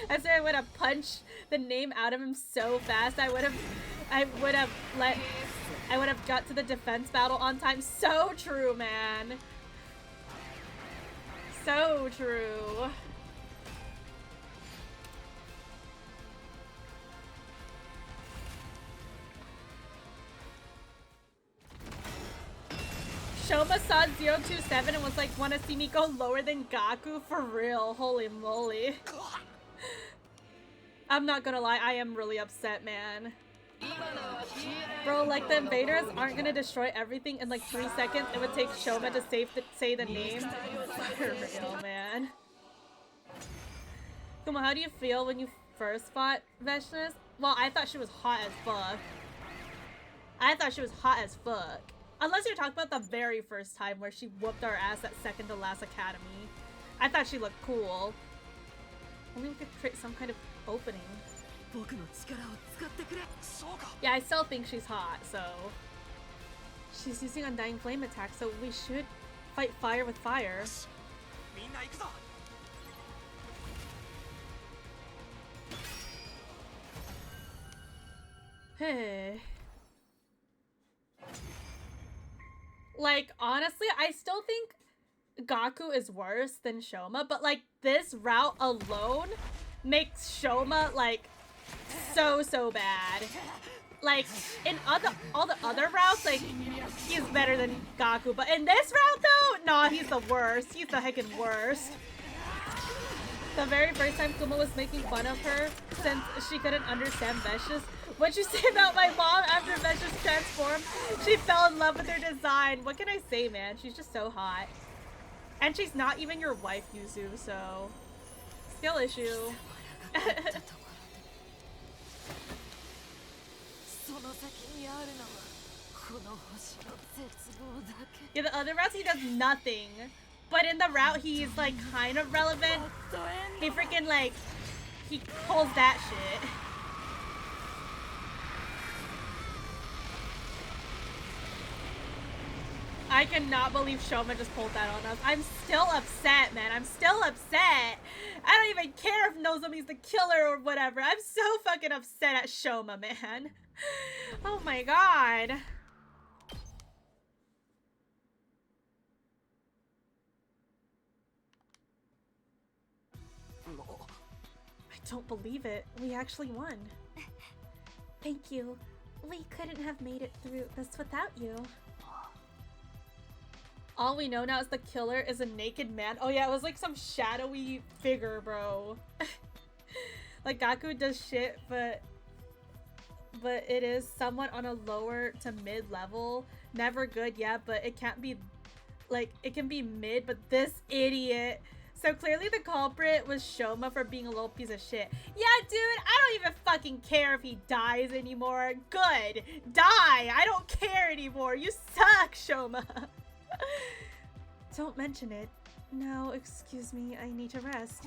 I said I would have punched the name out of him so fast. I would have got to the defense battle on time. So true, man. So true. Shoma saw 027 and was like, wanna see me go lower than Gaku? For real. Holy moly. I'm not gonna lie, I am really upset, man. Bro, like, the invaders aren't gonna destroy everything in like 3 seconds. It would take Shoma to say the name. For real, man. Kuma, how do you feel when you first fought Veshnas? Well, I thought she was hot as fuck. I thought she was hot as fuck. Unless you're talking about the very first time where she whooped our ass at second to last academy. I thought she looked cool. Only we could create some kind of opening. Yeah, I still think she's hot, so... She's using Undying Flame attack, so we should fight fire with fire. Hey... Like, honestly, I still think Gaku is worse than Shoma, but like this route alone makes Shoma like so bad. Like in all the other routes, like he's better than Gaku, but in this route though, nah, he's the worst. He's the heckin' worst. The very first time Kuma was making fun of her since she couldn't understand Vesh's. What'd you say about my mom after Vesh's transformed? She fell in love with her design. What can I say, man? She's just so hot. And she's not even your wife, Yuzu, so... Skill issue. Yeah, the other routes he does nothing. But in the route he's like kind of relevant. He freaking like... He pulls that shit. I cannot believe Shoma just pulled that on us. I'm still upset, man. I'm still upset. I don't even care if Nozomi's the killer or whatever. I'm so fucking upset at Shoma, man. Oh my god. I don't believe it. We actually won. Thank you. We couldn't have made it through this without you. All we know now is the killer is a naked man. Oh yeah, it was like some shadowy figure, bro. Like Gaku does shit, but it is somewhat on a lower to mid level. Never good, yeah, but it can't be like it can be mid, but this idiot. So clearly the culprit was Shoma for being a little piece of shit. Yeah, dude, I don't even fucking care if he dies anymore. Good. Die. I don't care anymore. You suck, Shoma. Don't mention it. No, excuse me, I need to rest.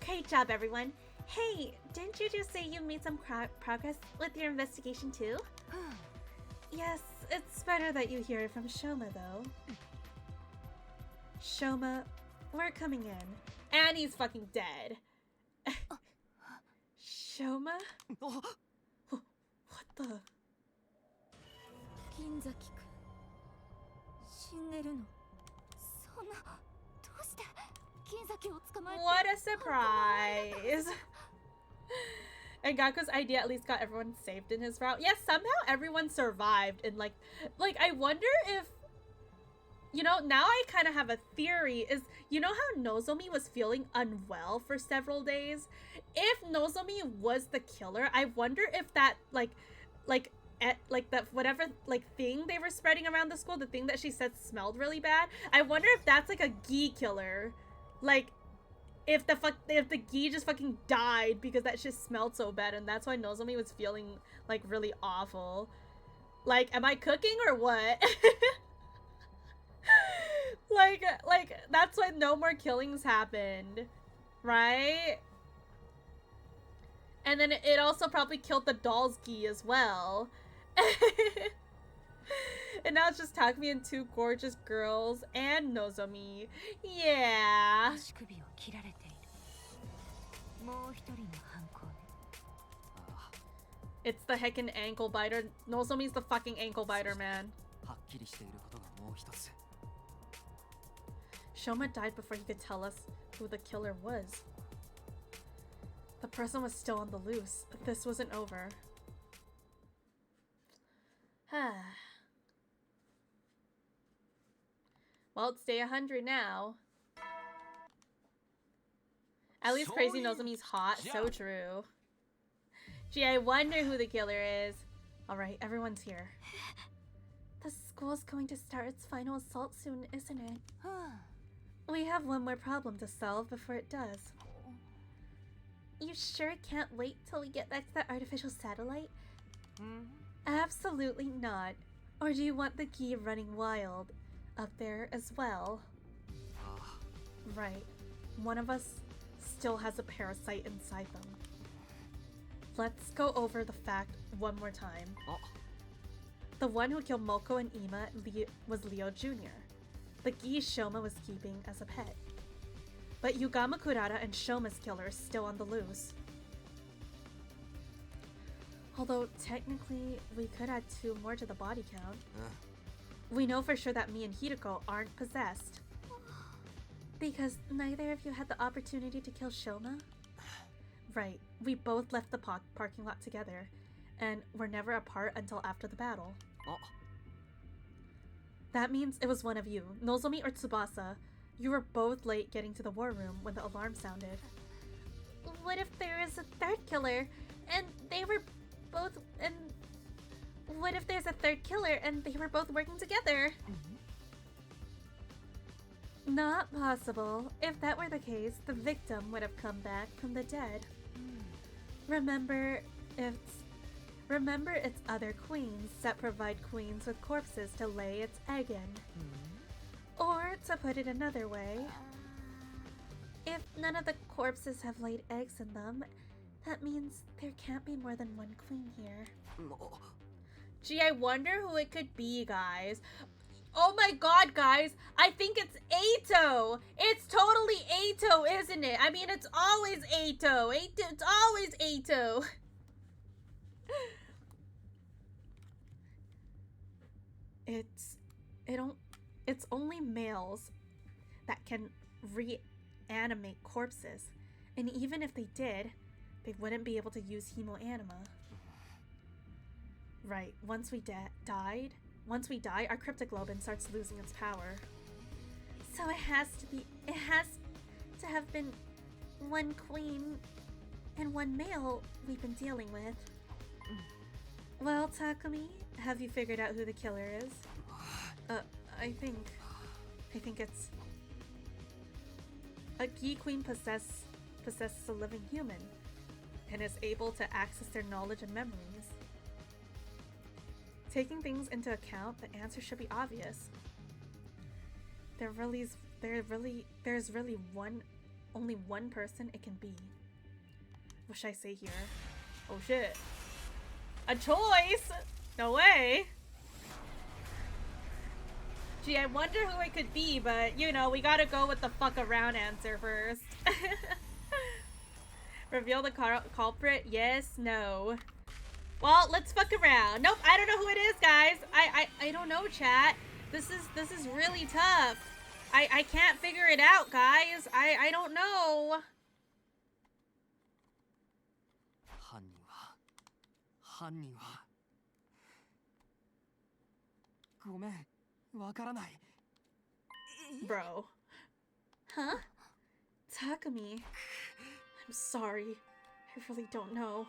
Great job, everyone. Hey, didn't you just say you made some progress with your investigation too? Yes, it's better that you hear it from Shoma, though. Shoma, we're coming in. And he's fucking dead. Shoma? What the? What a surprise! And Gaku's idea at least got everyone saved in his route. Yes, somehow everyone survived. And like I wonder if, you know, now I kind of have a theory. Is, you know how Nozomi was feeling unwell for several days? If Nozomi was the killer, I wonder if that like like that whatever like thing they were spreading around the school, the thing that she said smelled really bad. I wonder if that's like a Gi killer, like if the Gi just fucking died because that shit smelled so bad, and that's why Nozomi was feeling like really awful. Like, am I cooking or what? like that's why no more killings happened, right? And then it also probably killed the doll's Gi as well. And now it's just Takumi and two gorgeous girls and Nozomi. Yeah. 足首を切られている。もう一人の犯行ね。It's the heckin' ankle biter. Nozomi's the fucking ankle biter, man. はっきりしていることがもう一つ。 Shoma died before he could tell us who the killer was. The person was still on the loose. This wasn't over. Well, it's day 100 now. At least Crazy Nozomi's hot. So true. Gee, I wonder who the killer is. Alright, everyone's here. The school's going to start its final assault soon, isn't it? は We have one more problem to solve before it does. You sure can't wait till we get back to that artificial satellite? あ。うん。 Absolutely not. Or do you want the Gi running wild up there as well? Right. One of us still has a parasite inside them. Let's go over the fact one more time. The one who killed Moko and Ima was Leo Jr. The Gi Shoma was keeping as a pet. But Yugama Kurata and Shoma's killer is still on the loose. Although, technically, we could add 2 more to the body count. We know for sure that me and Hideko aren't possessed. Because neither of you had the opportunity to kill Shoma? Right, we both left the parking lot together, and were never apart until after the battle. That means it was one of you, Nozomi or Tsubasa. You were both late getting to the war room when the alarm sounded. What if there is a third killer, and they were both, and what if there's a third killer and they were both working together? Not possible. If that were the case, the victim would have come back from the dead. Remember, it's other queens that provide queens with corpses to lay its egg in. Or, to put it another way, If none of the corpses have laid eggs in them, that means there can't be more than one queen here. gee, I wonder who it could be, guys. Oh my god, guys, I think it's Eito! It's totally Eito, isn't it? I mean, it's always Eito. It's always Eito. It's only males that can reanimate corpses. And even if they did, they wouldn't be able to use hemoanima. Right, once we die, our cryptoglobin starts losing its power. So it has to have been one queen and one male we've been dealing with. Well, Takumi, have you figured out who the killer is? I think it's a Gi Queen possesses a living human and is able to access their knowledge and memories. Taking things into account, the answer should be obvious. There's really only one person it can be. What should I say here? Oh shit. A choice? No way. Gee, I wonder who it could be, but you know, we gotta go with the fuck around answer first. Reveal the culprit? Yes, no. Well, let's fuck around. Nope, I don't know who it is, guys. I don't know, chat. This is really tough. I can't figure it out, guys. I don't know. 犯人はごめん、わからない。 Bro. Huh? Takumi. I'm sorry. I really don't know.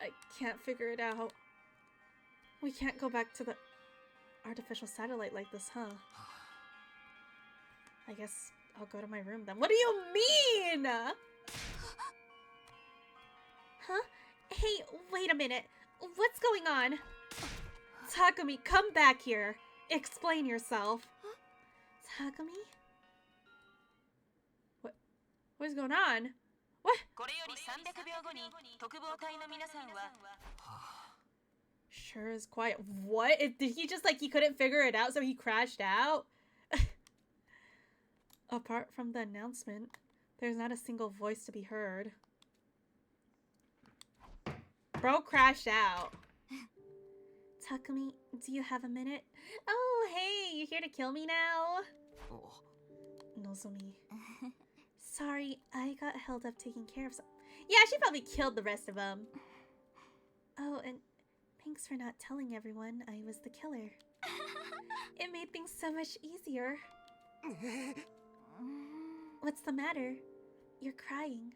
I can't figure it out. We can't go back to the artificial satellite like this, huh? I guess I'll go to my room then. What do you mean? Huh? Hey, wait a minute. What's going on? Takumi, come back here. Explain yourself. Takumi? What is going on? What? Sure is quiet. What? Did he just he couldn't figure it out so he crashed out? Apart from the announcement, there's not a single voice to be heard. Bro crashed out. Takumi, do you have a minute? Oh, hey, you here to kill me now? Oh. Nozomi. Sorry, I got held up taking care of some. Yeah, she probably killed the rest of them. Oh, and thanks for not telling everyone I was the killer. It made things so much easier. What's the matter? You're crying.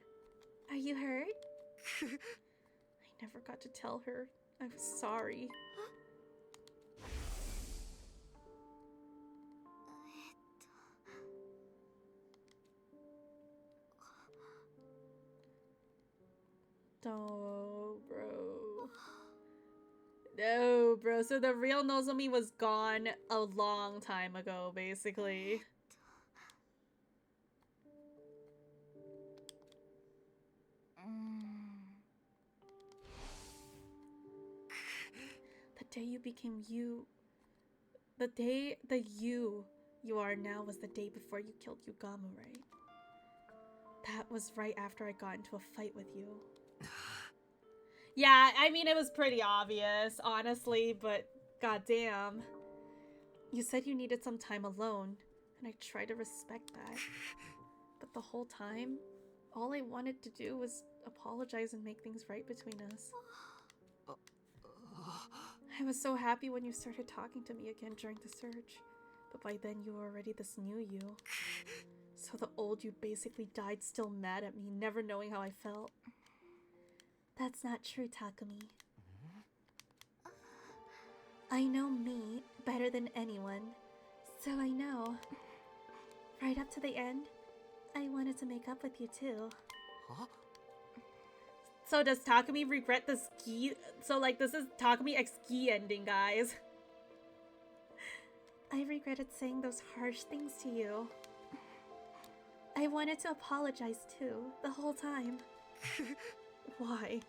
Are you hurt? I never got to tell her. I was sorry. No, bro. No, bro. So the real Nozomi was gone a long time ago, basically. The day you became you. The day the you are now was the day before you killed Yugamu, right? That was right after I got into a fight with you. Yeah, I mean, it was pretty obvious, honestly, but goddamn. You said you needed some time alone, and I tried to respect that. But the whole time, all I wanted to do was apologize and make things right between us. I was so happy when you started talking to me again during the search, but by then you were already this new you. So the old you basically died still mad at me, never knowing how I felt. That's not true, Takumi. I know me better than anyone, so I know. Right up to the end, I wanted to make up with you too. Huh? So does Takumi regret the ski? So this is Takumi X ski ending, guys. I regretted saying those harsh things to you. I wanted to apologize too, the whole time. Why?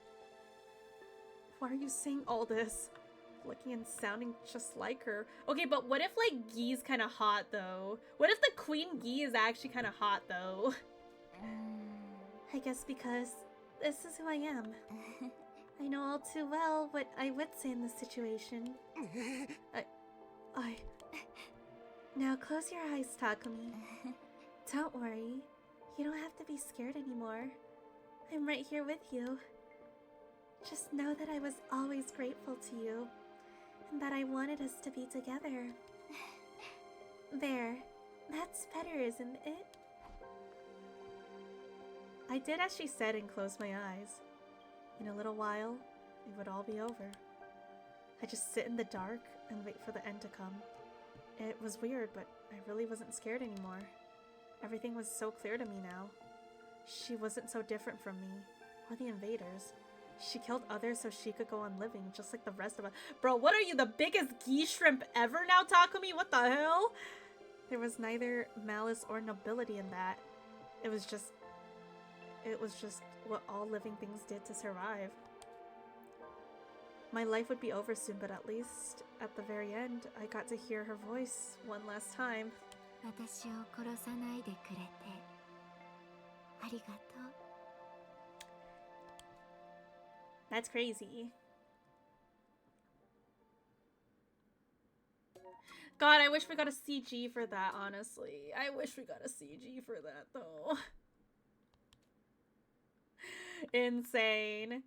Why are you saying all this? Looking and sounding just like her. Okay, but what if Gi's kind of hot though? What if the Queen Gi is actually kind of hot though? I guess because this is who I am. I know all too well what I would say in this situation. I... Now close your eyes, Takumi. Don't worry. You don't have to be scared anymore. I'm right here with you. Just know that I was always grateful to you, and that I wanted us to be together. There. That's better, isn't it? I did as she said and closed my eyes. In a little while, it would all be over. I just sit in the dark and wait for the end to come. It was weird, but I really wasn't scared anymore. Everything was so clear to me now. She wasn't so different from me, or the invaders. She killed others so she could go on living, just like the rest of us. Bro, what are you, the biggest Gi shrimp ever now, Takumi? What the hell? There was neither malice or nobility in that. It was just what all living things did to survive. My life would be over soon, but at least, at the very end, I got to hear her voice one last time. 私を殺さないでくれてありがとう That's crazy. God, I wish we got a CG for that, honestly. I wish we got a CG for that, though. Insane.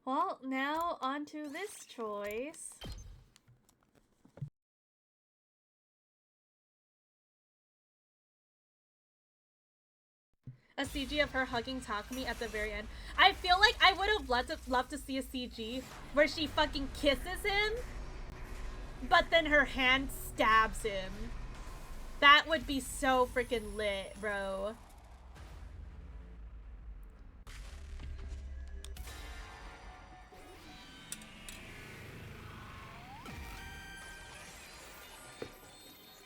Well, now on to this choice. A CG of her hugging Takumi at the very end. I feel like I would have loved to see a CG where she fucking kisses him, but then her hand stabs him. That would be so freaking lit, bro.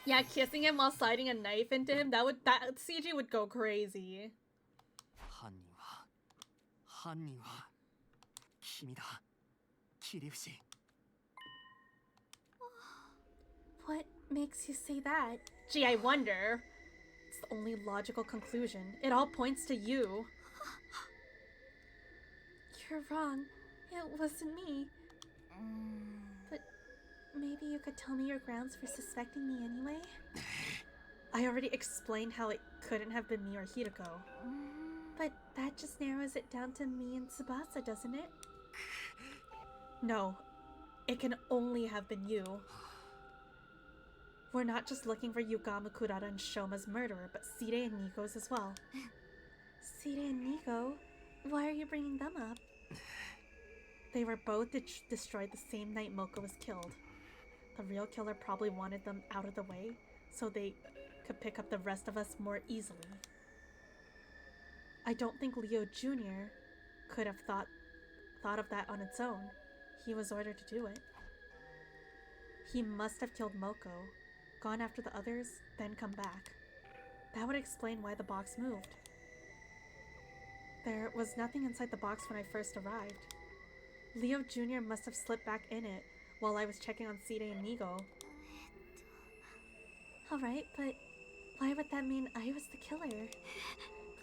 Yeah, kissing him while sliding a knife into him, that CG would go crazy. 犯人は君だ、キリフシ。 What makes you say that? Gee, I wonder. It's the only logical conclusion. It all points to you. You're wrong. It wasn't me. But maybe you could tell me your grounds for suspecting me anyway? I already explained how it couldn't have been me or Hideko. But that just narrows it down to me and Tsubasa, doesn't it? No. It can only have been you. We're not just looking for Yugama Kurata and Shoma's murderer, but Sire and Nigo's as well. Sire and Nigo? Why are you bringing them up? They were both destroyed the same night Mocha was killed. The real killer probably wanted them out of the way, so they could pick up the rest of us more easily. I don't think Leo Jr. could have thought of that on its own. He was ordered to do it. He must have killed Moko, gone after the others, then come back. That would explain why the box moved. There was nothing inside the box when I first arrived. Leo Jr. must have slipped back in it while I was checking on Sire and Nigo. Alright, but why would that mean I was the killer?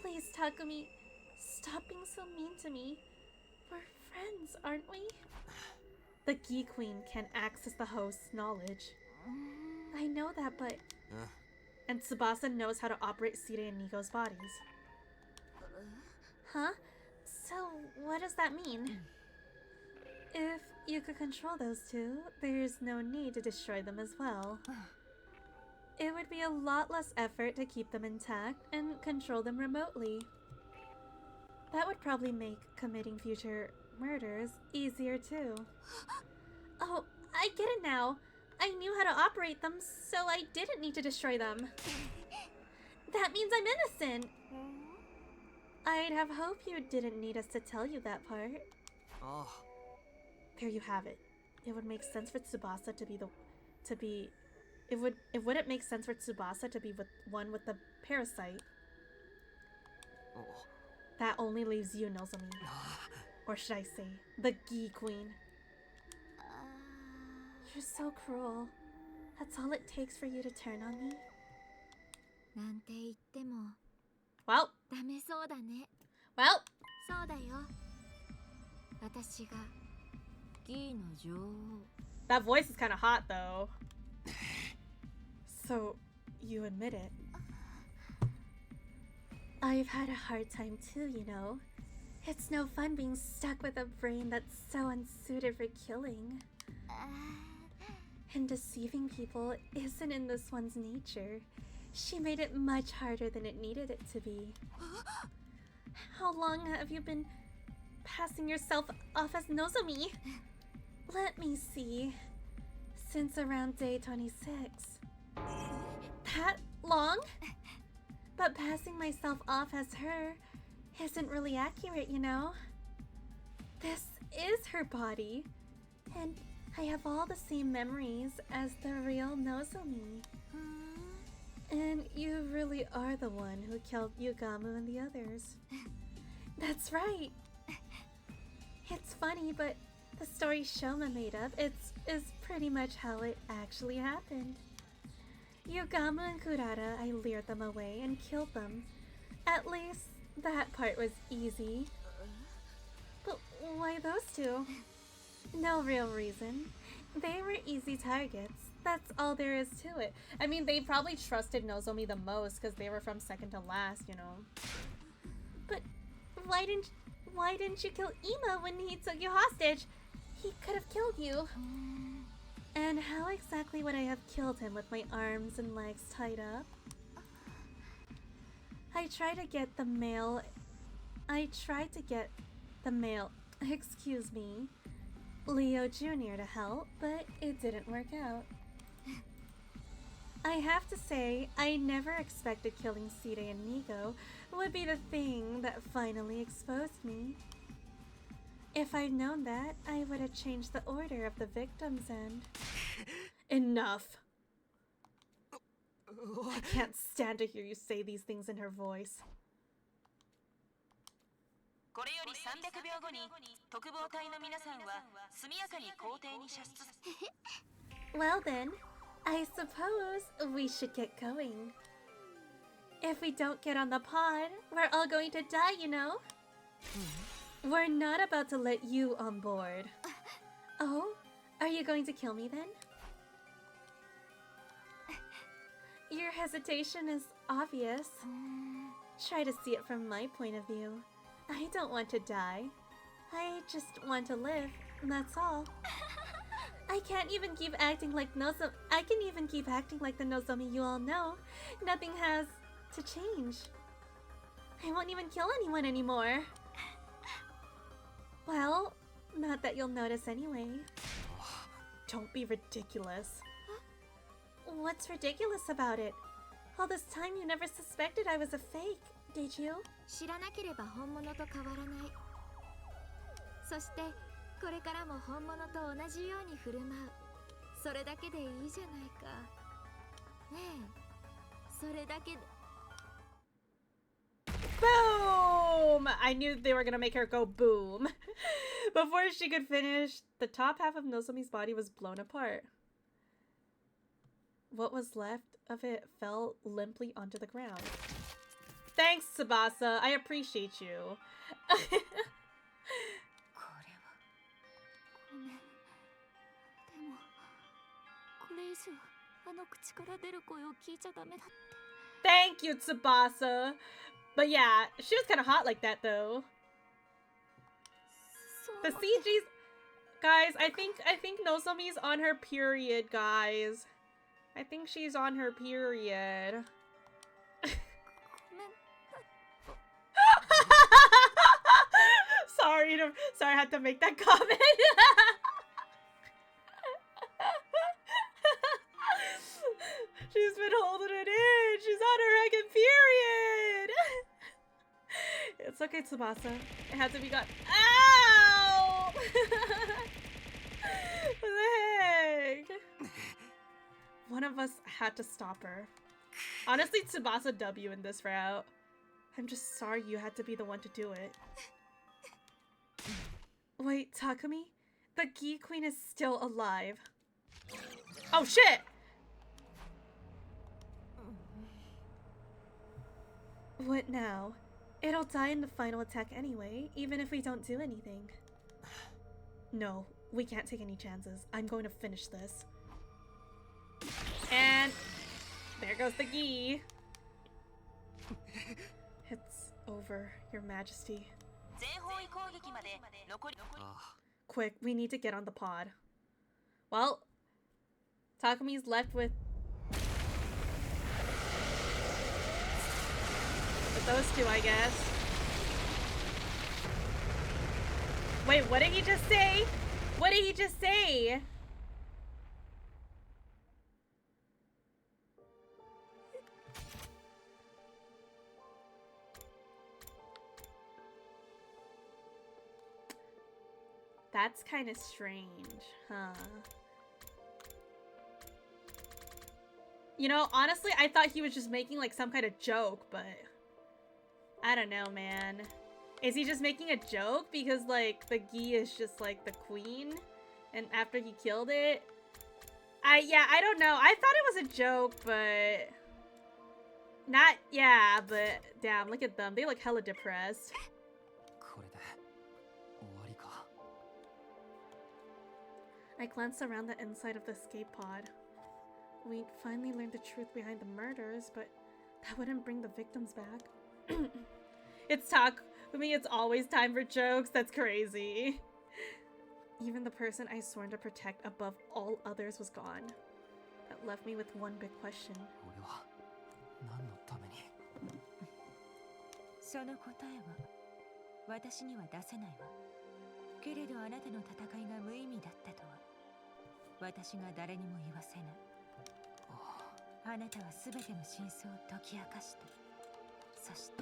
Please, Takumi, stop being so mean to me. We're friends, aren't we? The Gi Queen can access the host's knowledge. I know that, but... And Tsubasa knows how to operate Sire and Nigo's bodies. Huh? So, what does that mean? If you could control those two, there's no need to destroy them as well. It would be a lot less effort to keep them intact and control them remotely. That would probably make committing future murders easier too. Oh, I get it now. I knew how to operate them, so I didn't need to destroy them. That means I'm innocent. I'd have hoped you didn't need us to tell you that part. Oh. There you have it. It would make sense for Tsubasa it wouldn't make sense for Tsubasa to be with one with the parasite. Oh. That only leaves you, Nozomi. Or should I say, the Gi Queen. You're so cruel. That's all it takes for you to turn on me? なんて言っても Well. ダメそうだね。 Well. そうだよ。私がギーの女王。 That voice is kind of hot, though. So, you admit it. I've had a hard time too, you know. It's no fun being stuck with a brain that's so unsuited for killing. And deceiving people isn't in this one's nature. She made it much harder than it needed it to be. How long have you been passing yourself off as Nozomi? Let me see. Since around day 26. That long? But passing myself off as her isn't really accurate, you know? This is her body. And I have all the same memories as the real Nozomi. And you really are the one who killed Yugamu and the others. That's right. It's funny, but the story Shoma made up, is pretty much how it actually happened. Yugamu and Kurata, I lured them away and killed them. At least, that part was easy. But why those two? No real reason. They were easy targets. That's all there is to it. I mean, they probably trusted Nozomi the most because they were from second to last, you know. But why didn't you kill Ima when he took you hostage? He could have killed you. And how exactly would I have killed him with my arms and legs tied up? I tried to get the mail. Excuse me, Leo Jr. to help, but it didn't work out. I have to say, I never expected killing Side and Nigo would be the thing that finally exposed me. If I'd known that, I would have changed the order of the victims and... Enough! I can't stand to hear you say these things in her voice. Well then, I suppose we should get going. If we don't get on the pod, we're all going to die, you know? We're not about to let you on board. Oh? Are you going to kill me then? Your hesitation is obvious. Try to see it from my point of view. I don't want to die. I just want to live, that's all. I can even keep acting like the Nozomi you all know. Nothing has to change. I won't even kill anyone anymore. Well, not that you'll notice anyway. Don't be ridiculous. What's ridiculous about it? All this time you never suspected I was a fake, did you? 知らなければ本物と変わらない。そしてこれからも本物と同じように振る舞う。それだけでいいじゃないか。ねえ、それだけで。Boom! I knew they were gonna make her go boom. Before she could finish, the top half of Nozomi's body was blown apart. What was left of it fell limply onto the ground. Thanks, Tsubasa. I appreciate you. これ以上あの口から出る声を聞いちゃダメだって。 Thank you, Tsubasa. But yeah, she was kind of hot like that though. The CG's, guys. I think Nozomi's on her period, guys. I think she's on her period. Sorry, I had to make that comment. She's been holding it in. She's on her second period. It's okay, Tsubasa. It had to be got. Ow! What the heck? One of us had to stop her. Honestly, Tsubasa W in this route. I'm just sorry you had to be the one to do it. Wait, Takumi? The Gi Queen is still alive. Oh shit! What now? It'll die in the final attack anyway, even if we don't do anything. No, we can't take any chances. I'm going to finish this. And there goes the Gi. It's over, Your Majesty. Quick, we need to get on the pod. Well, Takumi's left with those two, I guess. Wait, what did he just say? What did he just say? That's kind of strange, huh? You know, honestly, I thought he was just making like some kind of joke, but I don't know, man. Is he just making a joke because like the Gi is just like the queen and after he killed it? Yeah, I don't know. I thought it was a joke, but not, yeah, but damn, look at them. They look hella depressed. I glanced around the inside of the escape pod. We'd finally learned the truth behind the murders, but that wouldn't bring the victims back. It's Takumi, it's always time for jokes. That's crazy. Even the person I sworn to protect above all others was gone. That left me with one big question. その答えは私には出せないわ。けれどあなたの戦いが無意味だったとは私が誰にも言わせない。あなたは全ての真相を解き明かした。そして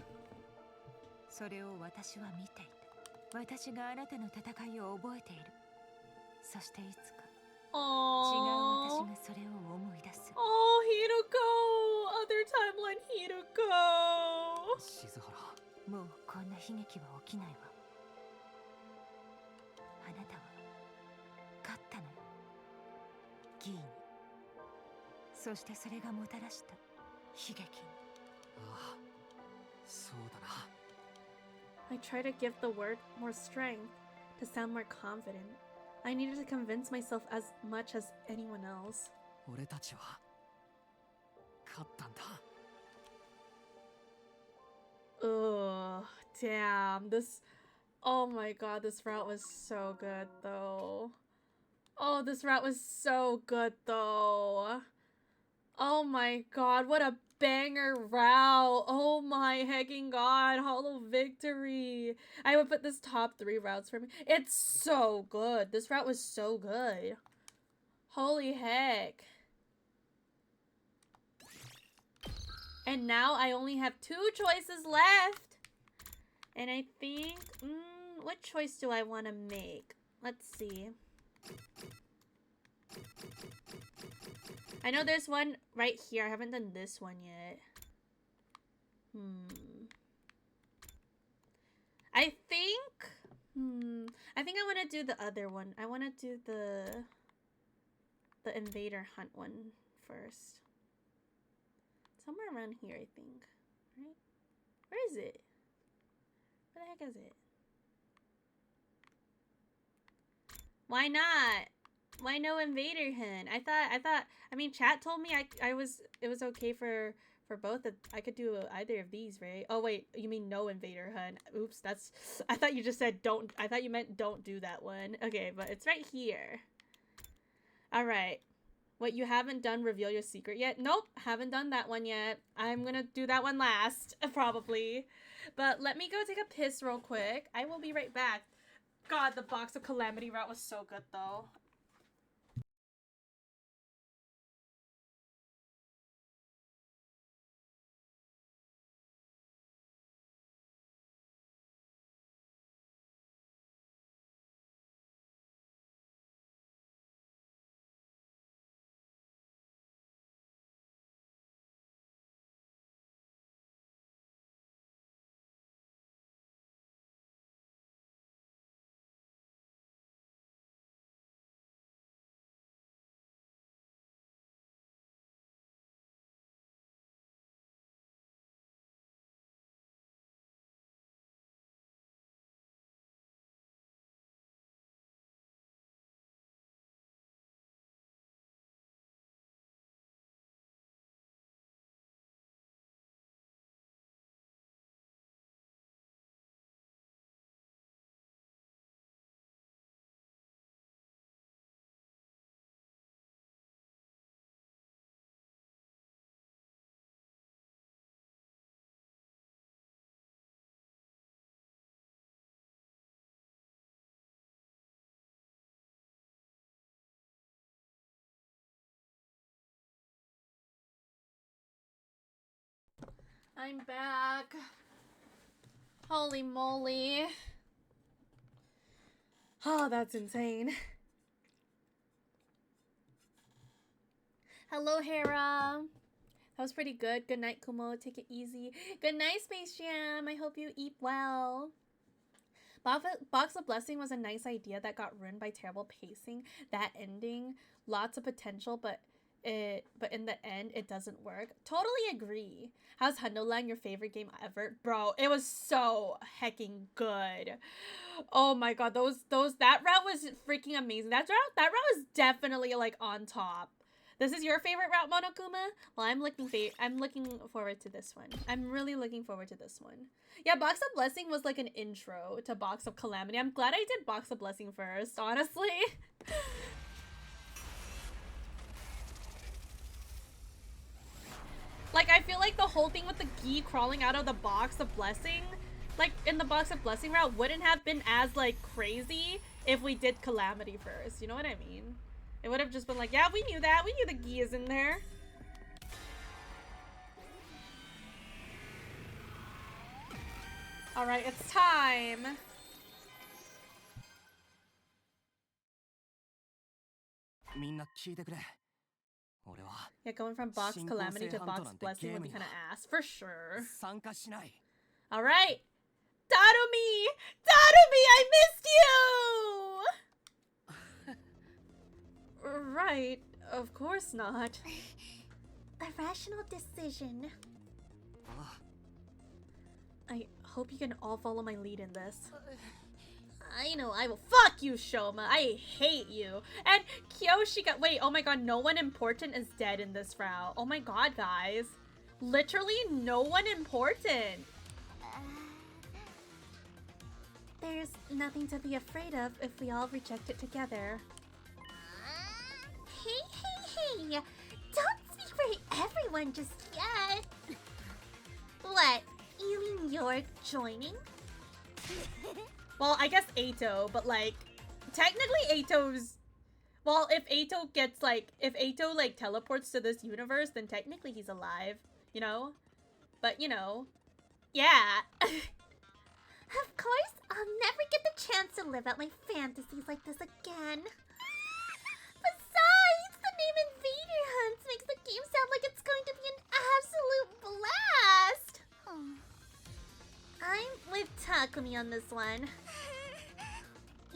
それを私は見ていた。私があなたの戦いを覚えている。そしていつか違う私がそれを思い出す。Oh, Hiruko! Other timeline Hiruko! 静原。もうこんな悲劇は起きないわ。あなたは勝ったのよ、ギーに。そしてそれがもたらした悲劇に。ああ、そうだな。I try to give the word more strength, to sound more confident. I needed to convince myself as much as anyone else. 俺たちは勝ったんだ。Ugh, damn. Oh my god, this route was so good though. Oh, this route was so good though. Oh my god, what a banger route. Oh my hecking god, Hollow Victory. I would put this top 3 routes for me. It's so good. This route was so good. Holy heck. And now I only have 2 choices left. And I think, what choice do I want to make? Let's see. I know there's one right here. I haven't done this one yet. I think I want to do the other one. I want to do the invader hunt one first. Somewhere around here, I think. Right? Where is it? Where the heck is it? Why not? Why no invader hunt? I mean, chat told me it was okay for both of, I could do either of these, right? Oh wait, you mean no invader hunt. Oops, I thought you just said don't, I thought you meant don't do that one. Okay, but it's right here. All right. What, you haven't done reveal your secret yet? Nope, haven't done that one yet. I'm gonna do that one last, probably. But let me go take a piss real quick. I will be right back. God, the box of Calamity route was so good though. I'm back. Holy moly. Oh, that's insane. Hello, Hera. That was pretty good. Good night, Kumo. Take it easy. Good night, Space Jam. I hope you eat well. Box of Blessing was a nice idea that got ruined by terrible pacing. That ending, lots of potential, but in the end, it doesn't work. Totally agree. How's Hundolang your favorite game ever? Bro, it was so hecking good. Oh my god, that route was freaking amazing. That route was definitely like on top. This is your favorite route, Monokuma? Well, I'm looking forward to this one. I'm really looking forward to this one. Yeah, Box of Blessing was like an intro to Box of Calamity. I'm glad I did Box of Blessing first, honestly. Like, I feel like the whole thing with the Gi crawling out of the box of blessing, like in the box of blessing route, wouldn't have been as like crazy if we did Calamity first. You know what I mean? It would have just been like, yeah, we knew that. We knew the Gi is in there. All right, it's time. Yeah, going from box Calamity to box blessing would be kind of ass for sure. All right, Darumi! Darumi, I missed you! Right, of course not. A rational decision. I hope you can all follow my lead in this. I know I will. Fuck you, Shoma. I hate you. And Kyoshi got. Wait, oh my god, no one important is dead in this route. Oh my god, guys. Literally no one important. There's nothing to be afraid of if we all reject it together. Hey. Don't speak for everyone just yet. What? You mean you're joining? Well, I guess Eito, but like, technically Eito's... Well, if Eito gets like, if Eito like teleports to this universe, then technically he's alive, you know? But, you know, yeah. Of course, I'll never get the chance to live out my fantasies like this again. Besides, the name Invader Hunts makes the game sound like it's going to be an absolute blast. I'm with Takumi on this one.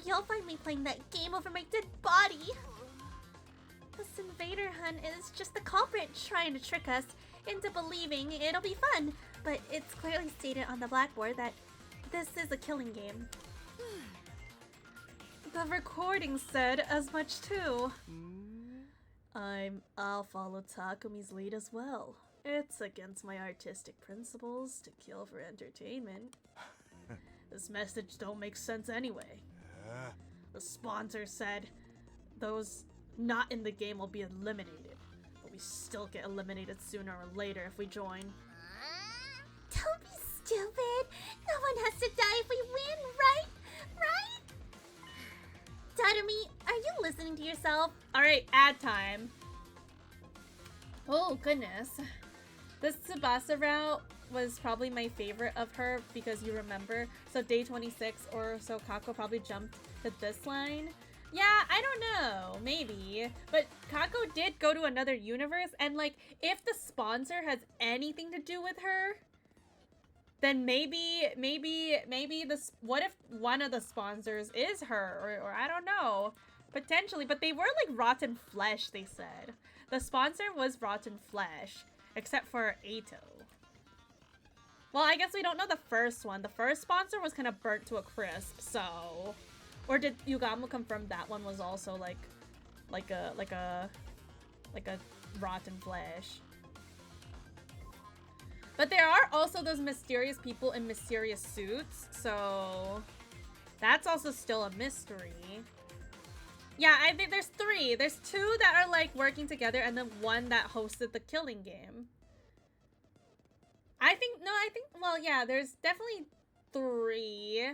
You'll find me playing that game over my dead body. This Invader Hunt is just the culprit trying to trick us into believing it'll be fun, but it's clearly stated on the blackboard that this is a killing game. The recording said as much too. I'll follow Takumi's lead as well. It's against my artistic principles to kill for entertainment. This message don't make sense anyway. The sponsor said those not in the game will be eliminated, but we still get eliminated sooner or later if we join. Don't be stupid. No one has to die if we win, right? Right? Tadumi, are you listening to yourself? Alright, ad time. Oh, goodness. This Tsubasa route was probably my favorite of her because you remember. So day 26 or so Kako probably jumped to this line. Yeah, I don't know. Maybe. But Kako did go to another universe, and like, if the sponsor has anything to do with her, then maybe this, what if one of the sponsors is her, or I don't know. Potentially, but they were like rotten flesh, they said. The sponsor was rotten flesh, except for Eito. Well, I guess we don't know the first one. The first sponsor was kind of burnt to a crisp, so... Or did Yugamu confirm that one was also like a rotten flesh? But there are also those mysterious people in mysterious suits, so that's also still a mystery. Yeah, I think there's three. There's two that are like working together, and then one that hosted the killing game. Well, yeah, there's definitely three.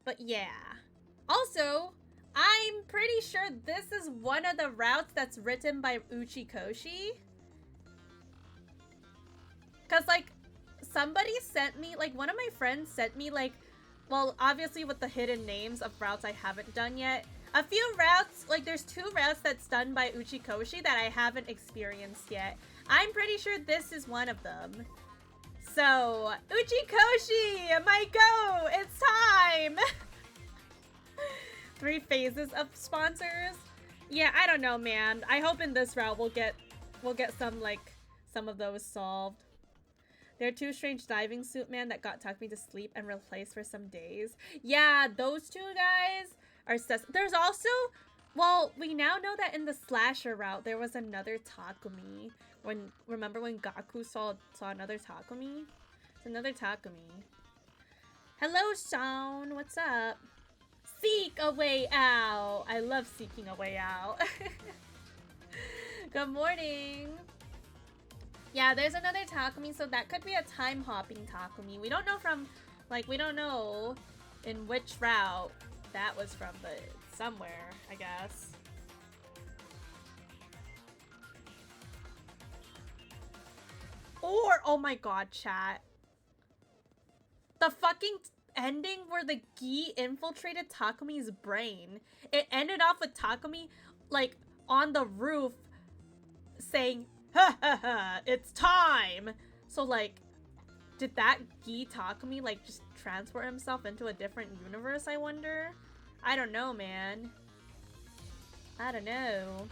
But yeah. Also, I'm pretty sure this is one of the routes that's written by Uchikoshi. Cause like, somebody sent me, like one of my friends sent me like, well, obviously with the hidden names of routes I haven't done yet. A few routes, like there's 2 routes that's done by Uchikoshi that I haven't experienced yet. I'm pretty sure this is one of them. So, Uchikoshi, my go! It's time! 3 phases of sponsors. Yeah, I don't know, man. I hope in this route we'll get some of those solved. There are 2 strange diving suit man that got Takumi to sleep and replaced for some days. Yeah, those 2 guys are there's also, well, we now know that in the slasher route there was another Takumi. Remember when Gaku saw another Takumi? It's another Takumi. Hello, Shawn. What's up? Seek a way out. I love seeking a way out. Good morning. Yeah, there's another Takumi, so that could be a time-hopping Takumi. We don't know from, like, we don't know in which route that was from, but somewhere, I guess. Or, oh my god, chat. The fucking ending where the Gi infiltrated Takumi's brain. It ended off with Takumi, like, on the roof saying, ha ha ha, it's time! So, like, did that Gi Takumi, like, just transport himself into a different universe, I wonder? I don't know, man. I don't know.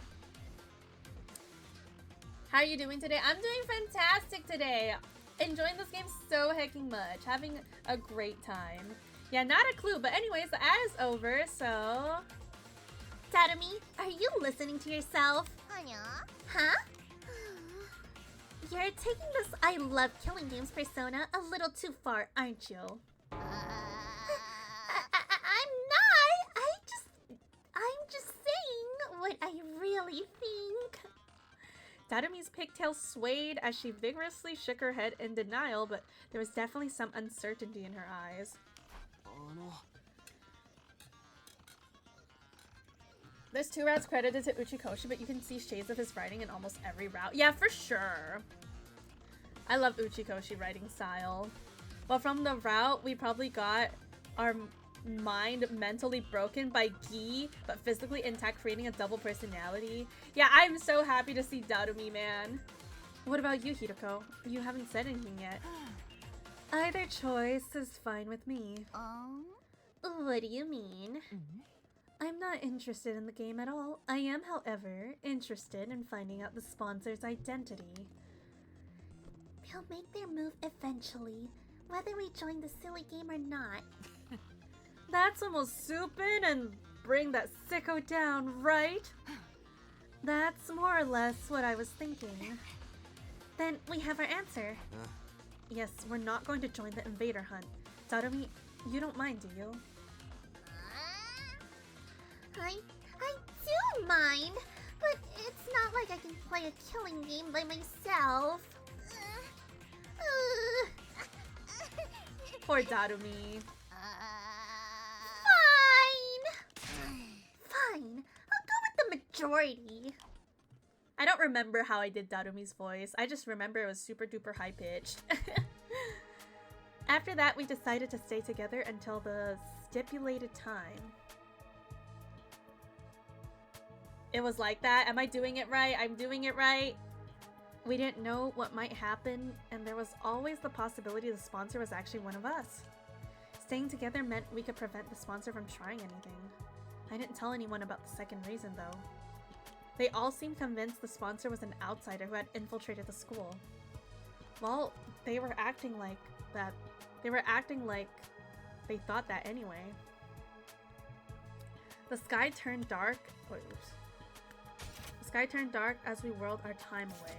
How are you doing today? I'm doing fantastic today. Enjoying this game so hecking much. Having a great time. Yeah, not a clue, but anyways, the ad is over, so... Tatami, are you listening to yourself? Huh? You're taking this I love killing games persona a little too far, aren't you? I'm not! I'm just saying what I really think. Tarumi's pigtails swayed as she vigorously shook her head in denial, but there was definitely some uncertainty in her eyes. There's 2 routes credited to Uchikoshi, but you can see shades of his writing in almost every route. Yeah, for sure. I love Uchikoshi writing style. But from the route, we probably got our mind mentally broken by Gi, but physically intact, creating a double personality. Yeah, I'm so happy to see Darumi, man. What about you, Hiroko? You haven't said anything yet. Either choice is fine with me. What do you mean? I'm not interested in the game at all. I am, however, interested in finding out the sponsor's identity. They'll make their move eventually, whether we join the silly game or not. That's almost soup in and bring that sicko down, right? That's more or less what I was thinking. Then we have our answer. Yes, we're not going to join the invader hunt. Darumi, you don't mind, do you? I do mind, but it's not like I can play a killing game by myself. Poor Darumi. Fine. I'll go with the majority. I don't remember how I did Darumi's voice. I just remember it was super duper high pitched. After that, we decided to stay together until the stipulated time. It was like that. Am I doing it right? I'm doing it right. We didn't know what might happen, and there was always the possibility the sponsor was actually one of us. Staying together meant we could prevent the sponsor from trying anything. I didn't tell anyone about the second reason, though. They all seemed convinced the sponsor was an outsider who had infiltrated the school. Well, they were acting like that. They were acting like they thought that anyway. The sky turned dark. Wait, oops. The sky turned dark as we whirled our time away.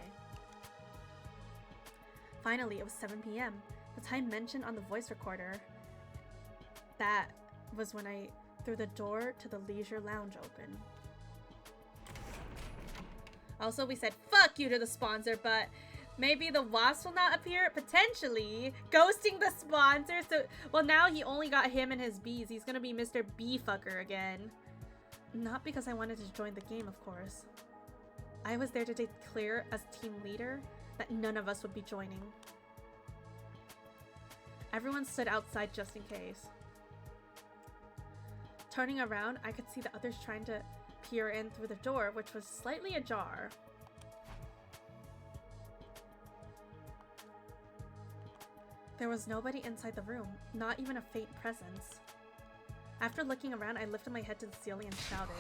Finally, it was 7 p.m. The time mentioned on the voice recorder. That was when I threw the door to the leisure lounge open. Also, we said fuck you to the sponsor, but maybe the wasp will not appear, potentially ghosting the sponsor. So, well, now he only got him and his bees. He's gonna be Mr. Bee Fucker again. Not because I wanted to join the game, of course. I was there to declare as team leader that none of us would be joining. Everyone stood outside just in case. Turning around, I could see the others trying to peer in through the door, which was slightly ajar. There was nobody inside the room, not even a faint presence. After looking around, I lifted my head to the ceiling and shouted,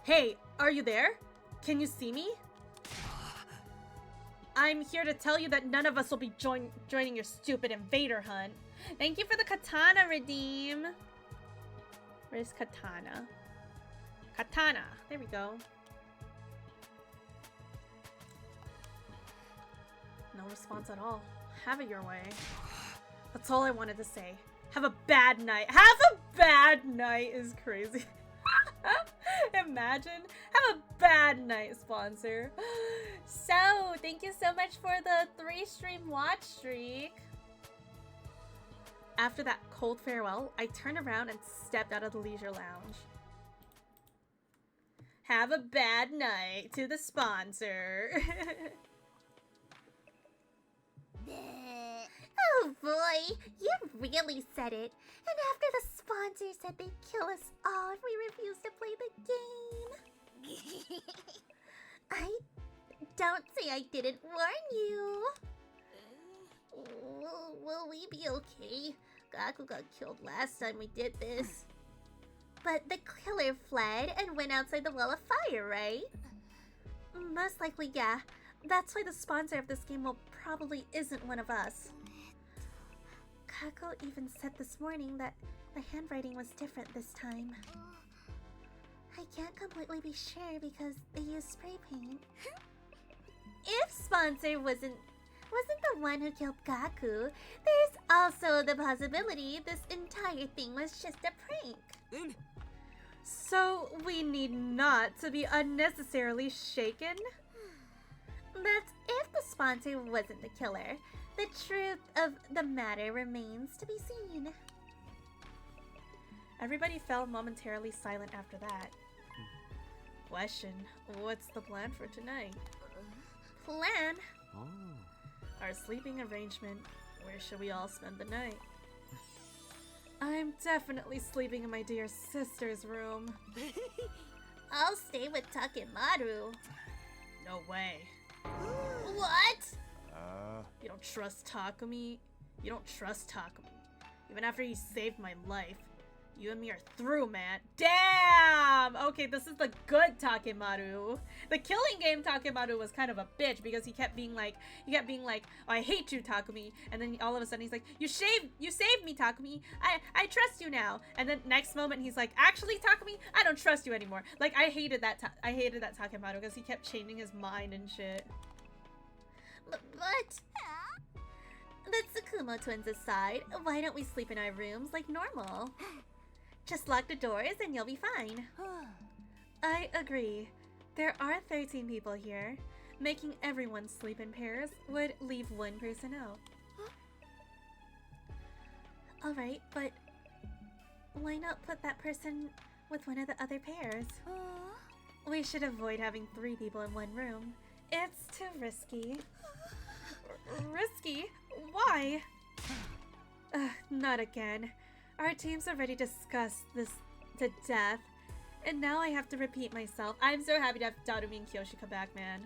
"Hey, are you there? Can you see me? I'm here to tell you that none of us will be joining your stupid invader hunt." Thank you for the katana redeem. Where's katana? Katana. There we go. No response at all. Have it your way. That's all I wanted to say. Have a bad night. Have a bad night is crazy. It imagine? Have a bad night, sponsor. So, thank you so much for the 3-stream watch streak. After that cold farewell, I turned around and stepped out of the leisure lounge. Have a bad night to the sponsor. Oh boy, you really said it. And after the sponsor said they'd kill us all if we refused to play the game. I don't say I didn't warn you. Will we be okay? Gaku got killed last time we did this. But the killer fled and went outside the wall of fire, right? Most likely, yeah. That's why the sponsor of this game probably isn't one of us. Kako even said this morning that the handwriting was different this time. I can't completely be sure because they used spray paint. If sponsor wasn't the one who killed Gaku, there's also the possibility this entire thing was just a prank. So we need not to be unnecessarily shaken? That's if the sponsor wasn't the killer. The truth of the matter remains to be seen. Everybody fell momentarily silent after that. Question, what's the plan for tonight? Plan? Oh. Our sleeping arrangement. Where should we all spend the night? I'm definitely sleeping in my dear sister's room. I'll stay with Takemaru. No way. What? You don't trust Takumi? You don't trust Takumi. Even after he saved my life. You and me are through, man. Damn! Okay, this is the good Takemaru. The killing game Takemaru was kind of a bitch because he kept being like, oh, I hate you, Takumi. And then all of a sudden he's like, you saved me, Takumi. I trust you now. And then next moment he's like, actually, Takumi, I don't trust you anymore. Like, I hated that Takemaru because he kept changing his mind and shit. But the Tsukumo twins aside, why don't we sleep in our rooms like normal? Just lock the doors and you'll be fine. I agree. There are 13 people here. Making everyone sleep in pairs would leave one person out. Alright, but why not put that person with one of the other pairs? We should avoid having 3 people in one room. It's too risky. Risky? Why? Not again. Our teams already discussed this to death, and now I have to repeat myself. I'm so happy to have Darumi and Kyoshi come back, man.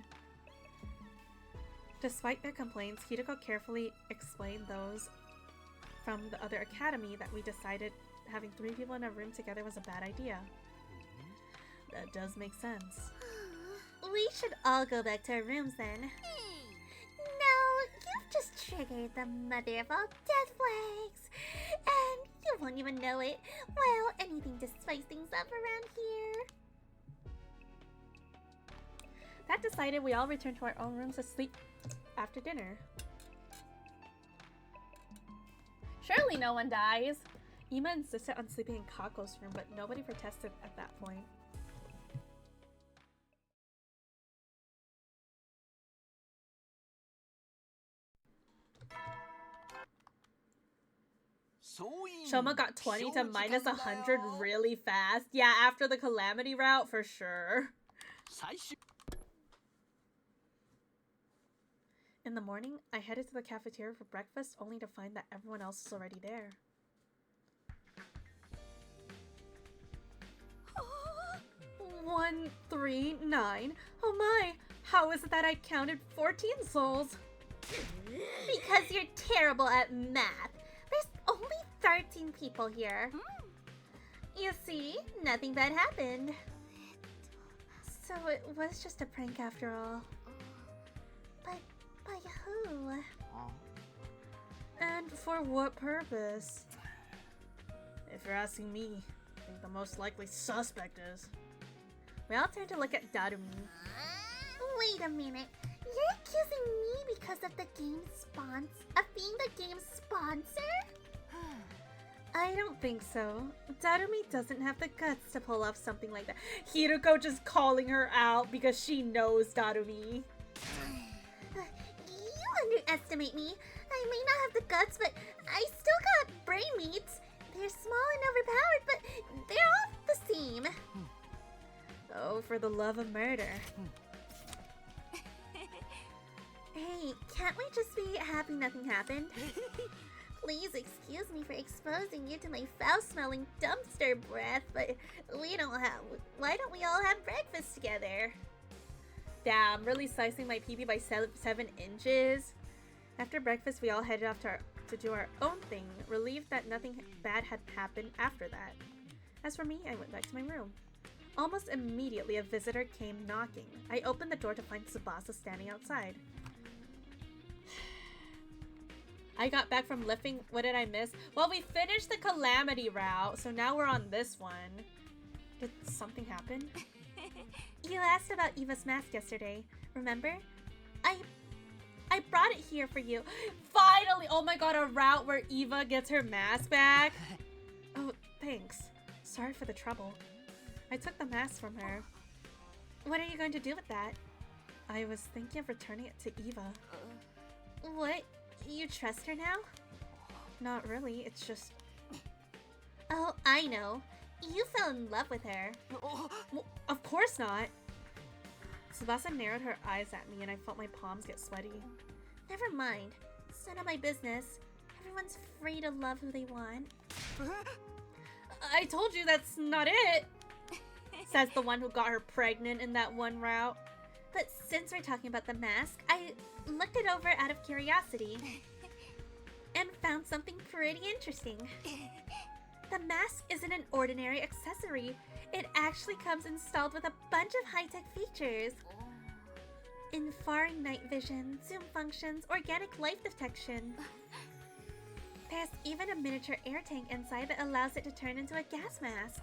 Despite their complaints, Hideko carefully explained those from the other academy that we decided having 3 people in a room together was a bad idea. That does make sense. We should all go back to our rooms then. No, you've just triggered the mother of all death flags. And you won't even know it. Well, anything to spice things up around here. That decided, we all returned to our own rooms to sleep after dinner. Surely no one dies. Ima insisted on sleeping in Kako's room, but nobody protested at that point. Shoma got 20 to minus 100 really fast. Yeah, after the Calamity route, for sure. In the morning, I headed to the cafeteria for breakfast, only to find that everyone else was already there. 139. Oh my! How is it that I counted 14 souls? Because you're terrible at math. There's only 13 people here. You see, nothing bad happened. So it was just a prank after all. But by who? And for what purpose? If you're asking me, I think the most likely suspect is. We all turned to look at Darumi. Wait a minute. You're accusing me because of the game's of being the game's sponsor? I don't think so. Darumi doesn't have the guts to pull off something like that. Hiruko just calling her out because she knows Darumi. You underestimate me. I may not have the guts, but I still got brain meats. They're small and overpowered, but they're all the same. Oh, for the love of murder. Hey, can't we just be happy nothing happened? Please excuse me for exposing you to my foul-smelling dumpster breath, but why don't we all have breakfast together? Damn, really slicing my pee-pee by 7 inches. After breakfast, we all headed off to do our own thing, relieved that nothing bad had happened after that. As for me, I went back to my room. Almost immediately, a visitor came knocking. I opened the door to find Tsubasa standing outside. I got back from lifting. What did I miss? Well, we finished the Calamity route, so now we're on this one. Did something happen? You asked about Eva's mask yesterday, remember? I brought it here for you. Finally! Oh my god, a route where Eva gets her mask back. Oh, thanks. Sorry for the trouble. I took the mask from her. What are you going to do with that? I was thinking of returning it to Eva. What? You trust her now? Not really, it's just... Oh, I know. You fell in love with her. Well, of course not. Tsubasa narrowed her eyes at me and I felt my palms get sweaty. Never mind. It's none of my business. Everyone's free to love who they want. I told you that's not it! Says the one who got her pregnant in that one route. But since we're talking about the mask, I looked it over out of curiosity and found something pretty interesting. The mask isn't an ordinary accessory. It actually comes installed with a bunch of high-tech features. Infrared night vision, zoom functions, organic life detection. There's even a miniature air tank inside that allows it to turn into a gas mask.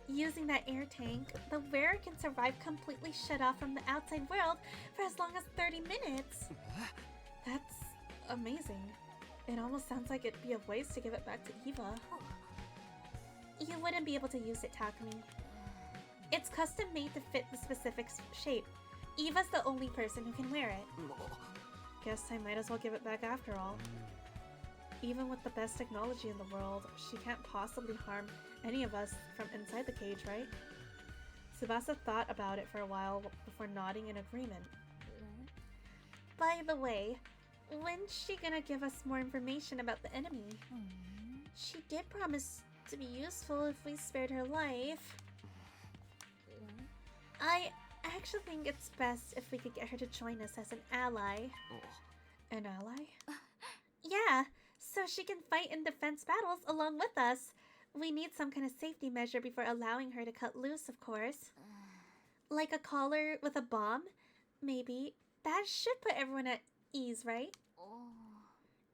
Using that air tank, the wearer can survive completely shut off from the outside world for as long as 30 minutes. That's amazing. It almost sounds like it'd be a waste to give it back to Eva. You wouldn't be able to use it, Takumi. It's custom made to fit the specific shape. Eva's the only person who can wear it. Guess I might as well give it back after all. Even with the best technology in the world, she can't possibly harm any of us from inside the cage, right? Tsubasa thought about it for a while before nodding in agreement. By the way, when's she gonna give us more information about the enemy? She did promise to be useful if we spared her life. I actually think it's best if we could get her to join us as an ally. An ally? Yeah, so she can fight in defense battles along with us. We need some kind of safety measure before allowing her to cut loose, of course. Like a collar with a bomb, maybe. That should put everyone at ease, right?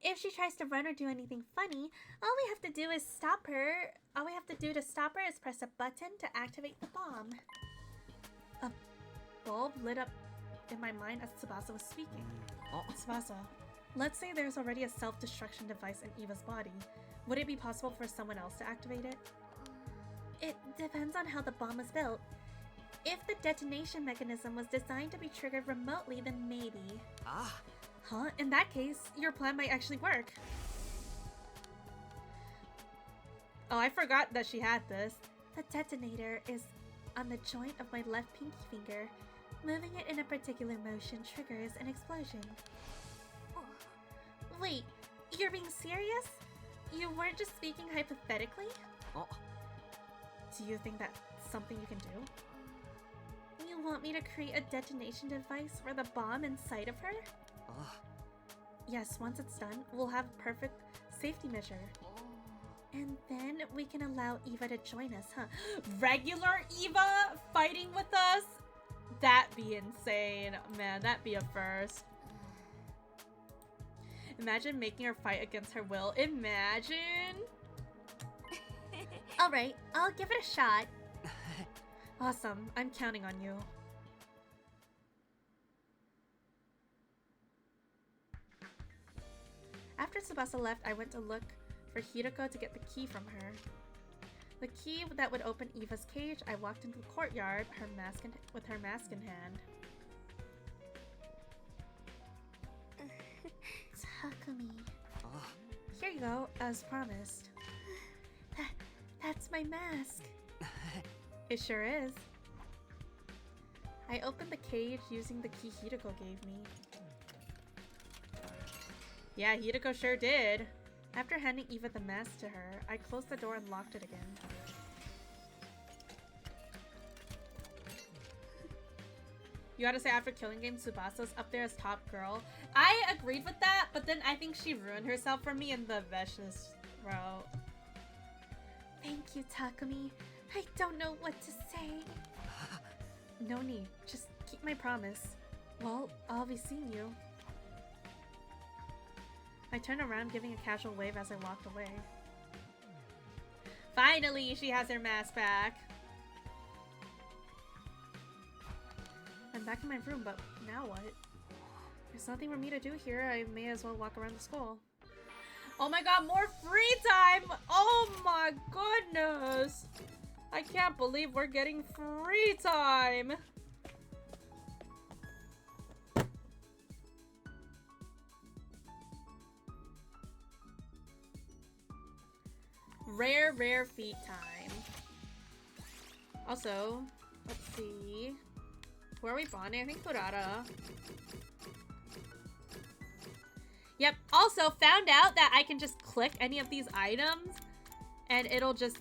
If she tries to run or do anything funny, all we have to do is stop her. All we have to do to stop her is press a button to activate the bomb. A bulb lit up in my mind as Tsubasa was speaking. Tsubasa, let's say there's already a self-destruction device in Eva's body. Would it be possible for someone else to activate it? It depends on how the bomb is built. If the detonation mechanism was designed to be triggered remotely, then maybe. Huh? In that case, your plan might actually work. Oh, I forgot that she had this. The detonator is on the joint of my left pinky finger. Moving it in a particular motion triggers an explosion. Wait, you're being serious? You weren't just speaking hypothetically? Do you think that's something you can do? You want me to create a detonation device for the bomb inside of her? Yes, once it's done, we'll have a perfect safety measure. And then we can allow Eva to join us, huh? Regular Eva fighting with us? That'd be insane. Man, that'd be a first. Imagine making her fight against her will. Imagine! Alright, I'll give it a shot. Awesome. I'm counting on you. After Tsubasa left, I went to look for Hiroko to get the key from her. The key that would open Eva's cage. I walked into the courtyard, with her mask in hand. Takumi. Here you go, as promised. That's my mask. It sure is. I opened the cage using the key Hiroko gave me. Yeah, Hiroko sure did. After handing Eva the mask to her, I closed the door and locked it again. You gotta say, after Killing Game, Tsubasa's up there as top girl. I agreed with that, but then I think she ruined herself for me in the Vicious route. Thank you, Takumi. I don't know what to say. No need. Just keep my promise. Well, I'll be seeing you. I turned around, giving a casual wave as I walked away. Finally, she has her mask back. I'm back in my room, but now what? There's nothing for me to do here. I may as well walk around the school. Oh my god, more free time! Oh my goodness! I can't believe we're getting free time! Rare feat time. Also, let's see. Where are we bonding? I think Kurata. Yep, also found out that I can just click any of these items and it'll just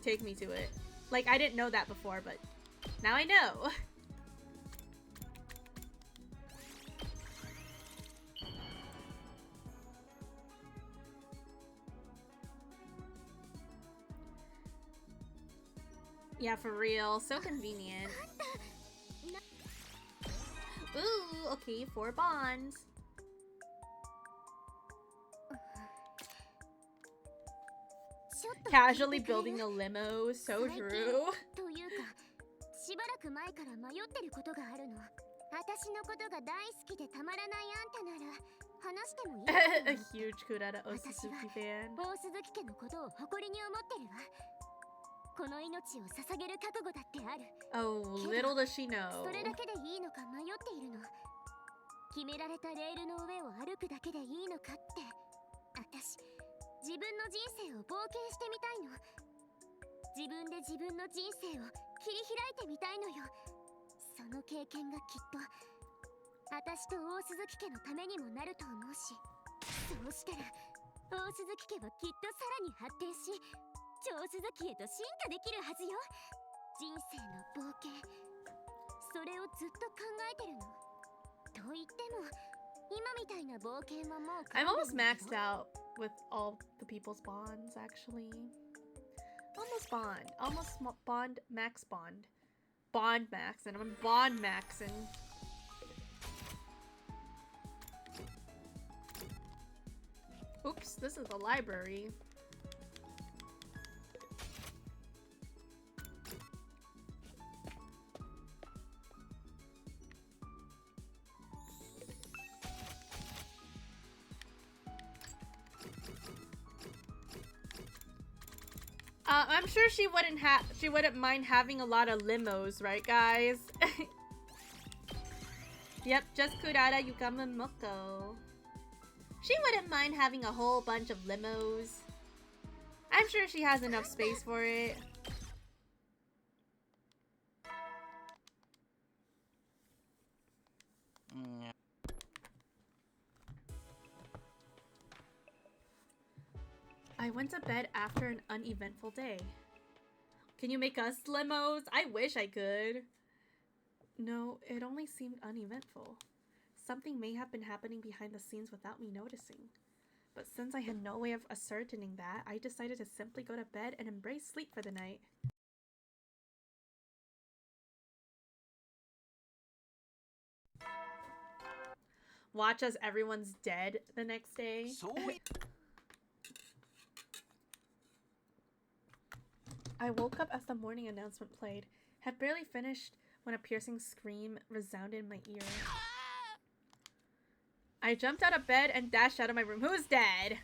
take me to it. Like, I didn't know that before, but now I know. Yeah, for real. So convenient. Ooh, okay, 4 bonds. Casually building a limo, so true. というか、しばらく前から迷ってることがあるの。私のことが大好きでたまらないあんたなら話してもいいかな。 A huge Kurata Otsutsuki fan. 大鈴木家のことを誇りに思ってるわ。この命を捧げる覚悟だってある。 Oh, little does she know. それだけでいいのか迷っているの。決められたレールの上を歩くだけでいいのかって。私、自分の人生を冒険してみたいの。自分で自分の人生を切り開いてみたいのよ。その経験がきっと私と大鈴木家のためにもなると思うし、そうしたら大鈴木家はきっとさらに発展し、超鈴木へと進化できるはずよ。人生の冒険、それをずっと考えてるの。と言っても今みたいな冒険はもう I'm almost maxed out with all the people's bonds, actually. Almost bond. Almost bond, max bond. Bond max, and I'm bond maxing. Oops, this is the library. I'm sure she wouldn't mind having a lot of limos, right, guys? Yep, just Kurata Yukama Moko. She wouldn't mind having a whole bunch of limos. I'm sure she has enough space for it. I went to bed after an uneventful day. Can you make us limos? I wish I could. No, it only seemed uneventful. Something may have been happening behind the scenes without me noticing. But since I had no way of ascertaining that, I decided to simply go to bed and embrace sleep for the night. Watch as everyone's dead the next day. I woke up as the morning announcement played. Had barely finished when a piercing scream resounded in my ear. I jumped out of bed and dashed out of my room. Who's dead?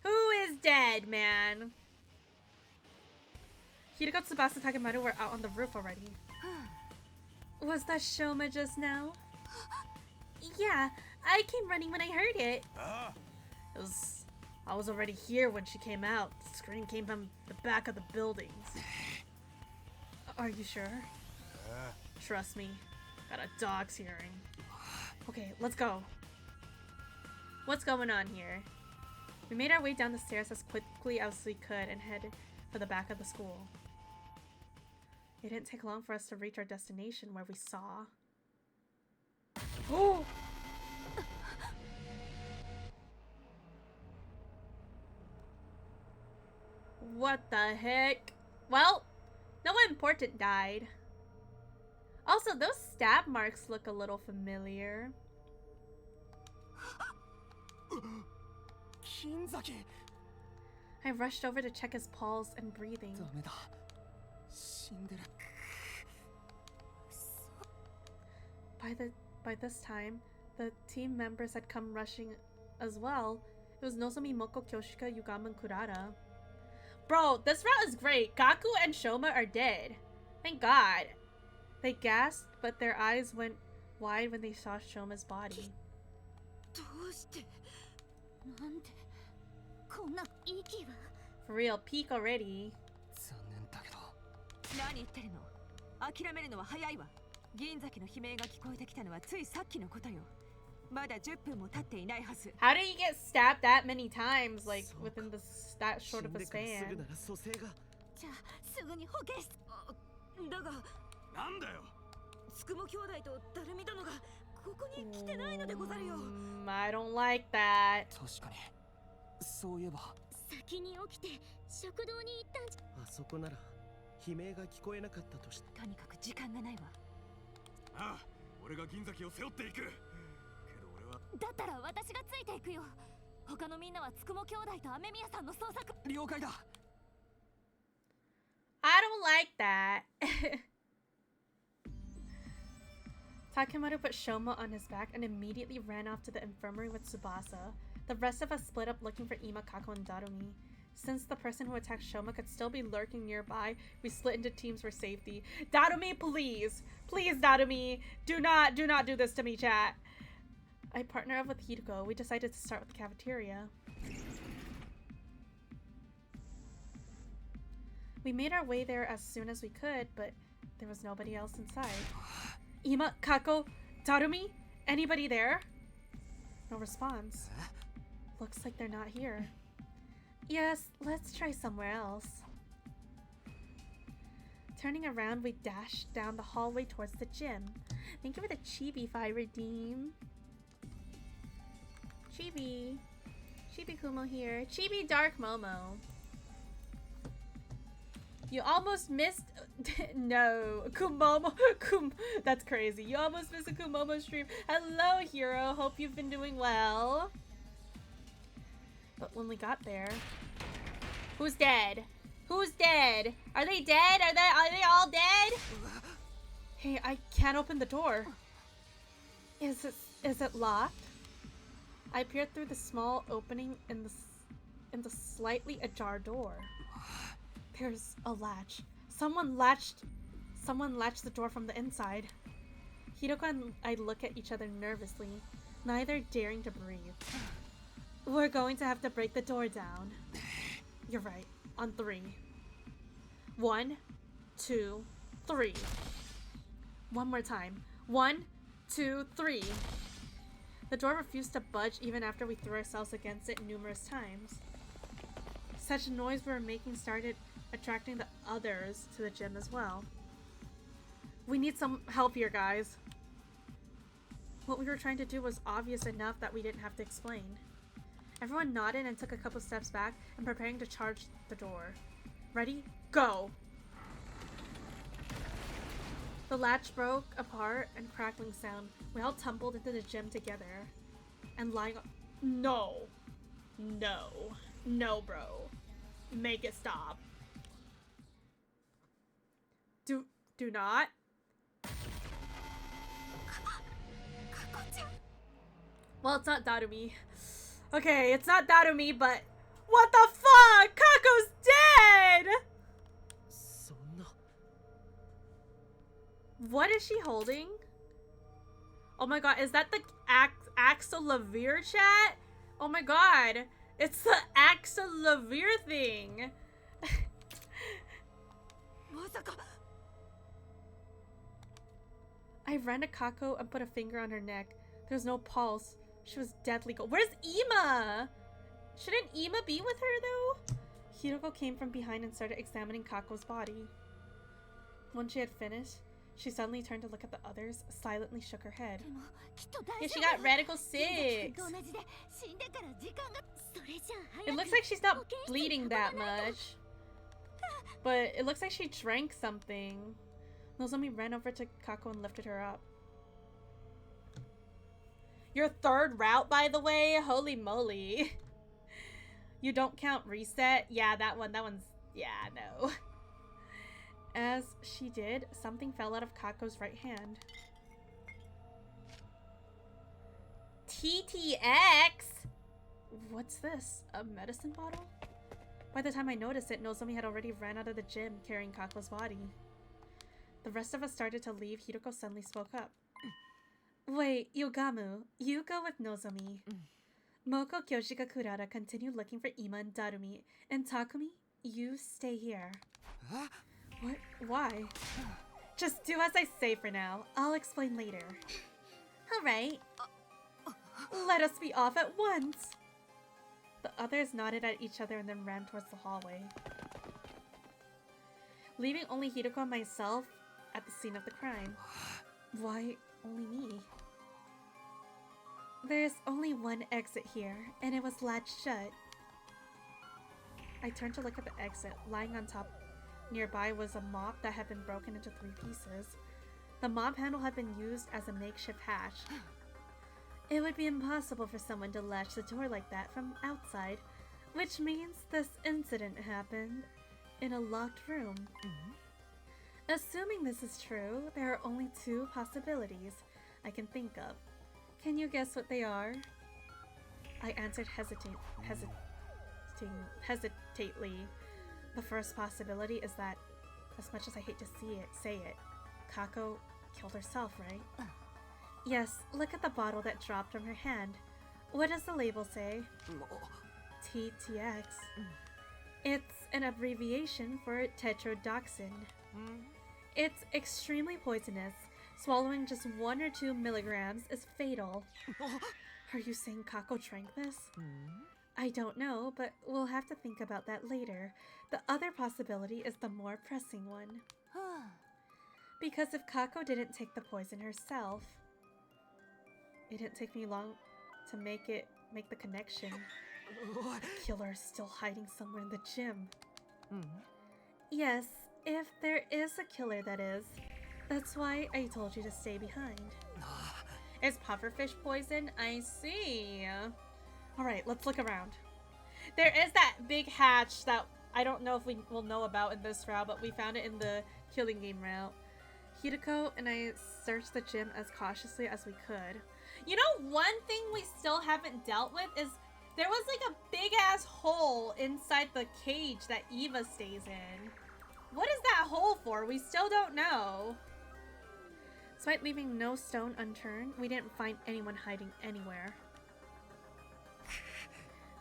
Who is dead, man? Hiriko, Tsubasa, Takemaru were out on the roof already. Was that Shoma just now? Yeah, I came running when I heard it. I was already here when she came out. The scream came from the back of the buildings. Are you sure? Trust me. Got a dog's hearing. Okay, let's go. What's going on here? We made our way down the stairs as quickly as we could and headed for the back of the school. It didn't take long for us to reach our destination where we saw... Oh! What the heck? Well, no one important died. Also, those stab marks look a little familiar. Kinzaki! I rushed over to check his pulse and breathing. By this time, the team members had come rushing as well. It was Nozomi, Moko, Kyoshika, Yugama, and Kurata. Bro, this route is great. Gaku and Shoma are dead. Thank God. They gasped, but their eyes went wide when they saw Shoma's body. For real, peak already. 何言ってるの？諦めるのは早いわ。銀崎の悲鳴が聞こえてきたのはついさっきのことよ。まだ10分も経っていないはず。 How did he get stabbed that many times, like within that short of a span? じゃあすぐに保健室。だがなんだよ。つくも兄弟とダルミ殿がここに来てないのでござるよ。I don't like that. 確かにそういえば先に起きて食堂に行ったんじゃ。あそこなら悲鳴が聞こえなかったとして。とにかく時間がないわ。ああ、俺が銀崎を背負っていく。けど俺はだったら私がついていくよ。他のみんなはつくも兄弟と雨宮さんの捜索。了解だ。I don't like that. Takemaru put Shoma on his back and immediately ran off to the infirmary with Tsubasa. The rest of us split up looking for Ima, Kako, and Darumi. Since the person who attacked Shoma could still be lurking nearby, we split into teams for safety. Darumi, please! Please, Darumi! Do not do this to me, chat! I partnered up with Hiriko. We decided to start with the cafeteria. We made our way there as soon as we could, but there was nobody else inside. Ima, Kako, Darumi? Anybody there? No response. Looks like they're not here. Yes, let's try somewhere else. Turning around, we dashed down the hallway towards the gym. Thank you for the chibi if I redeem. Chibi. Chibi Kumo here. Chibi Dark Momo. You almost missed... no. Kumomo. That's crazy. You almost missed a Kumomo stream. Hello, Hero. Hope you've been doing well. But when we got there... Who's dead? Who's dead? Are they dead? Are they all dead? Hey, I can't open the door. Is it locked? I peered through the small opening in the slightly ajar door. There's a latch. Someone latched the door from the inside. Hiroko and I look at each other nervously, neither daring to breathe. We're going to have to break the door down. You're right. On 3. 1, 2, 3. One more time. 1, 2, 3. The door refused to budge even after we threw ourselves against it numerous times. Such noise we were making started attracting the others to the gym as well. We need some help here, guys. What we were trying to do was obvious enough that we didn't have to explain. Everyone nodded and took a couple steps back and preparing to charge the door. Ready? Go! The latch broke apart and crackling sound. We all tumbled into the gym together. And lying on... No. No. No, bro. Make it stop. Do not. Well, it's not Darumi. Okay, it's not Darumi, but what the fuck? Kako's dead! そんな What is she holding? Oh my god, is that the Axel Levere chat? Oh my god, it's the Axel Levere thing. まさか I ran to Kako and put a finger on her neck. There was no pulse. She was deadly cold. Where's Ima? Shouldn't Ima be with her though? Hiroko came from behind and started examining Kako's body. When she had finished, she suddenly turned to look at the others, silently shook her head. でもきっと大 Yeah, 丈 she 夫 got Radical 銀 6. と同じで死んでから時間がそれじゃあ It 早 looks く like she's not 保健室 bleeding に that 運ばないと much. But it looks like she drank something. Nozomi ran over to Kako and lifted her up. Your third route, by the way? Holy moly. You don't count reset? Yeah, that one's... Yeah, no. As she did, something fell out of Kako's right hand. TTX? What's this? A medicine bottle? By the time I noticed it, Nozomi had already ran out of the gym carrying Kako's body. The rest of us started to leave. Hiroko suddenly spoke up. Wait, Yogamu, you go with Nozomi. Moko, Kyoshika, Kurara continue looking for Ima and Darumi. And Takumi, you stay here. What? Why? Just do as I say for now. I'll explain later. Alright. Let us be off at once. The others nodded at each other and then ran towards the hallway. Leaving only Hiroko and myself at the scene of the crime. Why only me? There's only one exit here, and it was latched shut. I turned to look at the exit. Lying on top nearby was a mop that had been broken into 3 pieces. The mop handle had been used as a makeshift hatch. It would be impossible for someone to latch the door like that from outside, which means this incident happened in a locked room. Assuming this is true, there are only 2 possibilities I can think of. Can you guess what they are? I answered hesitatingly. The first possibility is that, as much as I hate to say it, Kako killed herself, right? Yes, look at the bottle that dropped from her hand. What does the label say? TTX. It's an abbreviation for tetrodotoxin. It's extremely poisonous. Swallowing just 1 or 2 milligrams is fatal. Are you saying Kako drank this? I don't know, but we'll have to think about that later. The other possibility is the more pressing one. Because if Kako didn't take the poison herself, it didn't take me long to make the connection. The killer is still hiding somewhere in the gym. Yes, if there is a killer, that is. That's why I told you to stay behind. It's pufferfish poison? I see. Alright, let's look around. There is that big hatch that I don't know if we will know about in this route, but we found it in the killing game route. Hiroko and I searched the gym as cautiously as we could. You know, one thing we still haven't dealt with is there was like a big ass hole inside the cage that Eva stays in. What is that hole for? We still don't know. Despite leaving no stone unturned, we didn't find anyone hiding anywhere.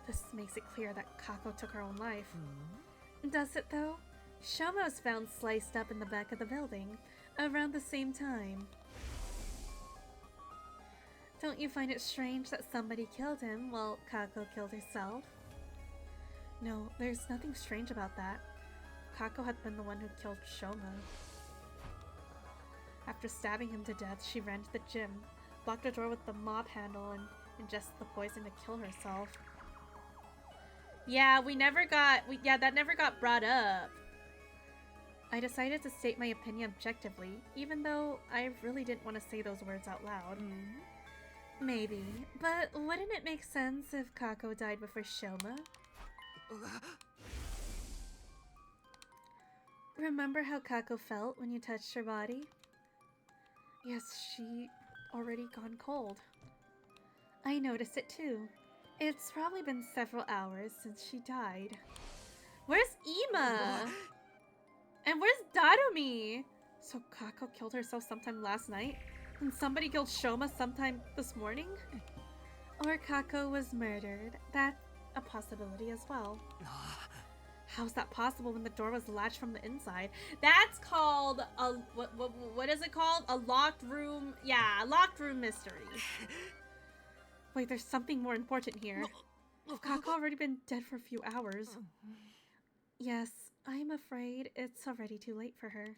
This makes it clear that Kako took her own life. Does it though? Shoma was found sliced up in the back of the building around the same time. Don't you find it strange that somebody killed him while Kako killed herself? No, there's nothing strange about that. Kako had been the one who killed Shoma. After stabbing him to death, she ran to the gym, blocked the door with the mop handle, and ingested the poison to kill herself. Yeah, that never got brought up. I decided to state my opinion objectively, even though I really didn't want to say those words out loud. Maybe, but wouldn't it make sense if Kako died before Shoma? Remember how Kako felt when you touched her body? Yes, she already gone cold. I noticed it too. It's probably been several hours since she died. Where's Ima? And where's Darumi? So Kako killed herself sometime last night? And somebody killed Shoma sometime this morning? Or Kako was murdered. That's a possibility as well. How's that possible when the door was latched from the inside? That's called a what is it called? A locked room. Yeah, a locked room mystery. Wait, there's something more important here. Kako already been dead for a few hours. Yes, I'm afraid it's already too late for her.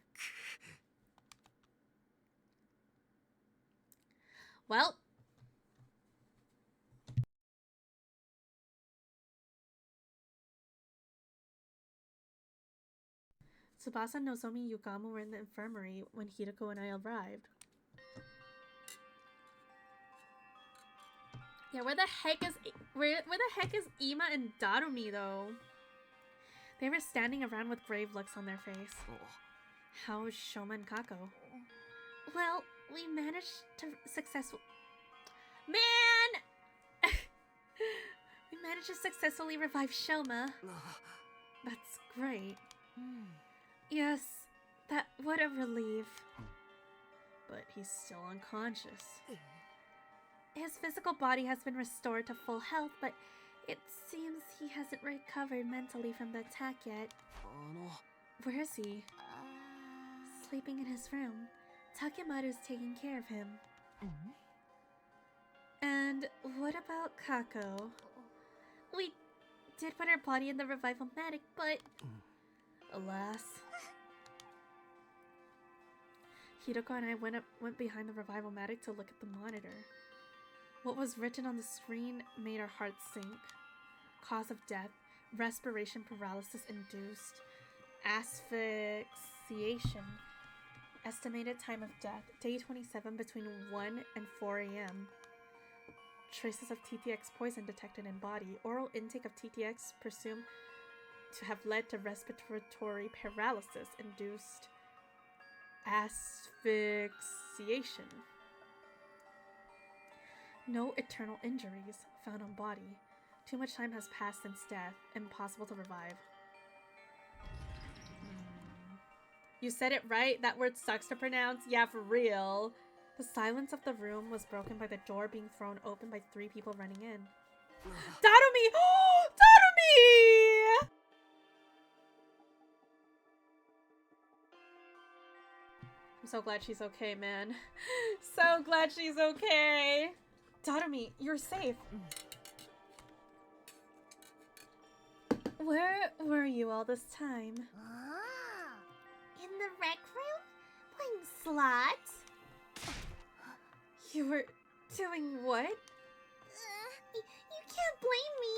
Well. Tsubasa, Nozomi, and Yugamo were in the infirmary when Hideko and I arrived. Yeah, where the heck is Ima and Darumi though? They were standing around with grave looks on their face. How is Shoma and Kako? Well, we managed to we managed to successfully revive Shoma. That's great. Yes, what a relief. But he's still unconscious. His physical body has been restored to full health, but it seems he hasn't recovered mentally from the attack yet. Where is he? Sleeping in his room. Takemaru's taking care of him. And what about Kako? We did put her body in the revival matic, but alas. Hideko and I went behind the revival matic to look at the monitor. What was written on the screen made our hearts sink. Cause of death, respiration paralysis induced, asphyxiation. Estimated time of death, day 27 between 1 and 4 a.m. Traces of TTX poison detected in body. Oral intake of TTX presumed to have led to respiratory paralysis induced asphyxiation. No eternal injuries found on body. Too much time has passed since death. Impossible to revive. You said it right. That word sucks to pronounce. Yeah, for real. The silence of the room was broken by the door being thrown open by 3 people running in. Darumi! Oh, Darumi! I'm so glad she's okay, man. So glad she's okay. Darumi, you're safe. Where were you all this time? In the rec room? Playing slots? You were doing what? You can't blame me.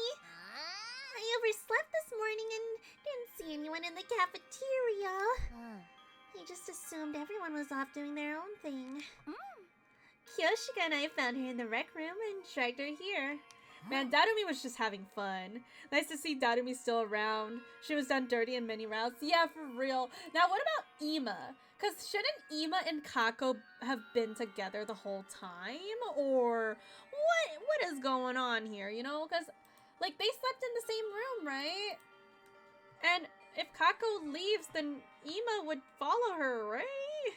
I overslept this morning and didn't see anyone in the cafeteria. I just assumed everyone was off doing their own thing. Kyoshika and I found her in the rec room and dragged her here. Man, Darumi was just having fun. Nice to see Darumi still around. She was done dirty in many rounds. Yeah, for real. Now, what about Ima? Because shouldn't Ima and Kako have been together the whole time? Or what is going on here, you know? Because, like, they slept in the same room, right? And if Kako leaves, then Ima would follow her, right?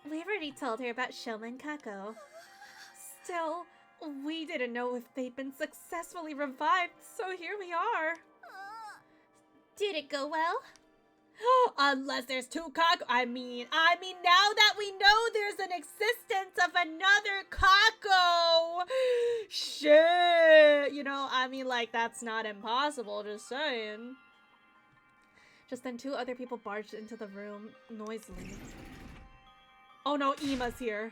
We've already told her about Shoma and Kako. Still, we didn't know if they'd been successfully revived, so here we are. Did it go well? Unless there's 2 Kako. I mean, now that we know there's an existence of another Kako. Shit. You know, I mean, like, that's not impossible, just saying. Just then 2 other people barged into the room noisily. Oh no, Ima's here.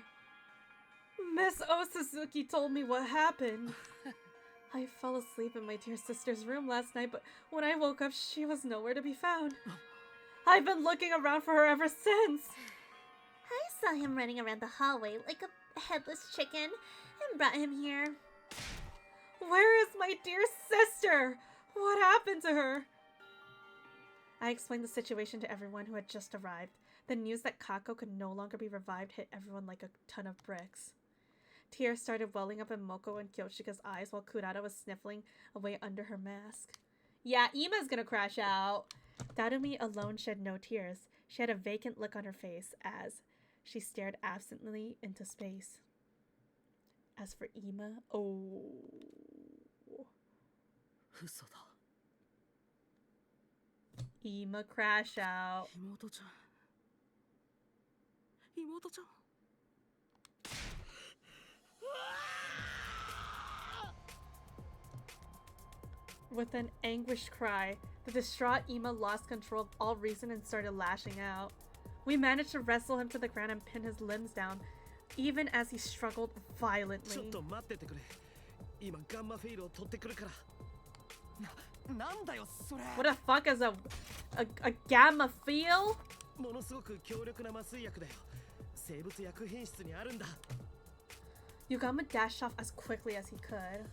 Miss Osuzuki told me what happened. I fell asleep in my dear sister's room last night, but when I woke up, she was nowhere to be found. I've been looking around for her ever since. I saw him running around the hallway like a headless chicken and brought him here. Where is my dear sister? What happened to her? I explained the situation to everyone who had just arrived. The news that Kako could no longer be revived hit everyone like a ton of bricks. Tears started welling up in Moko and Kyoshika's eyes while Kurata was sniffling away under her mask. Yeah, Ima's gonna crash out. Darumi alone shed no tears. She had a vacant look on her face as she stared absently into space. As for Ima, oh. 嘘だ。 Ima crash out. 妹ちゃん。妹ちゃん。 With an anguished cry, the distraught Ima lost control of all reason and started lashing out. We managed to wrestle him to the ground and pin his limbs down, even as he struggled ちょっ violently. と待っててくれ。今ガンマフェイルを取ってくるから。なんだよそれ。 What the fuck is a gamma feel? ものすごく強力な麻酔薬だよ。生物薬品室にあるんだ。 Yugama dashed off as quickly as he could.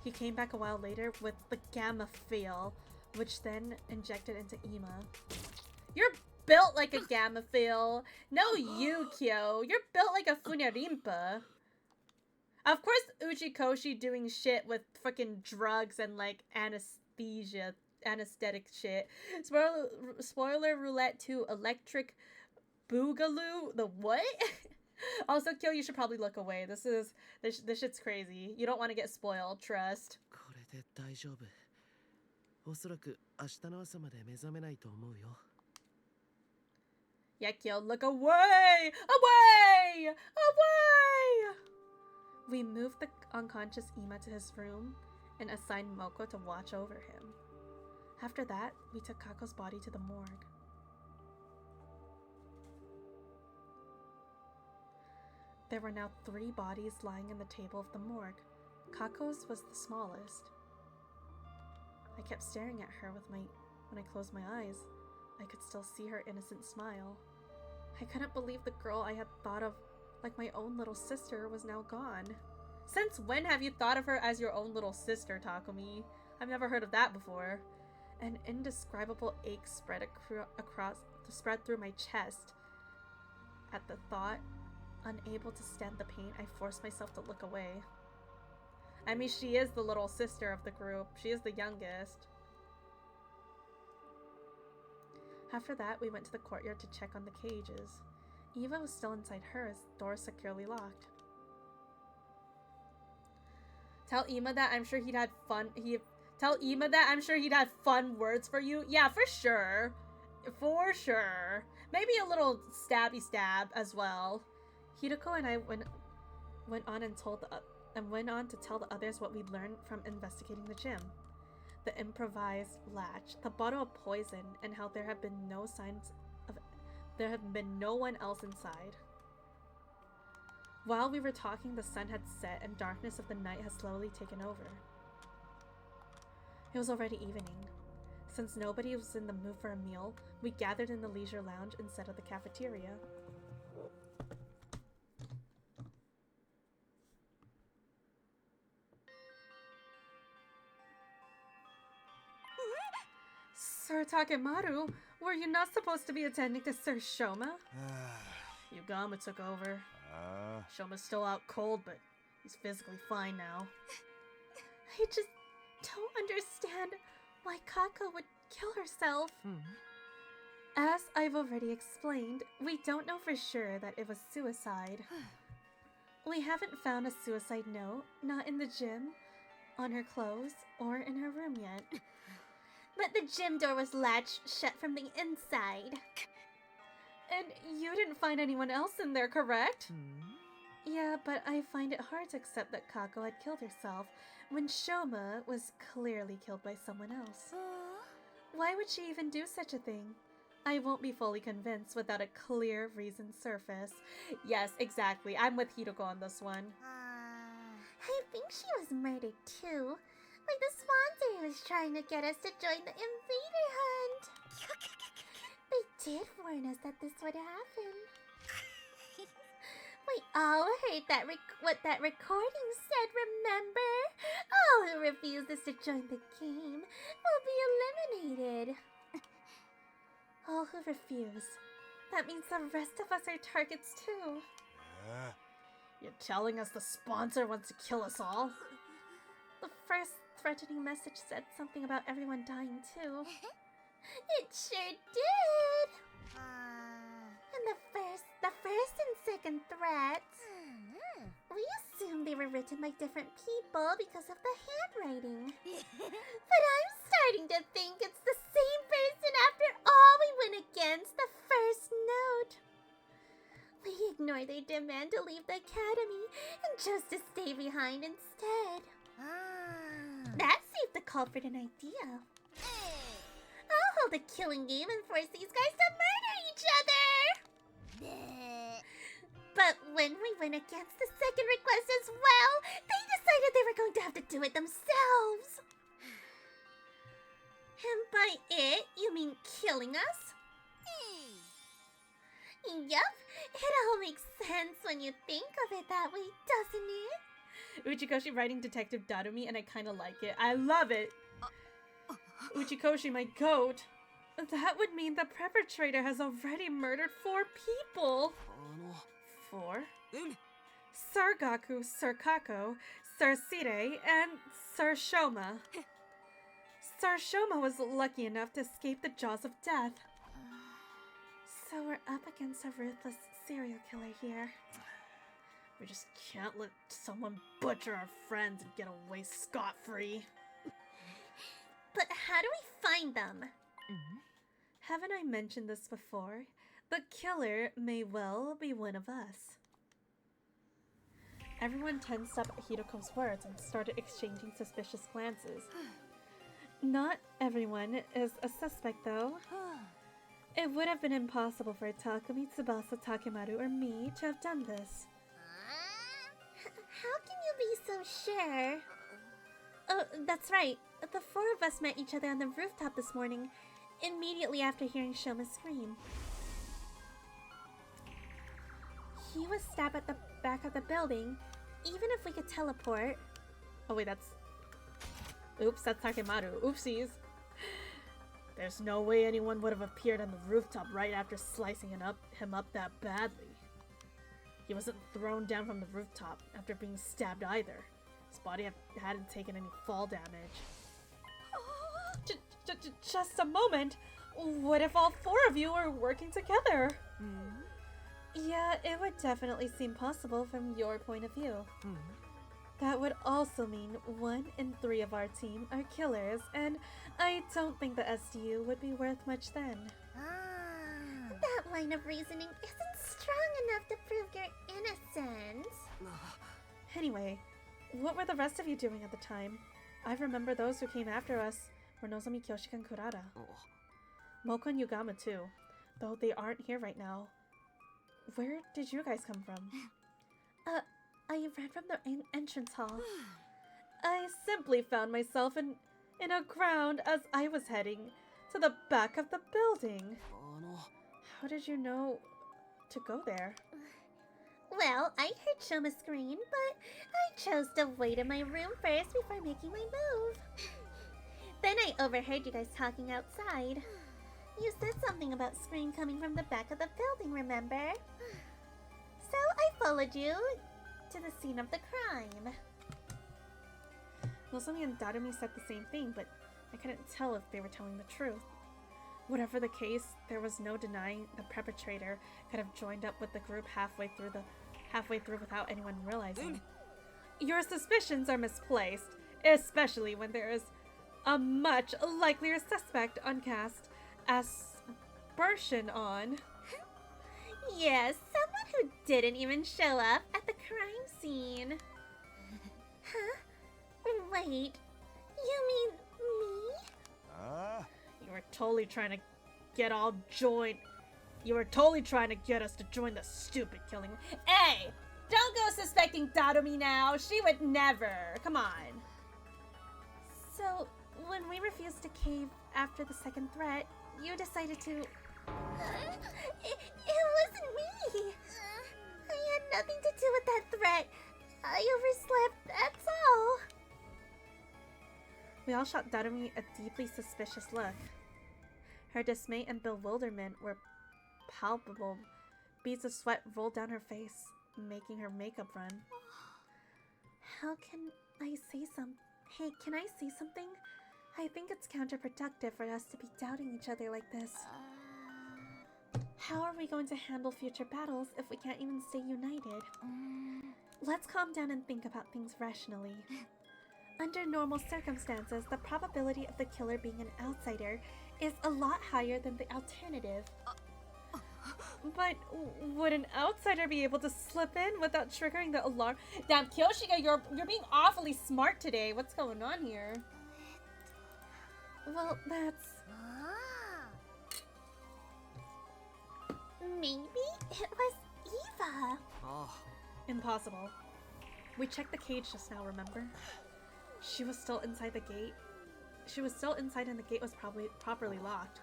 He came back a while later with the gamma feel, which then injected into Ima. You're built like a gamma feel. No, Yukio. You're built like a Funarimpa. Of course, Uchikoshi doing shit with fucking drugs and like anesthetic shit. Spoiler roulette to electric boogaloo. The what? Also, Kyo, you should probably look away. This shit's crazy. You don't want to get spoiled, trust. これで大丈夫。おそらく明日の朝まで目覚めないと思うよ。 Yeah, Kyo, look away! Away! Away! We moved the unconscious Ima to his room and assigned Moko to watch over him. After that, we took Kako's body to the morgue. There were now 3 bodies lying on the table of the morgue. Kako's was the smallest. I kept staring at her when I closed my eyes. I could still see her innocent smile. I couldn't believe the girl I had thought of like my own little sister was now gone. Since when have you thought of her as your own little sister, Takumi? I've never heard of that before. An indescribable ache spread through my chest. At the thought, unable to stand the pain, I forced myself to look away. I mean, she is the little sister of the group. She is the youngest. After that, we went to the courtyard to check on the cages. Eva was still inside hers, doors securely locked. Tell Ima that I'm sure he'd had fun. Tell Ima that I'm sure he'd had fun words for you. Yeah, for sure. For sure. Maybe a little stabby stab as well. Hideko and I went on to tell the others what we'd learned from investigating the gym. The improvised latch, the bottle of poison, and how there have been no one else inside. While we were talking, the sun had set and darkness of the night had slowly taken over. It was already evening. Since nobody was in the mood for a meal, we gathered in the leisure lounge instead of the cafeteria. Sir Takemaru, were you not supposed to be attending to Sir Shoma? Yugama took over. Shoma's still out cold, but he's physically fine now. I just don't understand why Kako would kill herself. As I've already explained, we don't know for sure that it was suicide. We haven't found a suicide note, not in the gym, on her clothes, or in her room yet. But the gym door was latched shut from the inside. And you didn't find anyone else in there, correct? Yeah, but I find it hard to accept that Kako had killed herself when Shoma was clearly killed by someone else. Why would she even do such a thing? I won't be fully convinced without a clear reason surface. Yes, exactly. I'm with Hideko on this one. I think she was murdered too. Like the Swansea was trying to get us to join the invader hunt. They did warn us that this would happen. We all heard what that recording said, remember? All who refuses to join the game will be eliminated. All who refuse. That means the rest of us are targets too. You're telling us the sponsor wants to kill us all? The first threatening message said something about everyone dying too. It sure did! And the first and second threats, we assumed they were written by different people because of the handwriting. But I'm starting to think it's the same person after all we went against the first note. We ignored their demand to leave the academy and chose to stay behind instead. That saved the culprit an idea. I'll hold a killing game and force these guys to murder each other! But when we went against the second request as well, they decided they were going to have to do it themselves. And by it, you mean killing us? Yup, it all makes sense when you think of it that way, doesn't it? Uchikoshi writing Detective Darumi, and I kind of like it. I love it. Uchikoshi, my goat. That would mean the perpetrator has already murdered 4 people. 4? Sir Gaku, Sir Kako, Sir Sire, and Sir Shoma. Sir Shoma was lucky enough to escape the jaws of death. So we're up against a ruthless serial killer here. We just can't let someone butcher our friends and get away scot-free. But how do we find them? Haven't I mentioned this before? The killer may well be one of us. Everyone tensed up at Hiroko's words and started exchanging suspicious glances. Not everyone is a suspect, though. It would have been impossible for Takumi, Tsubasa, Takemaru, or me to have done this. How can you be so sure? Oh, that's right. The 4 of us met each other on the rooftop this morning, immediately after hearing Shoma scream. He was stabbed at the back of the building, even if we could teleport. Oh wait, that's... Oops, that's Takemaru. Oopsies. There's no way anyone would have appeared on the rooftop right after slicing him up that badly. He wasn't thrown down from the rooftop after being stabbed either. His body hadn't taken any fall damage. Just a moment! What if all 4 of you are working together? Yeah, it would definitely seem possible from your point of view. That would also mean 1 in 3 of our team are killers, and I don't think the SDU would be worth much then. That line of reasoning isn't strong enough to prove your innocence. Anyway, what were the rest of you doing at the time? I remember those who came after us were Nozomi, Kyoshika, and Kurata. Moko and Yugama too, though they aren't here right now. Where did you guys come from? I ran from the entrance hall. I simply found myself in a ground as I was heading to the back of the building. How did you know to go there? Well, I heard Shoma scream, but I chose to wait in my room first before making my move. Then I overheard you guys talking outside. You said something about scream coming from the back of the building, remember? So I followed you to the scene of the crime. Nozomi and Darumi said the same thing, but I couldn't tell if they were telling the truth. Whatever the case, there was no denying the perpetrator could have joined up with the group halfway through without anyone realizing. Your suspicions are misplaced, especially when there is a much likelier suspect on cast aspersion on. Yes, someone who didn't even show up at the crime scene. Huh? Wait, you mean me? You were totally trying to get us to join the stupid killing. Hey! Don't go suspecting Darumi now! She would never! Come on! So, when we refused to cave after the second threat, you decided to... It wasn't me! I had nothing to do with that threat. I overslept, that's all. We all shot Darumi a deeply suspicious look. Her dismay and bewilderment were palpable. Beads of sweat rolled down her face. making her makeup run. How can I say Hey, can I say something? I think it's counterproductive for us to be doubting each other like this. How are we going to handle future battles if we can't even stay united? Let's calm down and think about things rationally. Under normal circumstances, the probability of the killer being an outsider is a lot higher than the alternative. But would an outsider be able to slip in without triggering the alarm? Damn, Kyoshika, you're being awfully smart today. What's going on here? Well, that's... Maybe it was Eva. Oh, Impossible. We checked the cage just now, remember? She was still inside the gate. She was still inside and the gate was probably properly locked.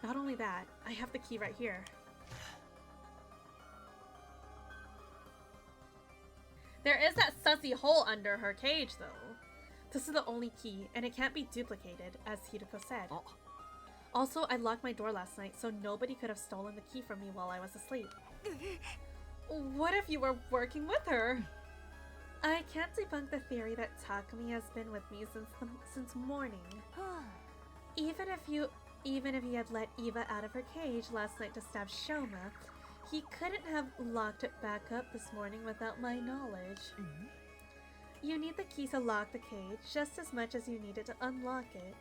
Not only that, I have the key right here. There is that sussy hole under her cage, though. This is the only key, and it can't be duplicated, as Hideko said. oh. Also, I locked my door last night, so nobody could have stolen the key from me while I was asleep. What if you were working with her? I can't debunk the theory that Takumi has been with me since morning. Even if he had let Eva out of her cage last night to stab Shoma, he couldn't have locked it back up this morning without my knowledge. You need the key to lock the cage just as much as you need it to unlock it.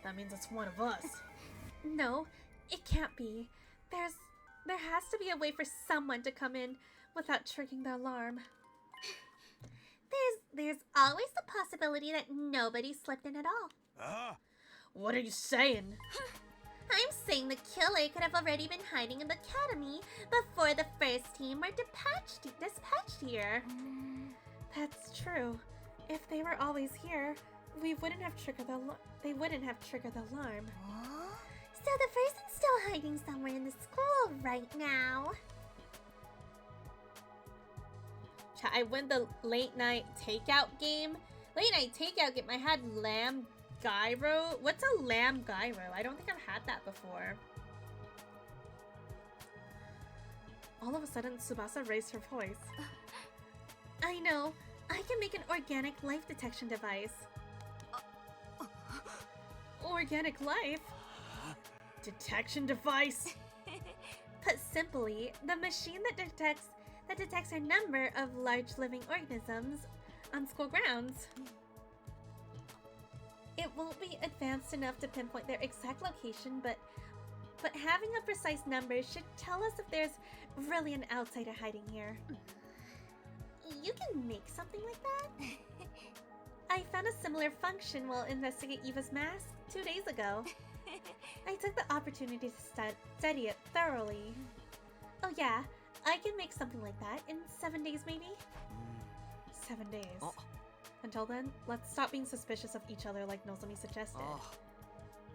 That means it's one of us. No, it can't be. There has to be a way for someone to come in without triggering the alarm. There's always the possibility that nobody slipped in at all. Ah, What are you saying? I'm saying the killer could have already been hiding in the academy before the first team were dispatched here. That's true. If they were always here, we wouldn't have triggered the they wouldn't have triggered the alarm. So the person's still hiding somewhere in the school right now. I win the late night takeout game. Late night takeout game. I had lamb gyro. What's a lamb gyro? I don't think I've had that before. All of a sudden, Tsubasa raised her voice. I know. I can make an organic life detection device. Organic life? Detection device? Put simply, the machine that detects a number of large living organisms on school grounds. It won't be advanced enough to pinpoint their exact location, but having a precise number should tell us if there's really an outsider hiding here. You can make something like that? I found a similar function while investigating Eva's mask 2 days ago. I took the opportunity to study it thoroughly. Oh yeah, I can make something like that in 7 days maybe? 7 days. Oh. Until then, let's stop being suspicious of each other like Nozomi suggested. Oh.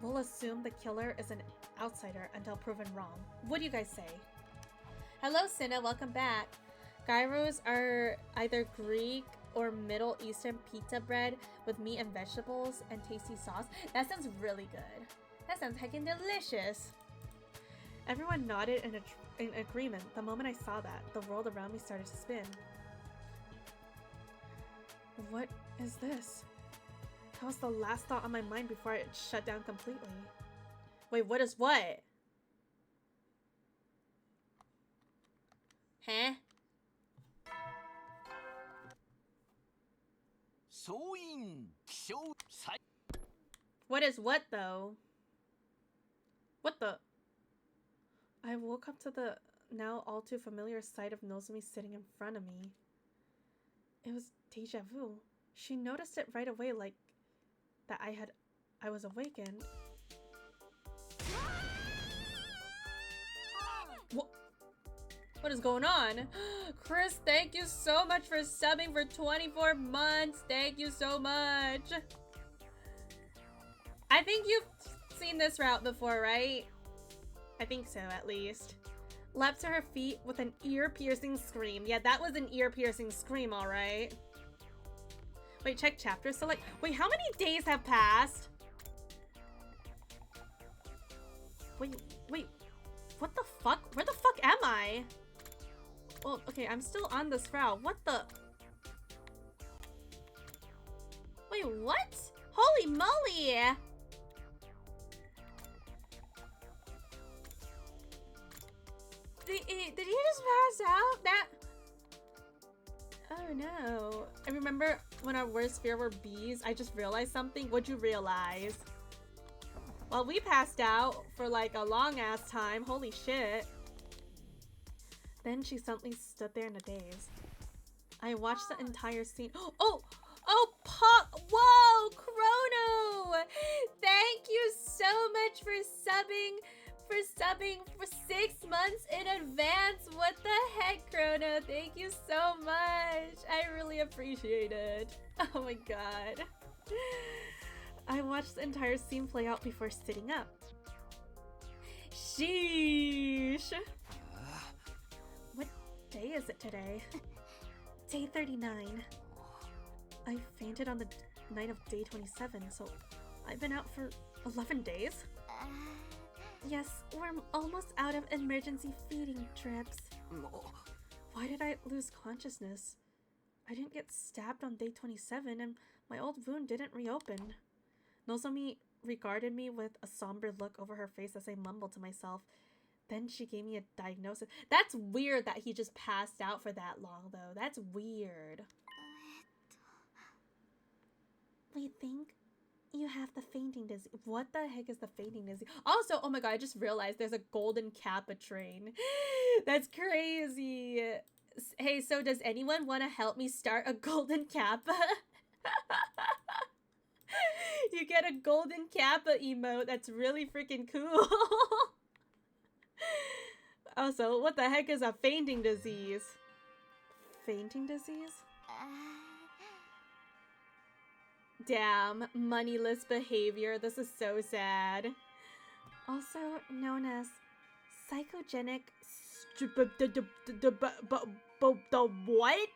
We'll assume the killer is an outsider until proven wrong. What do you guys say? Hello, Cinna. Welcome back. Gyros are either Greek or Middle Eastern pizza bread with meat and vegetables and tasty sauce. That sounds really good. That sounds heckin' delicious. Everyone nodded in agreement. The moment I saw that, the world around me started to spin. What is this? That was the last thought on my mind before it shut down completely. Wait, what is what? Huh? What is what, though? What the? I woke up to the now all too familiar sight of Nozomi sitting in front of me. It was deja vu. She noticed it right away, like that I was awakened. What is going on? Chris, thank you so much for subbing for 24 months. Thank you so much. I think you've seen this route before, right? I think so, at least. Leapt to her feet with an ear-piercing scream. Yeah, that was an ear-piercing scream, all right. Wait, check chapter select. Wait, how many days have passed? Wait, what the fuck? Where the fuck am I? Well, okay, I'm still on this route. What the? Wait, what? Holy moly! Did he just pass out? That... Oh no. I remember when our worst fear were bees, I just realized something. What'd you realize? Well, we passed out for like a long ass time. Holy shit. Then she suddenly stood there in a daze. I watched the entire scene. Oh! Oh, Pop! Whoa! Chrono! Thank you so much for subbing for 6 months in advance. What the heck, Chrono? Thank you so much. I really appreciate it. Oh my god. I watched the entire scene play out before sitting up. Sheesh. What day is it today? Day 39. I fainted on the night of day 27, so I've been out for 11 days? Yes, we're almost out of emergency feeding trips. Why did I lose consciousness? I didn't get stabbed on day 27 and my old wound didn't reopen. Nozomi regarded me with a somber look over her face as I mumbled to myself. Then she gave me a diagnosis. That's weird that he just passed out for that long, though. That's weird. We think you have the fainting disease. What the heck is the fainting disease? Also, oh my god, I just realized there's a golden kappa train. That's crazy. Hey, so does anyone want to help me start a golden kappa? You get a golden kappa emote. That's really freaking cool. Also, what the heck is a fainting disease? Fainting disease? Damn, moneyless behavior. This is so sad. Also known as psychogenic what?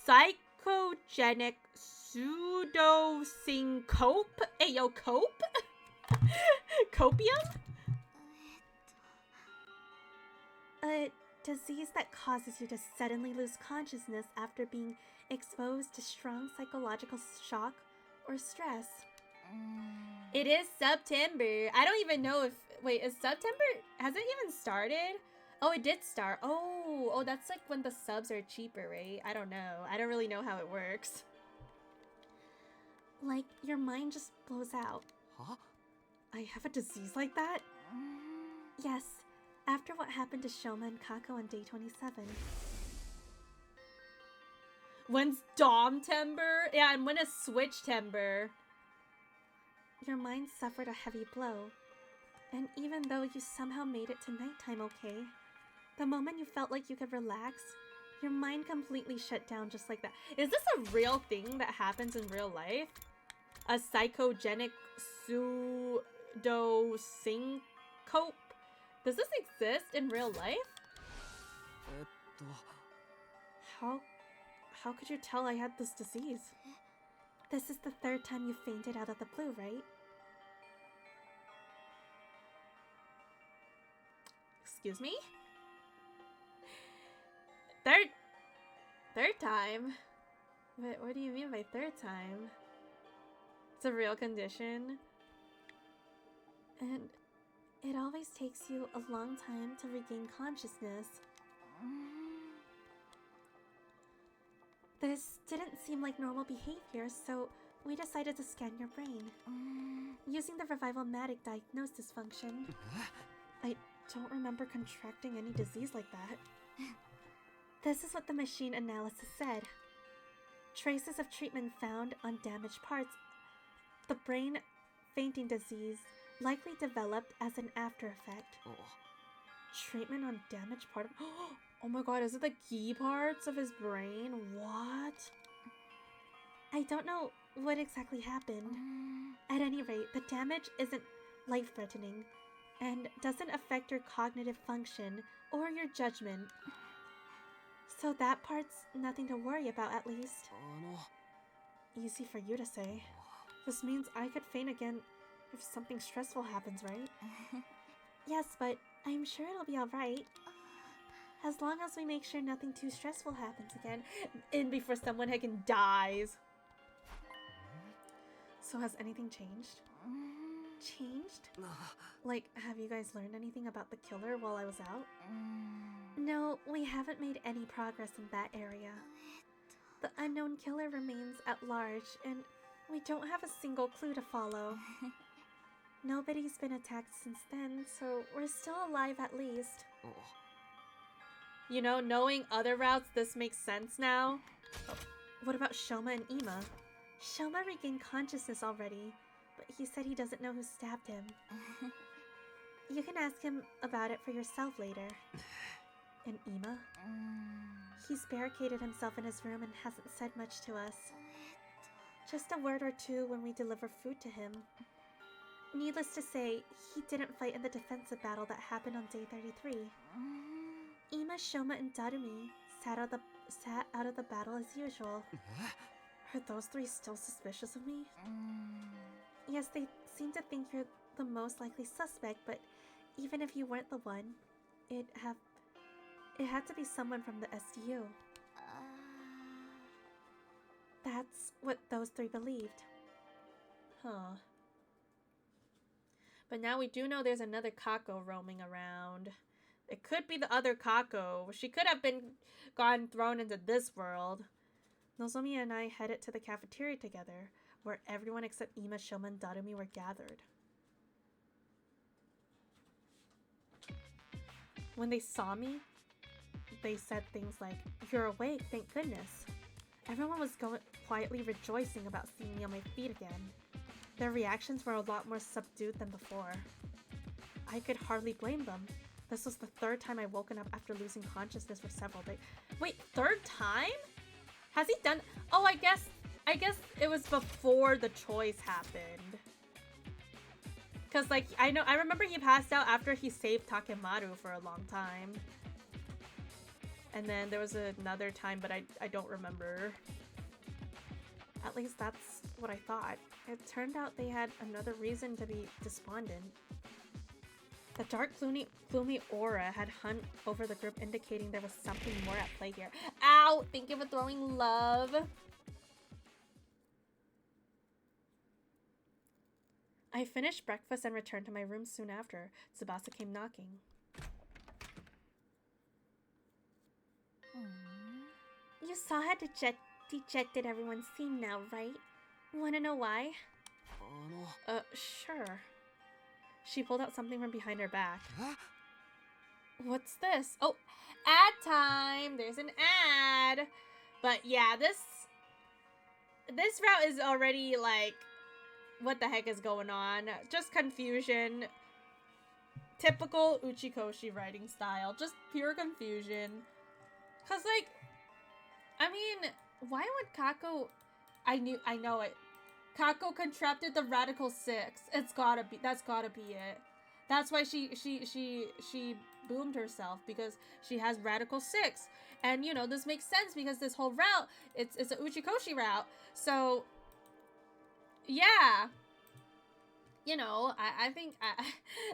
Psychogenic pseudosyncope? Ayo, cope? Copium? A disease that causes you to suddenly lose consciousness after being exposed to strong psychological shock or stress. It is September. I don't even know if... Wait, is September... Has it even started? Oh, it did start. Oh, that's like when the subs are cheaper, right? I don't know. I don't really know how it works. Like, your mind just blows out. Huh? I have a disease like that? Yes. After what happened to Shoma and Kako on day 27. When's Dom-tember? Yeah, and when is Switch-tember? Your mind suffered a heavy blow. And even though you somehow made it to nighttime okay, the moment you felt like you could relax, your mind completely shut down just like that. Is this a real thing that happens in real life? A psychogenic pseudosyncope? Does this exist in real life? How could you tell I had this disease? This is the 3rd time you fainted out of the blue, right? Excuse me? Third time? What do you mean by 3rd time? It's a real condition. And it always takes you a long time to regain consciousness. This didn't seem like normal behavior, so we decided to scan your brain. Using the Revival-matic diagnosis function. I don't remember contracting any disease like that. This is what the machine analysis said. Traces of treatment found on damaged parts. The brain fainting disease likely developed as an after effect. Treatment on damaged part of... Oh my god, is it the key parts of his brain? What? I don't know what exactly happened. At any rate, the damage isn't life-threatening and doesn't affect your cognitive function or your judgment. So that part's nothing to worry about, at least. Easy for you to say. This means I could faint again if something stressful happens, right? Yes, but I'm sure it'll be alright. As long as we make sure nothing too stressful happens again, and before someone heckin' dies. So has anything changed? Changed? Like, have you guys learned anything about the killer while I was out? No, we haven't made any progress in that area. The unknown killer remains at large, and we don't have a single clue to follow. Nobody's been attacked since then, so we're still alive at least. You know, knowing other routes, this makes sense now. Oh, what about Shoma and Ima? Shoma regained consciousness already, but he said he doesn't know who stabbed him. You can ask him about it for yourself later. And Ima? He's barricaded himself in his room and hasn't said much to us. Just a word or two when we deliver food to him. Needless to say, he didn't fight in the defensive battle that happened on day 33. Ima, Shoma, and Darumi sat out of the battle as usual. Are those three still suspicious of me? Yes, they seem to think you're the most likely suspect, but even if you weren't the one, it had to be someone from the SDU. That's what those three believed. Huh. But now we do know there's another Kako roaming around. It could be the other Kako. She could have been thrown into this world. Nozomi and I headed to the cafeteria together, where everyone except Ima, Shoma, and Darumi were gathered. When they saw me, they said things like, "You're awake, thank goodness." Everyone was quietly rejoicing about seeing me on my feet again. Their reactions were a lot more subdued than before. I could hardly blame them. This was the third time I've woken up after losing consciousness for several days. Wait, third time? Has he done? Oh, I guess it was before the choice happened. Cause like I remember he passed out after he saved Takemaru for a long time. And then there was another time, but I don't remember. At least that's what I thought. It turned out they had another reason to be despondent. The dark, gloomy aura had hung over the group, indicating there was something more at play here. Ow! Thank you for throwing love. I finished breakfast and returned to my room soon after. Tsubasa came knocking. You saw how dejected everyone seemed now, right? Wanna know why? Sure. She pulled out something from behind her back. What's this? Oh, ad time! There's an ad! But yeah, this route is already like, what the heck is going on? Just confusion. Typical Uchikoshi writing style. Just pure confusion. Cause like, I mean, why would Kako... I know it. Kako contracted the Radical Six. That's gotta be it. That's why she boomed herself, because she has Radical Six. And you know, this makes sense because this whole route, it's a Uchikoshi route. So yeah. You know, I think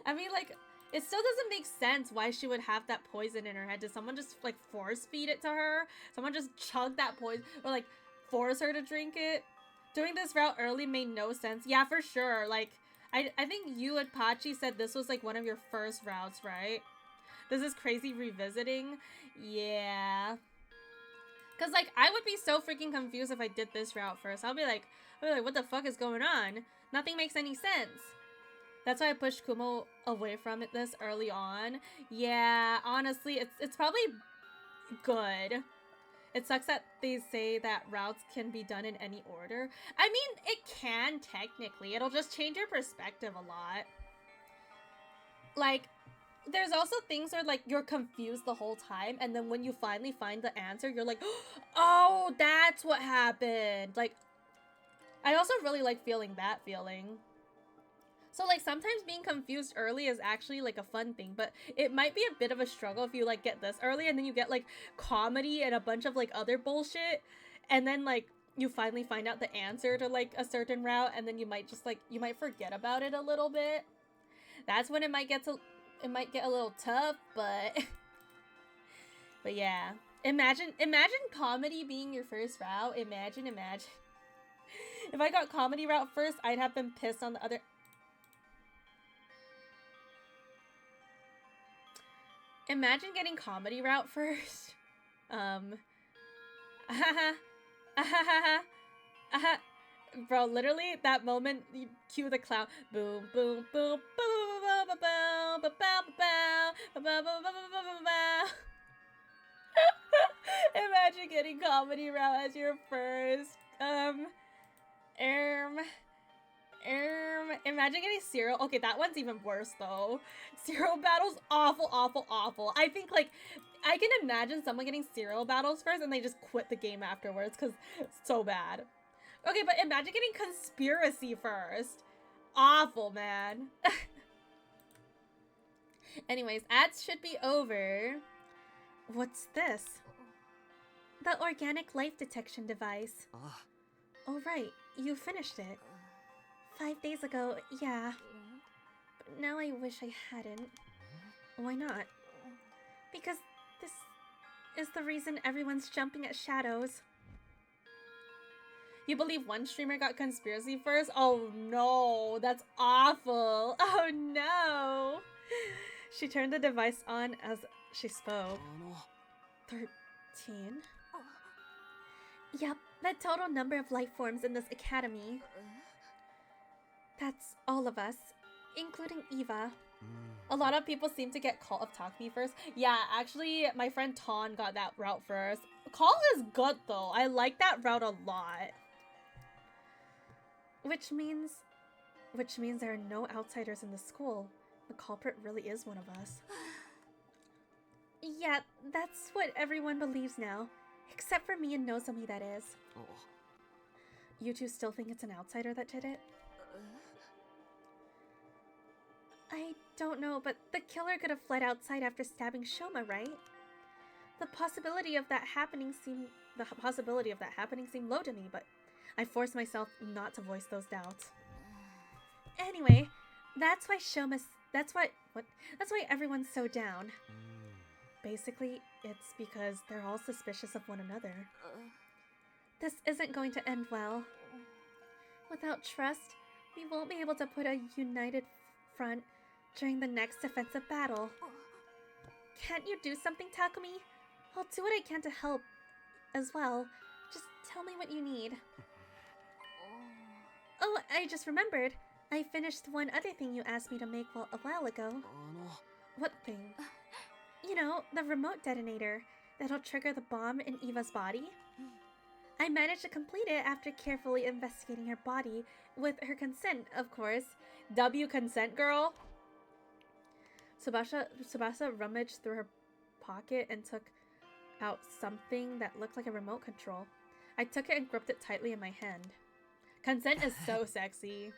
I mean, like, it still doesn't make sense why she would have that poison in her head. Did someone just like force feed it to her? Someone just chug that poison, or like force her to drink it? Doing this route early made no sense. Yeah, for sure. Like, I think you and Pachi said this was like one of your first routes, right? This is crazy revisiting. Yeah. Cause like, I would be so freaking confused if I did this route first. I'll be like, what the fuck is going on? Nothing makes any sense. That's why I pushed Kumo away from it this early on. Yeah, honestly, it's probably good. It sucks that they say that routes can be done in any order. I mean, it can technically. It'll just change your perspective a lot. Like, there's also things where like you're confused the whole time, and then when you finally find the answer, you're like, oh, that's what happened. Like, I also really like feeling that feeling. So like sometimes being confused early is actually like a fun thing, but it might be a bit of a struggle if you like get this early and then you get like comedy and a bunch of like other bullshit, and then like you finally find out the answer to like a certain route, and then you might just like, you might forget about it a little bit. That's when it might get a little tough, but But yeah, imagine comedy being your first route. Imagine. If I got comedy route first, I'd have been pissed on the other. Imagine getting comedy route first. Bro, literally that moment, you cue the clown. Boom, boom, boom, boom, boom, boom, boom, boom, boom, boom, boom. Imagine getting comedy route as your first. Imagine getting cereal. Okay, that one's even worse though. Cereal battles, awful, awful, awful. I think like I can imagine someone getting cereal battles first and they just quit the game afterwards because it's so bad. Okay, but imagine getting conspiracy first. Awful, man. Anyways, ads should be over. What's this? The organic life detection device. Oh, right. You finished it. 5 days ago, yeah. But now I wish I hadn't. Why not? Because this is the reason everyone's jumping at shadows. You believe one streamer got conspiracy first? Oh no, that's awful. Oh no. She turned the device on as she spoke. 13? Yep, the total number of life forms in this academy. That's all of us, including Eva. A lot of people seem to get Call of Talk Me first. Yeah, actually, my friend Ton got that route first. Call is good though. I like that route a lot. Which means there are no outsiders in the school. The culprit really is one of us. Yeah, that's what everyone believes now. Except for me and Nozomi, that is. You two still think it's an outsider that did it? I don't know, but the killer could have fled outside after stabbing Shoma, right? The possibility of that happening seemed low to me, but I forced myself not to voice those doubts. Anyway, that's why everyone's so down. Basically, it's because they're all suspicious of one another. This isn't going to end well. Without trust, we won't be able to put a united front during the next defensive battle. Can't you do something, Takumi? I'll do what I can to help as well. Just tell me what you need. Oh, I just remembered. I finished one other thing you asked me to make a while ago. What thing? You know, the remote detonator that'll trigger the bomb in Eva's body. I managed to complete it after carefully investigating her body, with her consent, of course. W consent, girl. Tsubasa rummaged through her pocket and took out something that looked like a remote control. I took it and gripped it tightly in my hand. Consent is so sexy.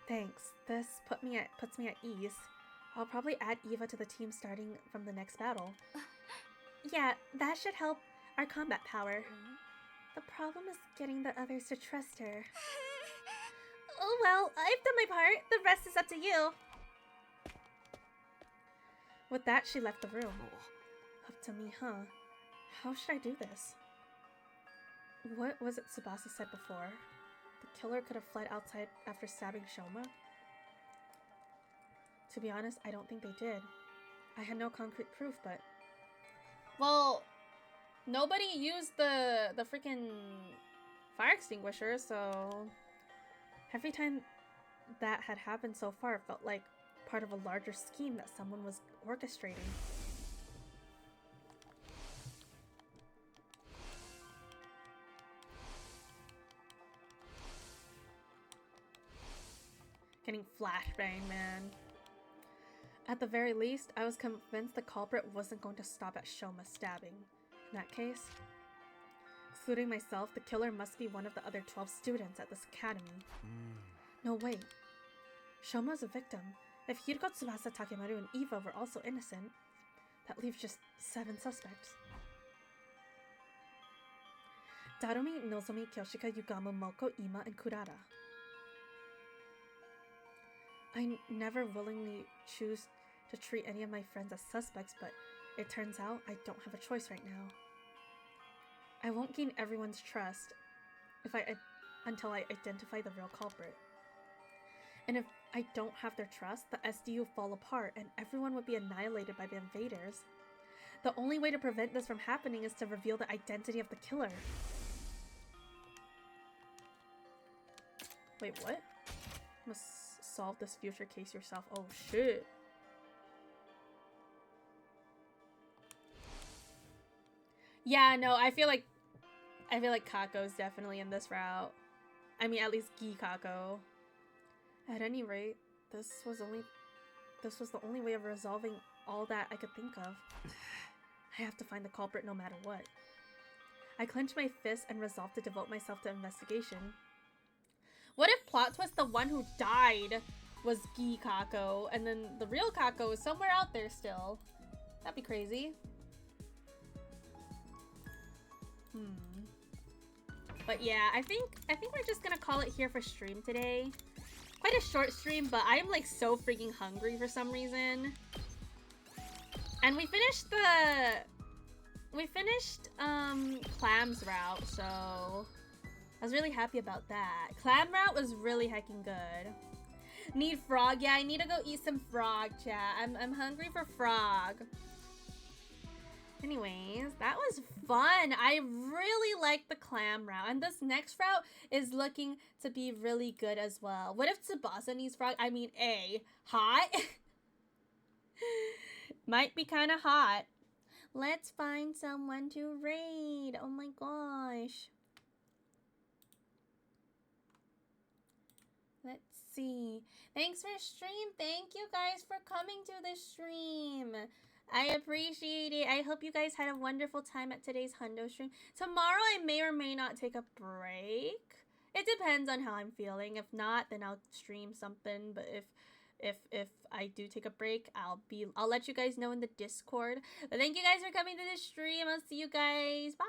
Thanks. This puts me at ease. I'll probably add Eva to the team starting from the next battle. Yeah, that should help our combat power. The problem is getting the others to trust her. Oh well, I've done my part. The rest is up to you. With that, she left the room. Up to me, huh? How should I do this? What was it Tsubasa said before? The killer could have fled outside after stabbing Shoma? To be honest, I don't think they did. I had no concrete proof, but... Well, nobody used the freaking fire extinguisher, so... Every time that had happened so far, it felt like part of a larger scheme that someone was orchestrating. Getting flashbang, man. At the very least, I was convinced the culprit wasn't going to stop at Shoma's stabbing. In that case, excluding myself, the killer must be one of the other 12 students at this academy. No, wait. Shoma's a victim. If Hiriko, Tsubasa, Takemaru, and Eva were also innocent, that leaves just 7 suspects. Darumi, Nozomi, Kyoshika, Yugamu, Moko, Ima, and Kurara. I never willingly choose to treat any of my friends as suspects, but It turns out I don't have a choice right now. I won't gain everyone's trust until I identify the real culprit. And if I don't have their trust, the SDU will fall apart and everyone would be annihilated by the invaders. The only way to prevent this from happening is to reveal the identity of the killer. Wait, what? Must solve this future case yourself. Oh shit. Yeah, no, I feel like Kako's definitely in this route. I mean, at least Gi Kako. At any rate, this was the only way of resolving all that I could think of. I have to find the culprit no matter what. I clenched my fist and resolved to devote myself to investigation. What if plot twist the one who died was Gi Kako and then the real Kako is somewhere out there still? That'd be crazy. But yeah, I think we're just gonna call it here for stream today. Quite a short stream, but I'm like so freaking hungry for some reason. And we finished Clam's route, so I was really happy about that. Clam route was really heckin' good. Need frog? Yeah, I need to go eat some frog, chat. I'm hungry for frog. Anyways, that was fun. I really like the clam route. And this next route is looking to be really good as well. What if Tsubasa needs frog? I mean, hot? Might be kind of hot. Let's find someone to raid. Oh my gosh. Let's see. Thanks for stream. Thank you guys for coming to the stream. I appreciate it. I hope you guys had a wonderful time at today's Hundo stream. Tomorrow I may or may not take a break. It depends on how I'm feeling. If not, then I'll stream something. But if I do take a break, I'll let you guys know in the Discord. But thank you guys for coming to the stream. I'll see you guys. Bye.